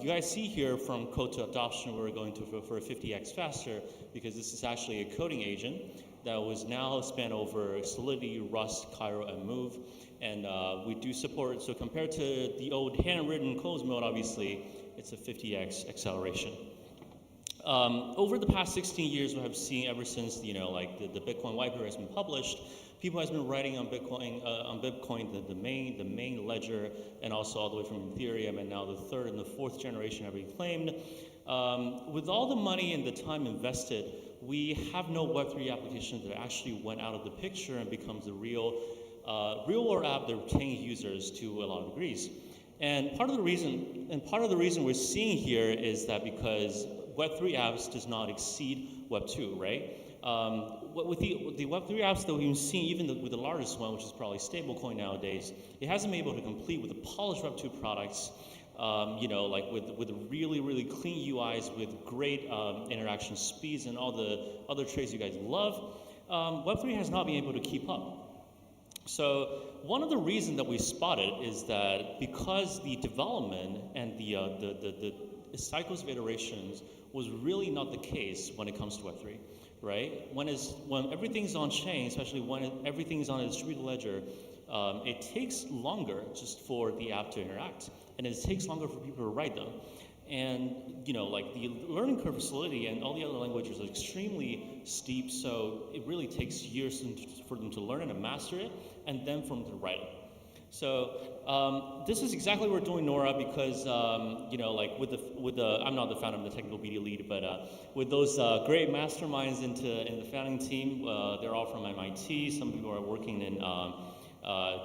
You guys see here from code to adoption, we're going to for a 50x faster, because this is actually a coding agent that was now span over Solidity, Rust, Cairo, and Move. And we do support, so compared to the old handwritten closed mode, obviously, it's a 50x acceleration. Over the past 16 years, we have seen ever since the Bitcoin white paper has been published, people has been writing on Bitcoin, the main ledger, and also all the way from Ethereum, and now the third and the fourth generation have been claimed. With all the money and the time invested, we have no Web3 application that actually went out of the picture and becomes a real world app that retains users to a lot of degrees. And part of the reason we're seeing here is that because Web3 apps does not exceed Web2, right? With the Web3 apps that we've seen, even with the largest one, which is probably stablecoin nowadays, it hasn't been able to compete with the polished Web2 products, with really, really clean UIs, with great interaction speeds and all the other traits you guys love. Web3 has not been able to keep up. So one of the reasons that we spotted is that because the development and the cycles of iterations was really not the case when it comes to Web3, right? When everything's on chain, especially when everything's on a distributed ledger, it takes longer just for the app to interact, and it takes longer for people to write them. And the learning curve for Solidity and all the other languages is extremely steep, so it really takes years for them to learn it and master it, and then for them to write it. So this is exactly what we're doing Nora, because with the I'm not the founder, I'm the technical BD lead, but with those great masterminds in the founding team, they're all from MIT. Some people are working in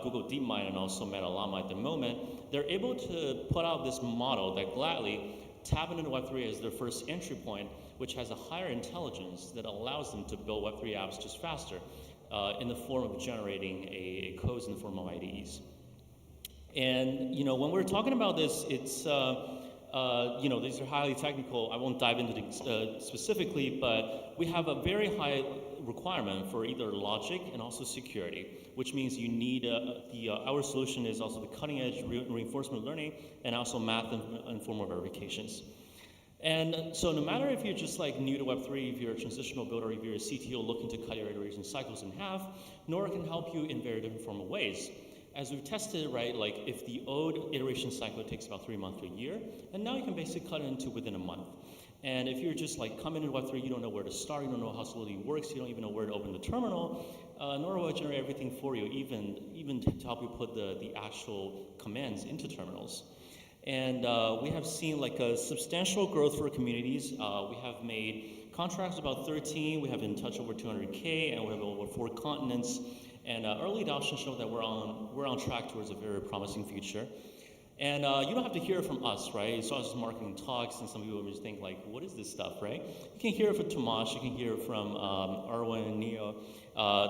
Google DeepMind and also Meta Llama at the moment. They're able to put out this model that gladly tap into Web3 as their first entry point, which has a higher intelligence that allows them to build Web3 apps just faster in the form of generating a codes in the form of IDEs. And when we're talking about this, it's these are highly technical. I won't dive into it specifically, but we have a very high requirement for either logic and also security, which means you need our solution is also the cutting edge reinforcement learning and also math and formal verifications. And so no matter if you're just new to Web3, if you're a transitional builder, if you're a CTO looking to cut your iteration cycles in half, Nora can help you in very different formal ways. As we've tested, right, if the old iteration cycle takes about 3 months to a year, and now you can basically cut it into within a month. And if you're just coming into Web3, you don't know where to start, you don't know how Solidity works, you don't even know where to open the terminal, Nora will generate everything for you, even to help you put the actual commands into terminals. And we have seen a substantial growth for communities. We have made contracts about 13, we have in touch over 200K, and we have over 4 continents. And early adoption showed that we're on track towards a very promising future. And you don't have to hear it from us, right? It's not just marketing talks, and some people just think what is this stuff, right? You can hear it from Tomasz, you can hear it from Erwin and Neo.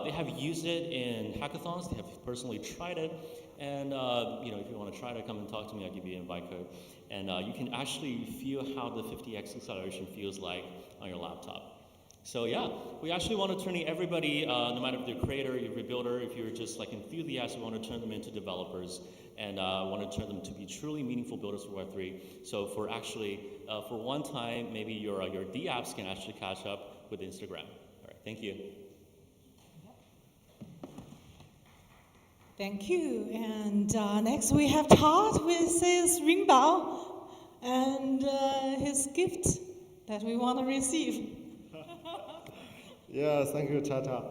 They have used it in hackathons, they have personally tried it. And if you want to try to come and talk to me, I'll give you an invite code. And you can actually feel how the 50x acceleration feels like on your laptop. So yeah, we actually want to turn everybody, no matter if you're a creator, you're a builder, if you're just enthusiasts, we want to turn them into developers, and want to turn them to be truly meaningful builders for Web3. So for one time, maybe your D apps can actually catch up with Instagram. All right, thank you. Thank you. And next we have Todd with his ringbao and his gift that we want to receive. Yeah, thank you, Tata.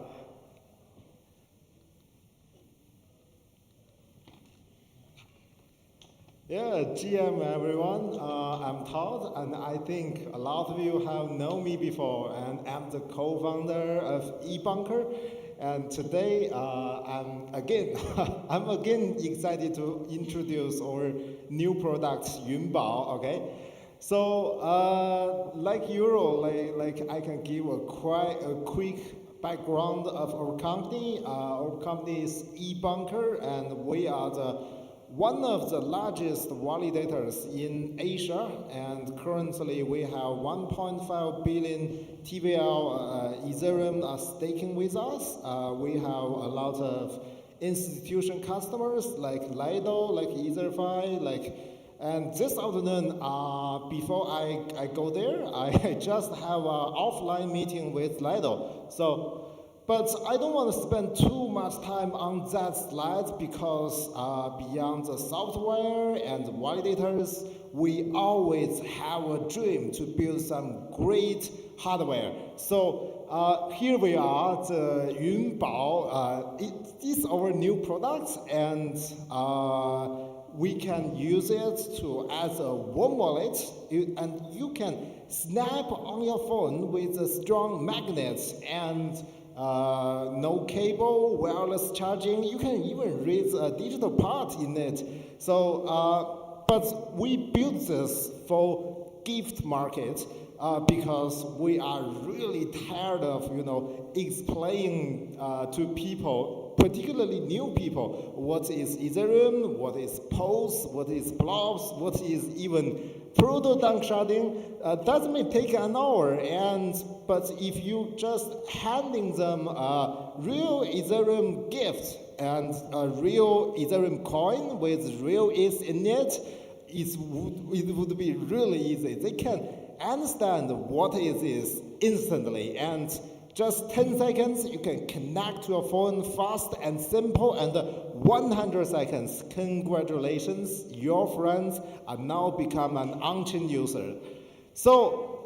Yeah, GM everyone, I'm Todd, and I think a lot of you have known me before, and I'm the co-founder of eBunker. And today, I'm again excited to introduce our new product, Yunbao. Okay, so like Euro, I can give a quick background of our company. Our company is eBunker, and we are one of the largest validators in Asia, and currently we have 1.5 billion TVL Ethereum staking with us. We have a lot of institution customers like Lido, like EtherFi, and this afternoon, before I go there, I just have an offline meeting with Lido. But I don't want to spend too much time on that slide because beyond the software and validators, we always have a dream to build some great hardware. So here we are, the Yunbao. It is our new product, and we can use it as a warm wallet, and you can snap on your phone with a strong magnet and no cable, wireless charging. You can even raise a digital part in it. So, but we built this for gift market because we are really tired of, explaining to people, particularly new people, what is Ethereum, what is Pulse, what is blobs, what is even proto-dunk sharding. That may take an hour, but if you just handing them a real Ethereum gift and a real Ethereum coin with real ETH in it, it would be really easy. They can understand what it is instantly, and just 10 seconds, you can connect to your phone fast and simple, and 100 seconds, congratulations, your friends are now become an on-chain user. So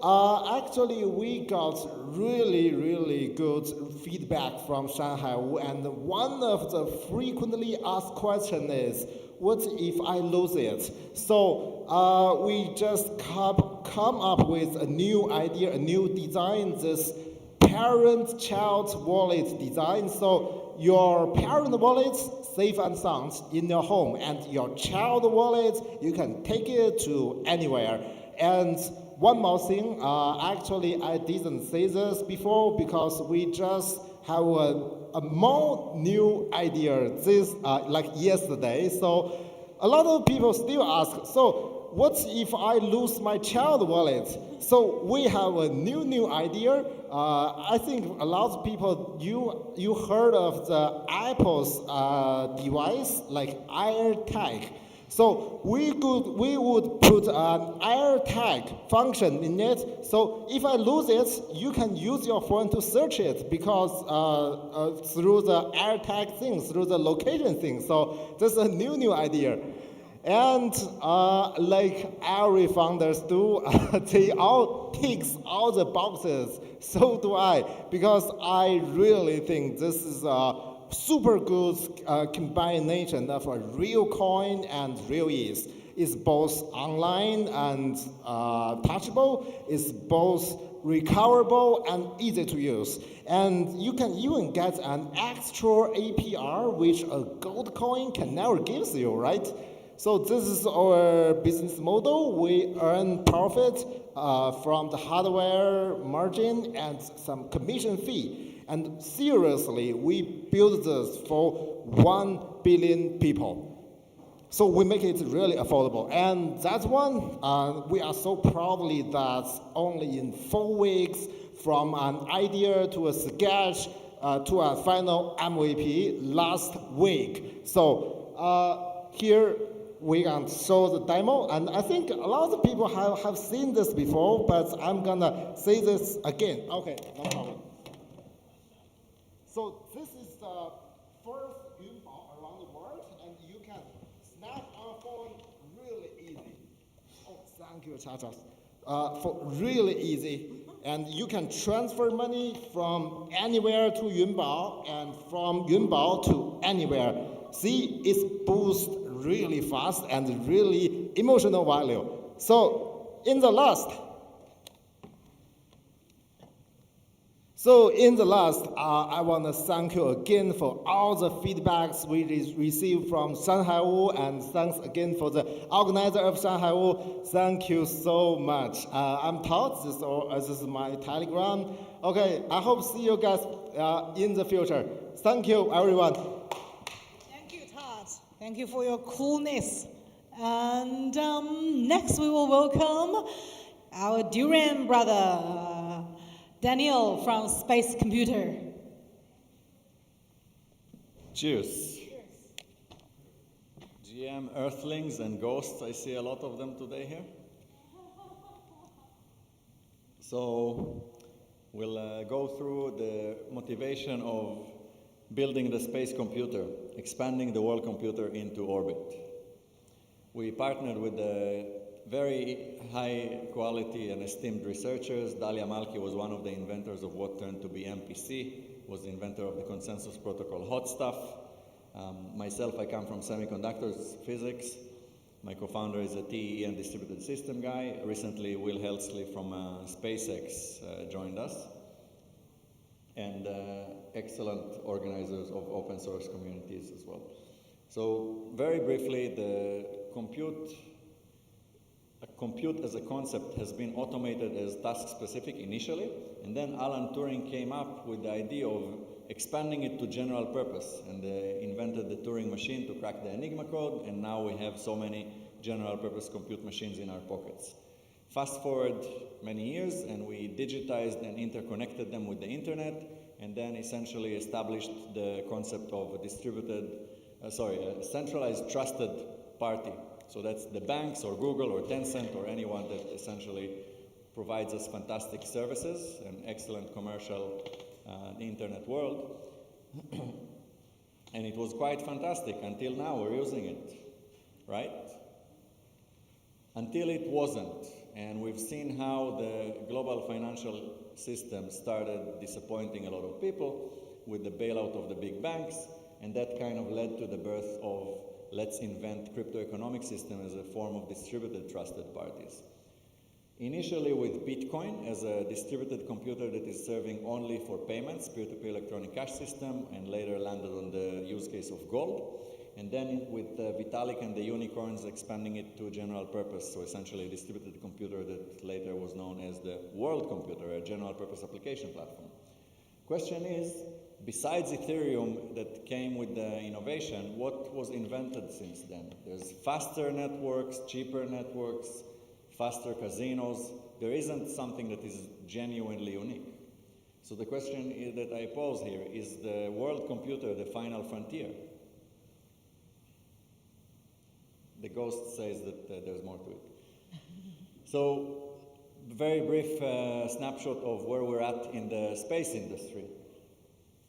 actually, we got really, really good feedback from ShanHaiWoo, and one of the frequently asked questions is, what if I lose it? So we just come up with a new idea, a new design, this parent-child wallet design. So your parent wallet, safe and sound in your home, and your child wallet, you can take it to anywhere. And one more thing, actually I didn't say this before because we just have a more new idea like yesterday. So a lot of people still ask, so what if I lose my child wallet? So we have a new idea. I think a lot of people, you heard of the Apple's device like AirTag. So we would put an AirTag function in it. So if I lose it, you can use your phone to search it because through the AirTag thing, through the location thing. So that's a new idea. And like every founders do, they all ticks all the boxes. So do I, because I really think this is a super good combination of a real coin and real ETH. It's both online and touchable. It's both recoverable and easy to use. And you can even get an extra APR, which a gold coin can never give you, right? So this is our business model. We earn profit from the hardware margin and some commission fee. And seriously, we built this for 1 billion people. So we make it really affordable. And that one, we are so proudly that only in 4 weeks, from an idea to a sketch to a final MVP last week. So here, we can show the demo, and I think a lot of people have seen this before, but I'm gonna say this again. Okay, no problem. So this is the first Yunbao around the world, and you can snap on phone really easy. Oh, thank you, Cha-Cha. For really easy, and you can transfer money from anywhere to Yunbao, and from Yunbao to anywhere. See, it's boost really fast and really emotional value. So So in the last, I want to thank you again for all the feedbacks we received from ShanHaiWoo, and thanks again for the organizer of ShanHaiWoo. Thank you so much. I'm Todd, this is my Telegram. Okay, I hope see you guys in the future. Thank you, everyone. Thank you, Todd. Thank you for your coolness. And next we will welcome our Duran brother, Daniel from Space Computer. Cheers. GM Earthlings and Ghosts, I see a lot of them today here. So we'll go through the motivation of building the space computer, expanding the world computer into orbit. We partnered with very high quality and esteemed researchers. Dalia Malki was one of the inventors of what turned to be MPC, was the inventor of the consensus protocol hot stuff. Myself, I come from semiconductors physics. My co-founder is a TEE and distributed system guy. Recently, Will Helsley from SpaceX joined us. And excellent organizers of open source communities as well. So very briefly, the compute as a concept has been automated as task specific initially, and then Alan Turing came up with the idea of expanding it to general purpose, and invented the Turing machine to crack the Enigma code, and now we have so many general purpose compute machines in our pockets. Fast forward many years, and we digitized and interconnected them with the internet, and then essentially established the concept of a centralized trusted party. So that's the banks or Google or Tencent or anyone that essentially provides us fantastic services and excellent commercial internet world. And it was quite fantastic until now we're using it, right? Until it wasn't. And we've seen how the global financial system started disappointing a lot of people with the bailout of the big banks, and that kind of led to the birth of let's invent crypto economic system as a form of distributed trusted parties. Initially with Bitcoin as a distributed computer that is serving only for payments, peer-to-peer electronic cash system, and later landed on the use case of gold. And then with Vitalik and the unicorns expanding it to general purpose, so essentially a distributed computer that later was known as the world computer, a general purpose application platform. Question is, besides Ethereum that came with the innovation, what was invented since then? There's faster networks, cheaper networks, faster casinos. There isn't something that is genuinely unique. So the question that I pose here, is the world computer the final frontier? The ghost says that there's more to it. So, very brief snapshot of where we're at in the space industry.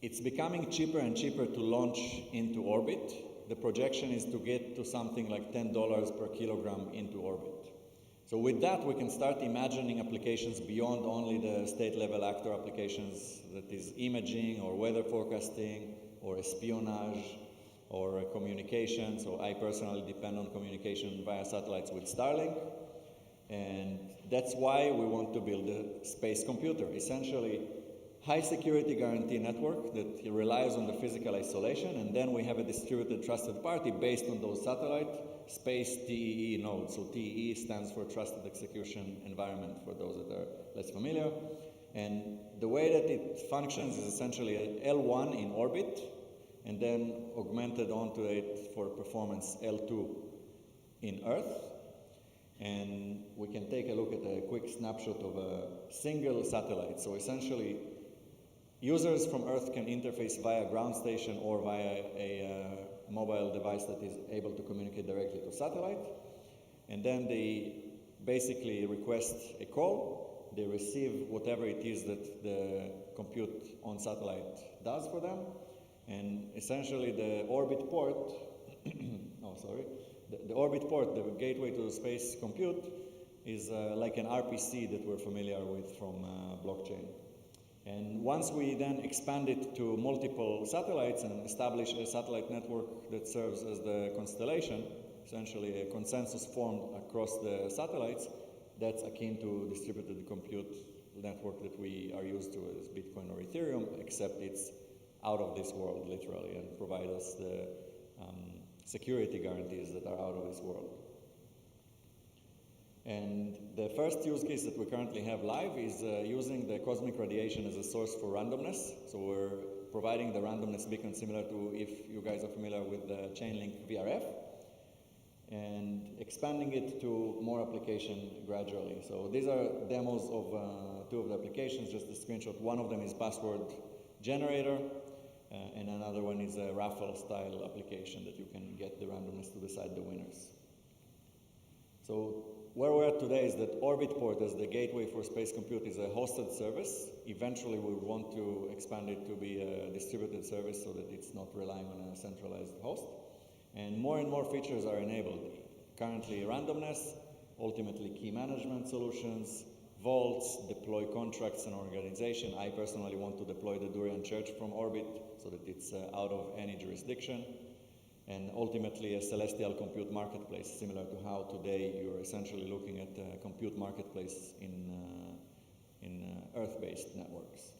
It's becoming cheaper and cheaper to launch into orbit. The projection is to get to something like $10 per kilogram into orbit. So with that, we can start imagining applications beyond only the state-level actor applications, that is imaging or weather forecasting or espionage or communication. So I personally depend on communication via satellites with Starlink. And that's why we want to build a space computer, essentially high security guarantee network that relies on the physical isolation, and then we have a distributed trusted party based on those satellite space TEE nodes. So TEE stands for Trusted Execution Environment for those that are less familiar. And the way that it functions is essentially an L1 in orbit, and then augmented onto it for performance L2 in Earth. And we can take a look at a quick snapshot of a single satellite. So essentially, users from Earth can interface via ground station or via a mobile device that is able to communicate directly to satellite. And then they basically request a call. They receive whatever it is that the compute on satellite does for them. And essentially the orbit port, the orbit port, the gateway to the space compute, is like an RPC that we're familiar with from blockchain. And once we then expand it to multiple satellites and establish a satellite network that serves as the constellation, essentially a consensus formed across the satellites, that's akin to distributed compute network that we are used to as Bitcoin or Ethereum, except it's out of this world, literally, and provide us the security guarantees that are out of this world. And the first use case that we currently have live is using the cosmic radiation as a source for randomness. So we're providing the randomness beacon similar to, if you guys are familiar with the Chainlink VRF, and expanding it to more application gradually. So these are demos of two of the applications, just a screenshot. One of them is password generator, and another one is a raffle style application that you can get the randomness to decide the winners. So where we're at today is that Orbitport, as the gateway for space compute, is a hosted service. Eventually we want to expand it to be a distributed service so that it's not relying on a centralized host. And more features are enabled. Currently randomness, ultimately key management solutions, vaults, deploy contracts and organization. I personally want to deploy the Durian Church from Orbit so that it's out of any jurisdiction. And ultimately a celestial compute marketplace, similar to how today you're essentially looking at a compute marketplace in Earth-based networks.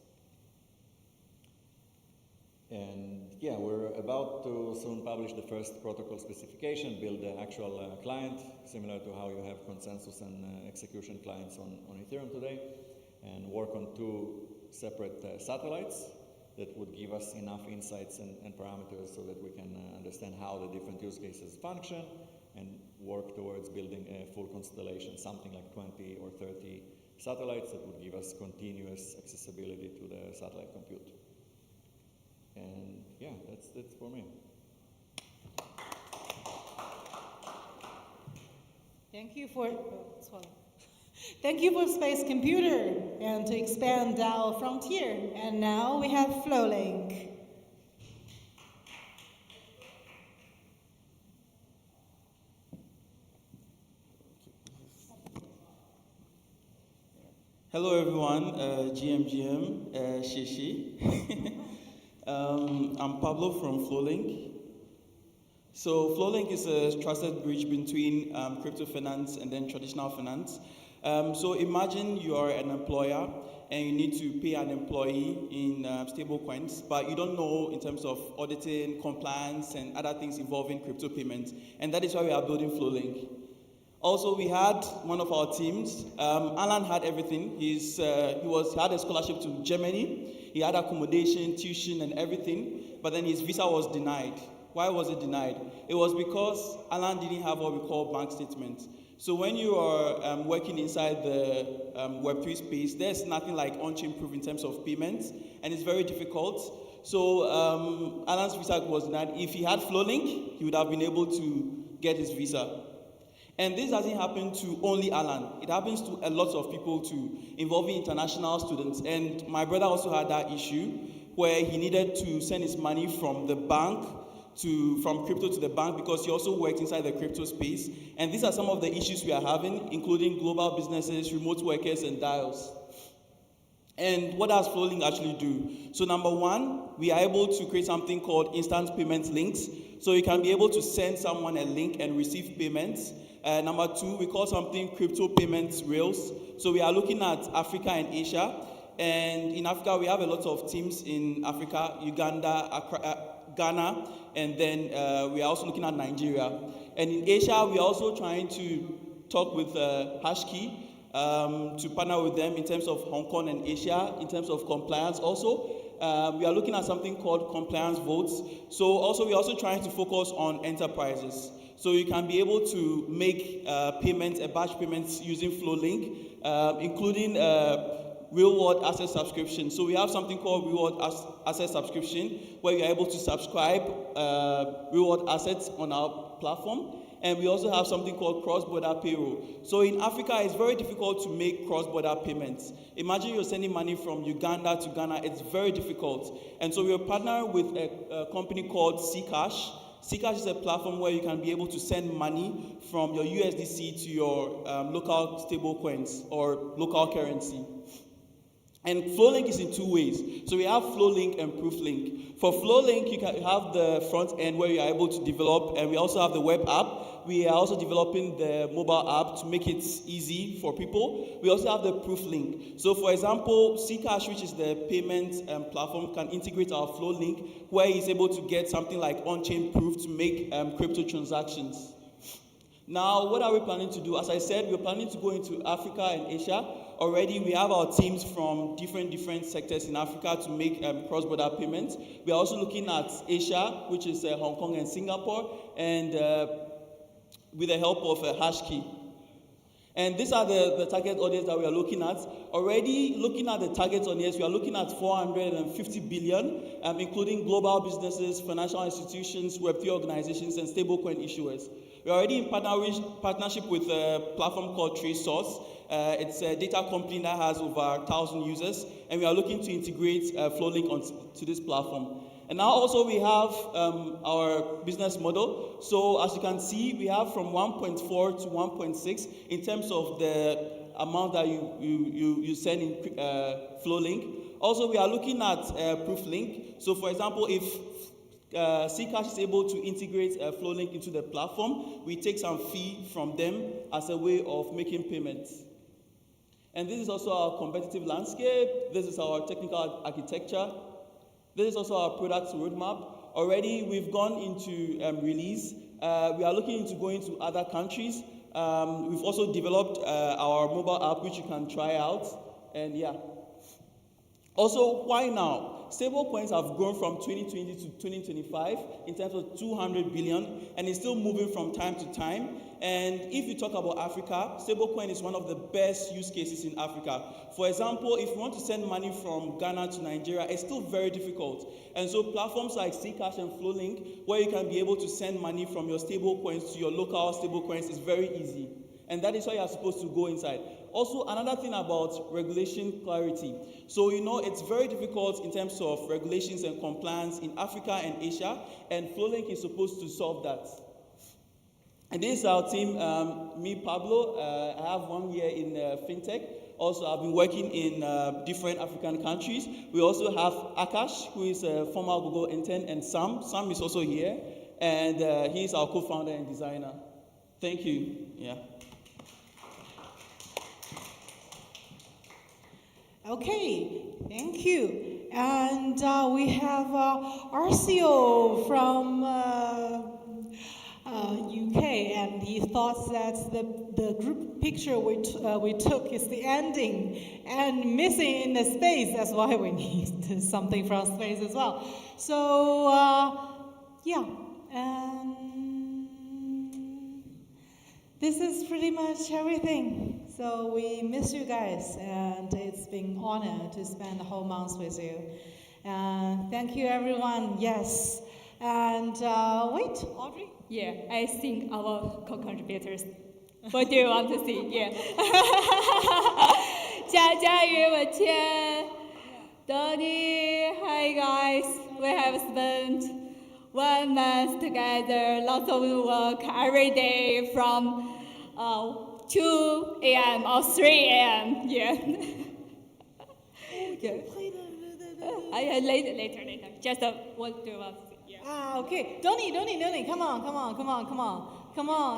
And yeah, we're about to soon publish the first protocol specification, build the actual client, similar to how you have consensus and execution clients on Ethereum today, and work on two separate satellites that would give us enough insights and parameters so that we can understand how the different use cases function and work towards building a full constellation, something like 20 or 30 satellites that would give us continuous accessibility to the satellite compute. And yeah, that's for me. Thank you for Thank you for Space Computer and to expand our frontier. And now we have Flowlink. Hello everyone, GM, Shishi. I'm Pablo from Flowlink. So Flowlink is a trusted bridge between crypto finance and then traditional finance. So imagine you are an employer and you need to pay an employee in stable coins, but you don't know in terms of auditing, compliance, and other things involving crypto payments. And that is why we are building Flowlink. Also, we had one of our teams, Alan had everything. He had a scholarship to Germany. He had accommodation, tuition, and everything, but then his visa was denied. Why was it denied? It was because Alan didn't have what we call bank statements. So when you are working inside the Web3 space, there's nothing like on-chain proof in terms of payments, and it's very difficult. So Alan's visa was denied. If he had Flowlink, he would have been able to get his visa. And this doesn't happen to only Alan. It happens to a lot of people too, involving international students. And my brother also had that issue where he needed to send his money from the bank from crypto to the bank because he also works inside the crypto space. And these are some of the issues we are having, including global businesses, remote workers, and DAOs. And what does Flowlink actually do? So number one, we are able to create something called instant payment links. So you can be able to send someone a link and receive payments. Number two, we call something crypto payments rails. So we are looking at Africa and Asia. And in Africa, we have a lot of teams in Africa, Uganda, Ghana, and then we are also looking at Nigeria. And in Asia, we are also trying to talk with Hashkey to partner with them in terms of Hong Kong and Asia, in terms of compliance also. We are looking at something called compliance votes. So also, we are also trying to focus on enterprises. So you can be able to make payments, batch payments using Flowlink, including real-world asset subscription. So we have something called real-world asset subscription, where you're able to subscribe real-world assets on our platform. And we also have something called cross-border payroll. So in Africa, it's very difficult to make cross-border payments. Imagine you're sending money from Uganda to Ghana. It's very difficult. And so we're partnering with a company called Ccash. Ccash is a platform where you can be able to send money from your USDC to your local stable coins or local currency. And Flowlink is in two ways. So we have Flowlink and Prooflink. For Flowlink, you can have the front end where you are able to develop, and we also have the web app we are also developing the mobile app to make it easy for people. We also have the proof link. So for example, Ccash, which is the payment platform, can integrate our Flow link, where it's able to get something like on-chain proof to make crypto transactions. Now, what are we planning to do? As I said, we're planning to go into Africa and Asia. Already, we have our teams from different sectors in Africa to make cross-border payments. We are also looking at Asia, which is Hong Kong and Singapore, and with the help of Hashkey. And these are the target audience that we are looking at. Already looking at the target audience, we are looking at 450 billion, including global businesses, financial institutions, Web3 organizations, and stablecoin issuers. We're already in partnership with a platform called TraceSource. It's a data company that has over 1,000 users, and we are looking to integrate FlowLink onto this platform. And now also we have our business model. So as you can see, we have from 1.4 to 1.6 in terms of the amount that you send in FlowLink. Also, we are looking at proof link. So for example, if Ccash is able to integrate FlowLink into the platform, we take some fee from them as a way of making payments. And this is also our competitive landscape. This is our technical architecture. This is also our product roadmap. Already, we've gone into release. We are looking into going to other countries. We've also developed our mobile app, which you can try out. And yeah. Also, why now? Stablecoins have grown from 2020 to 2025 in terms of 200 billion, and it's still moving from time to time. And if you talk about Africa, stablecoin is one of the best use cases in Africa. For example, if you want to send money from Ghana to Nigeria, it's still very difficult. And so platforms like Ccash and FlowLink, where you can be able to send money from your stablecoins to your local stablecoins, is very easy. And that is why you are supposed to go inside. Also, another thing about regulation clarity. So, it's very difficult in terms of regulations and compliance in Africa and Asia, and FlowLink is supposed to solve that. And this is our team, me, Pablo. I have 1 year in FinTech. Also, I've been working in different African countries. We also have Akash, who is a former Google intern, and Sam. Sam is also here, and he's our co-founder and designer. Thank you. Yeah. Okay, thank you. And we have Arcio from UK, and he thought that the group picture we took is the ending and missing in the space. That's why we need something from space as well. So yeah, this is pretty much everything. So we miss you guys, and it's been an honor to spend the whole month with you. Thank you, everyone. Yes. And wait, Audrey? Yeah, I think our co-contributors. What do you want to see? Yeah. Jiayu, Wenqian, Donnie, hi guys. We have spent 1 month together, lots of work every day from 2 a.m. or 3 a.m. Yeah. Yeah. Later. Just what do you want to see? Yeah. Okay. Donnie, come on.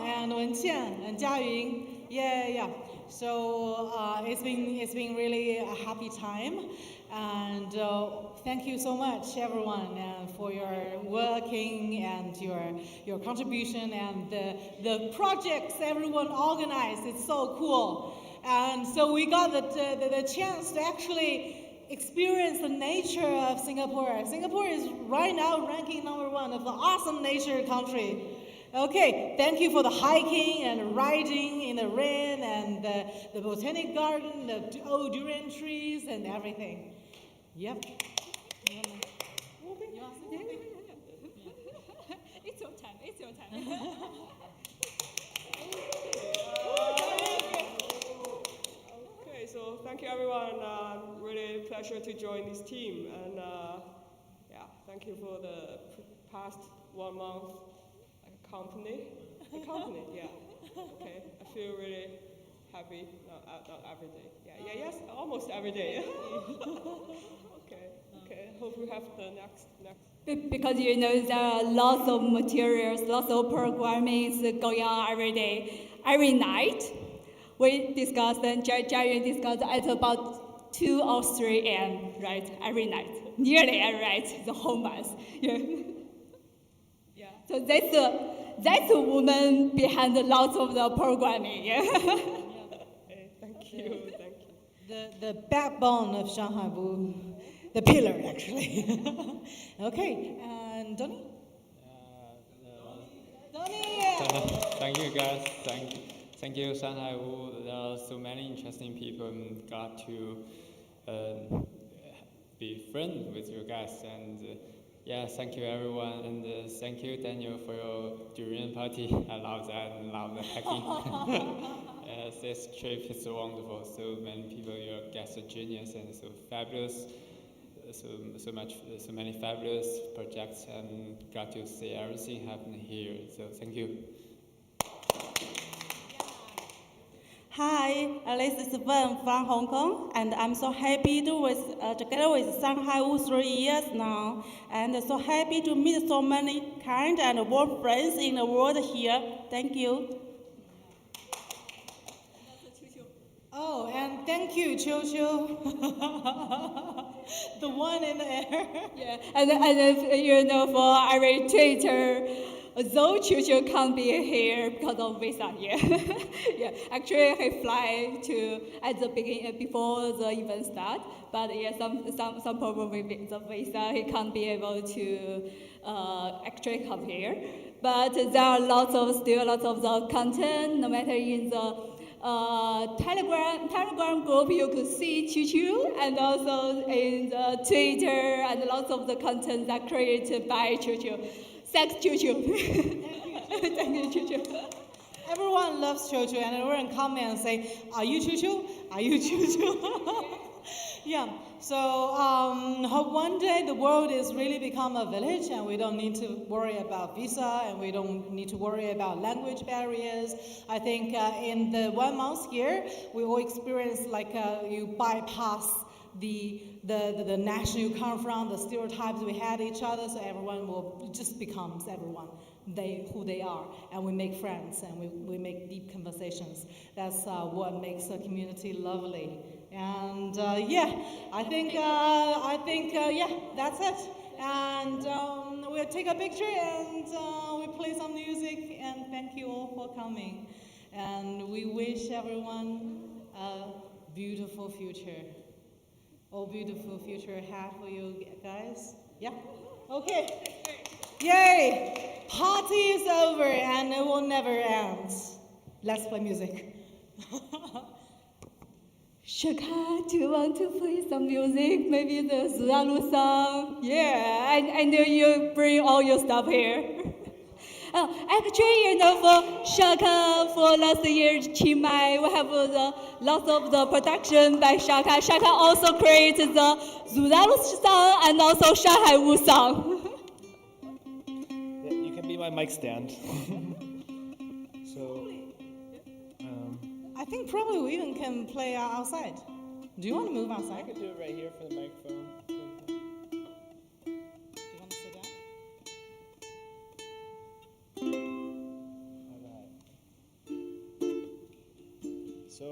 And Wenqian and Jiayun. Yeah. So it's been really a happy time, and thank you so much, everyone, for your working and your contribution and the projects everyone organized. It's so cool, and so we got the chance to actually experience the nature of Singapore. Singapore is right now ranking #1 of the awesome nature country. Okay, thank you for the hiking and riding in the rain and the botanic garden, the old durian trees and everything. Yep. It's your time. Okay, so thank you everyone. Really pleasure to join this team, and yeah, thank you for the past 1 month company, yeah. Okay, I feel really happy. Not every day. Yeah, yes, almost every day. Okay. Okay, hope we have the next. Because you know there are lots of materials, lots of programming going on every day, every night. We discussed and Jerry discussed at about 2 or 3 a.m. right every night, nearly every night, the whole month. Yeah. Yeah. So that's a woman behind lots of the programming. Yeah. Okay, thank you. The backbone of ShanHaiWoo, the pillar actually. Okay, and Donnie? Thank you guys. Thank you, ShanHaiWoo. There are so many interesting people glad to be friends with you guys. And yeah, thank you everyone. And thank you, Daniel, for your durian party. I love that and love the hacking. Yes, this trip is so wonderful. So many people, your guests are genius and so fabulous. So many fabulous projects, and glad to see everything happening here. So thank you. Hi, this is Wen from Hong Kong, and I'm so happy to with together with ShanHaiWoo 3 years now, and so happy to meet so many kind and warm friends in the world here. Thank you. Oh, and thank you, Chiu Chiu. The one in the air. Yeah, and if, you know, for every Twitter, though Chiu Chiu can't be here because of visa. Yeah, yeah. Actually, he fly to at the beginning before the event start, but yeah, some problem with the visa. He can't be able to actually come here. But there are still lots of the content, no matter in the Telegram group, you could see Chiu Chiu, and also in the Twitter, and lots of the content that created by Chiu Chiu. Thanks, Chiu Chiu. Thank you, Chiu Chiu. Everyone loves Chiu Chiu, and everyone comment and say, "Are you Chiu Chiu? Are you Chiu Chiu?" Yeah. So hope one day the world is really become a village, and we don't need to worry about visa, and we don't need to worry about language barriers. I think in the 1 month here, we all experience like you bypass the nation you come from, the stereotypes we had each other, so everyone will just becomes everyone, who they are, and we make friends, and we make deep conversations. That's what makes a community lovely. And yeah, I think yeah, that's it. And we'll take a picture, and we play some music, and thank you all for coming. And we wish everyone a beautiful future. Oh, beautiful future ahead for you guys. Yeah? Okay. Yay! Party is over and it will never end. Let's play music. Shaka, do you want to play some music? Maybe the Zudalu song? Yeah, I know you bring all your stuff here. Actually, you know, for Shaka, for last year, Chiang Mai, we have lots of the production by Shaka. Shaka also created the Zudalu song and also ShanHaiWoo song. Yeah, you can be my mic stand. So, I think probably we even can play outside. Do you want to move outside? I could do it right here for the microphone. So,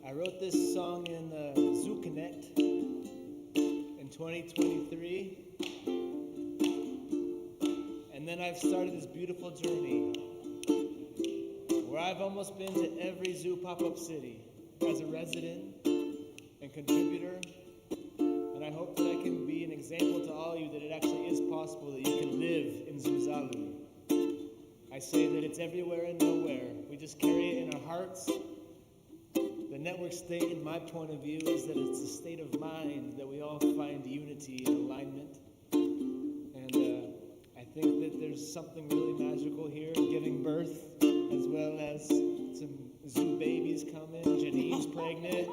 I wrote this song in Zucity in 2023, and then I've started this beautiful journey where I've almost been to every zoo pop-up city as a resident and contributor, and I hope that I can be an example to all you that it actually is possible that you can live in Zuzalu. I say that it's everywhere and nowhere. We just carry it in our hearts. The network state, in my point of view, is that it's a state of mind that we all find unity and alignment. And I think that there's something really magical here, giving birth, as well as some zoo babies coming. Janine's pregnant,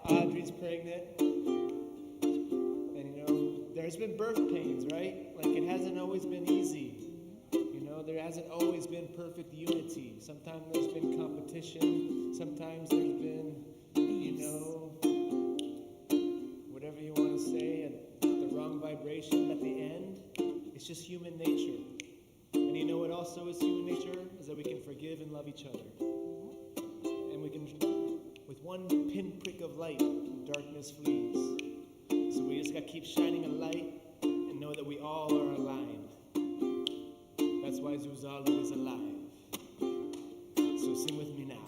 Audrey's pregnant. And you know, there's been birth pains, right? Like it hasn't always been easy. There hasn't always been perfect unity. Sometimes there's been competition. Sometimes there's been, just human nature. And you know what also is human nature? Is that we can forgive and love each other. And we can, with one pinprick of light, darkness flees. So we just gotta keep shining a light and know that we all are aligned. That's why Zuzalu is alive. So sing with me now.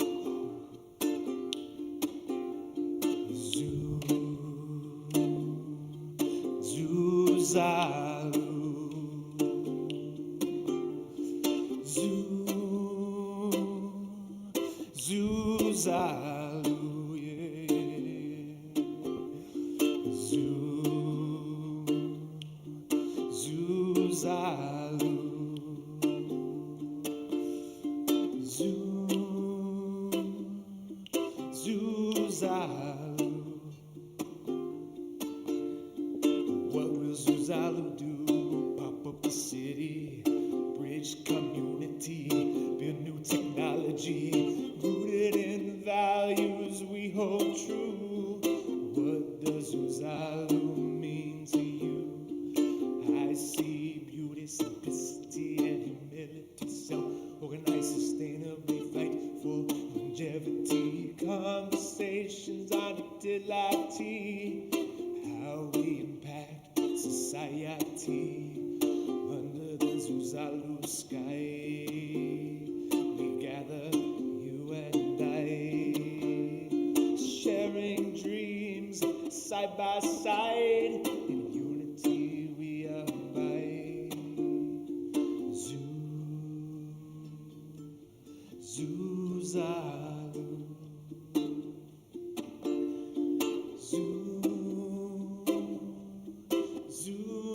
Zuzalu. Zuzalu, yeah. Zuzalu. Zuzalu. What will Zuzalu do? Pop up the city, bridge community, build new technology, rooted in values we hold true. What does Zuzalu mean to you? I see beauty, simplicity, and humility, self-organized, sustainably fight for longevity. Conversations on addicted like tea, how we impact society under the Zuzalu sky. We gather, you and I, sharing dreams side by side. In unity we abide. Zuzalu.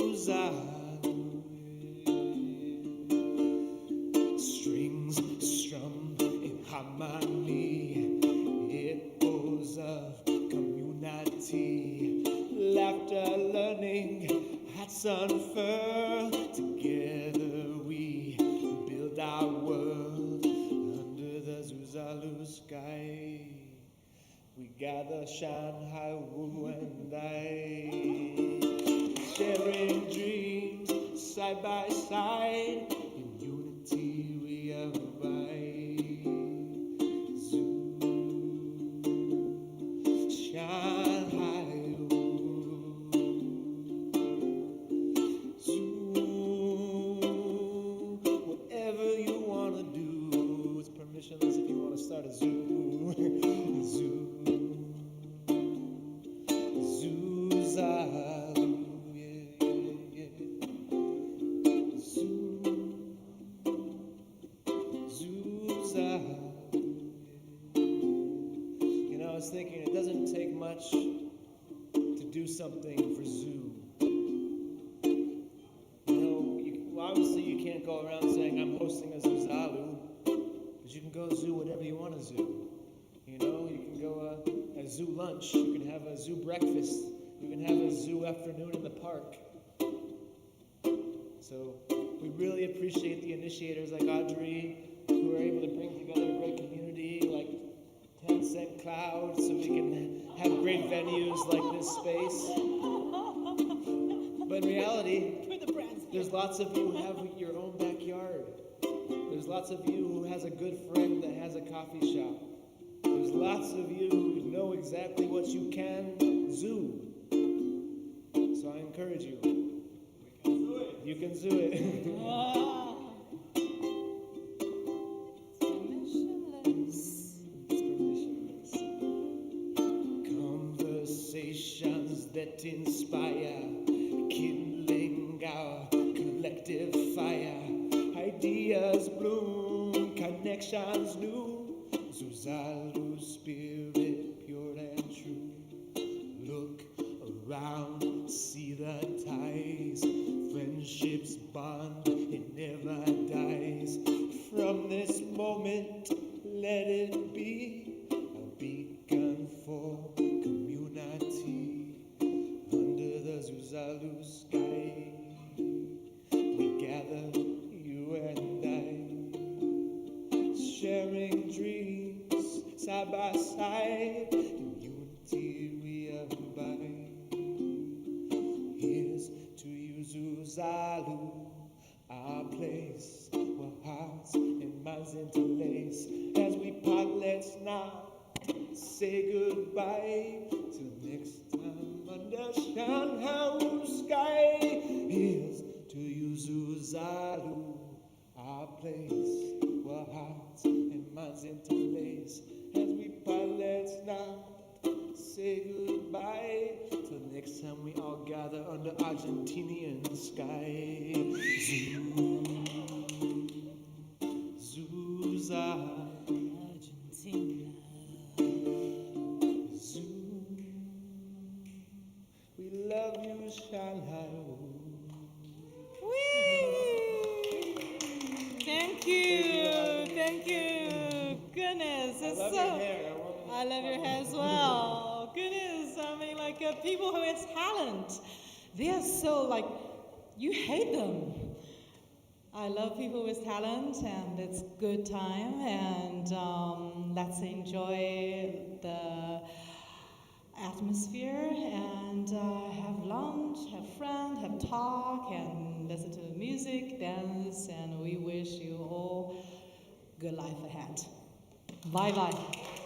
Zuzalu. Strings strum in harmony, echoes of community, laughter, learning, hats unfurled. Together we build our world under the Zuzalu sky. We gather ShanHaiWoo and I, sharing dreams side by side. In unity we abide. ShanHaiWoo. Whatever you wanna do, it's permissionless if you wanna start a zoo. Zuzalu, yeah, yeah, yeah. Zuzalu, yeah. You know, I was thinking it doesn't take much to do something for zoo. You know, obviously you can't go around saying I'm hosting a Zuzalu, but you can go zoo whatever you want to zoo. You know, you can go a zoo lunch, you can have a zoo breakfast, you can have a zoo afternoon in the park. So we really appreciate the initiators like Audrey, who are able to bring together a great community like 10 Cent Cloud, so we can have great venues like this space. But in reality, there's lots of you who have your own backyard. There's lots of you who has a good friend that has a coffee shop. There's lots of you who know exactly what you can zoo. So I encourage you. You can zoo it. It's permissionless. Conversations that inspire, kindling our collective fire. Ideas bloom, connections new. Zuzalu spirit pure and true. Look around, see the ties. Friendships bond, it never dies. From this moment, let it be a beacon for community. Under the Zuzalu sky, we gather, you and I, sharing dreams side by side. In unity we abide. Here's to you, Zuzalu. place where hearts and minds interlace. As we part, let's not say goodbye till next time under ShanHaiWoo sky. Here's to you, Zucity, our place where hearts and minds interlace. As we part, let's not say goodbye till next time we all gather under Argentinian sky. Zuza, Argentina. We love you, ShanHaiWoo. Thank you. Goodness, it's I love your hair as well. Goodness, I mean, like people who have talent, they are so like, you hate them. I love people with talent, and it's good time, and let's enjoy the atmosphere and have lunch, have friends, have talk, and listen to the music, dance, and we wish you all good life ahead. Bye bye.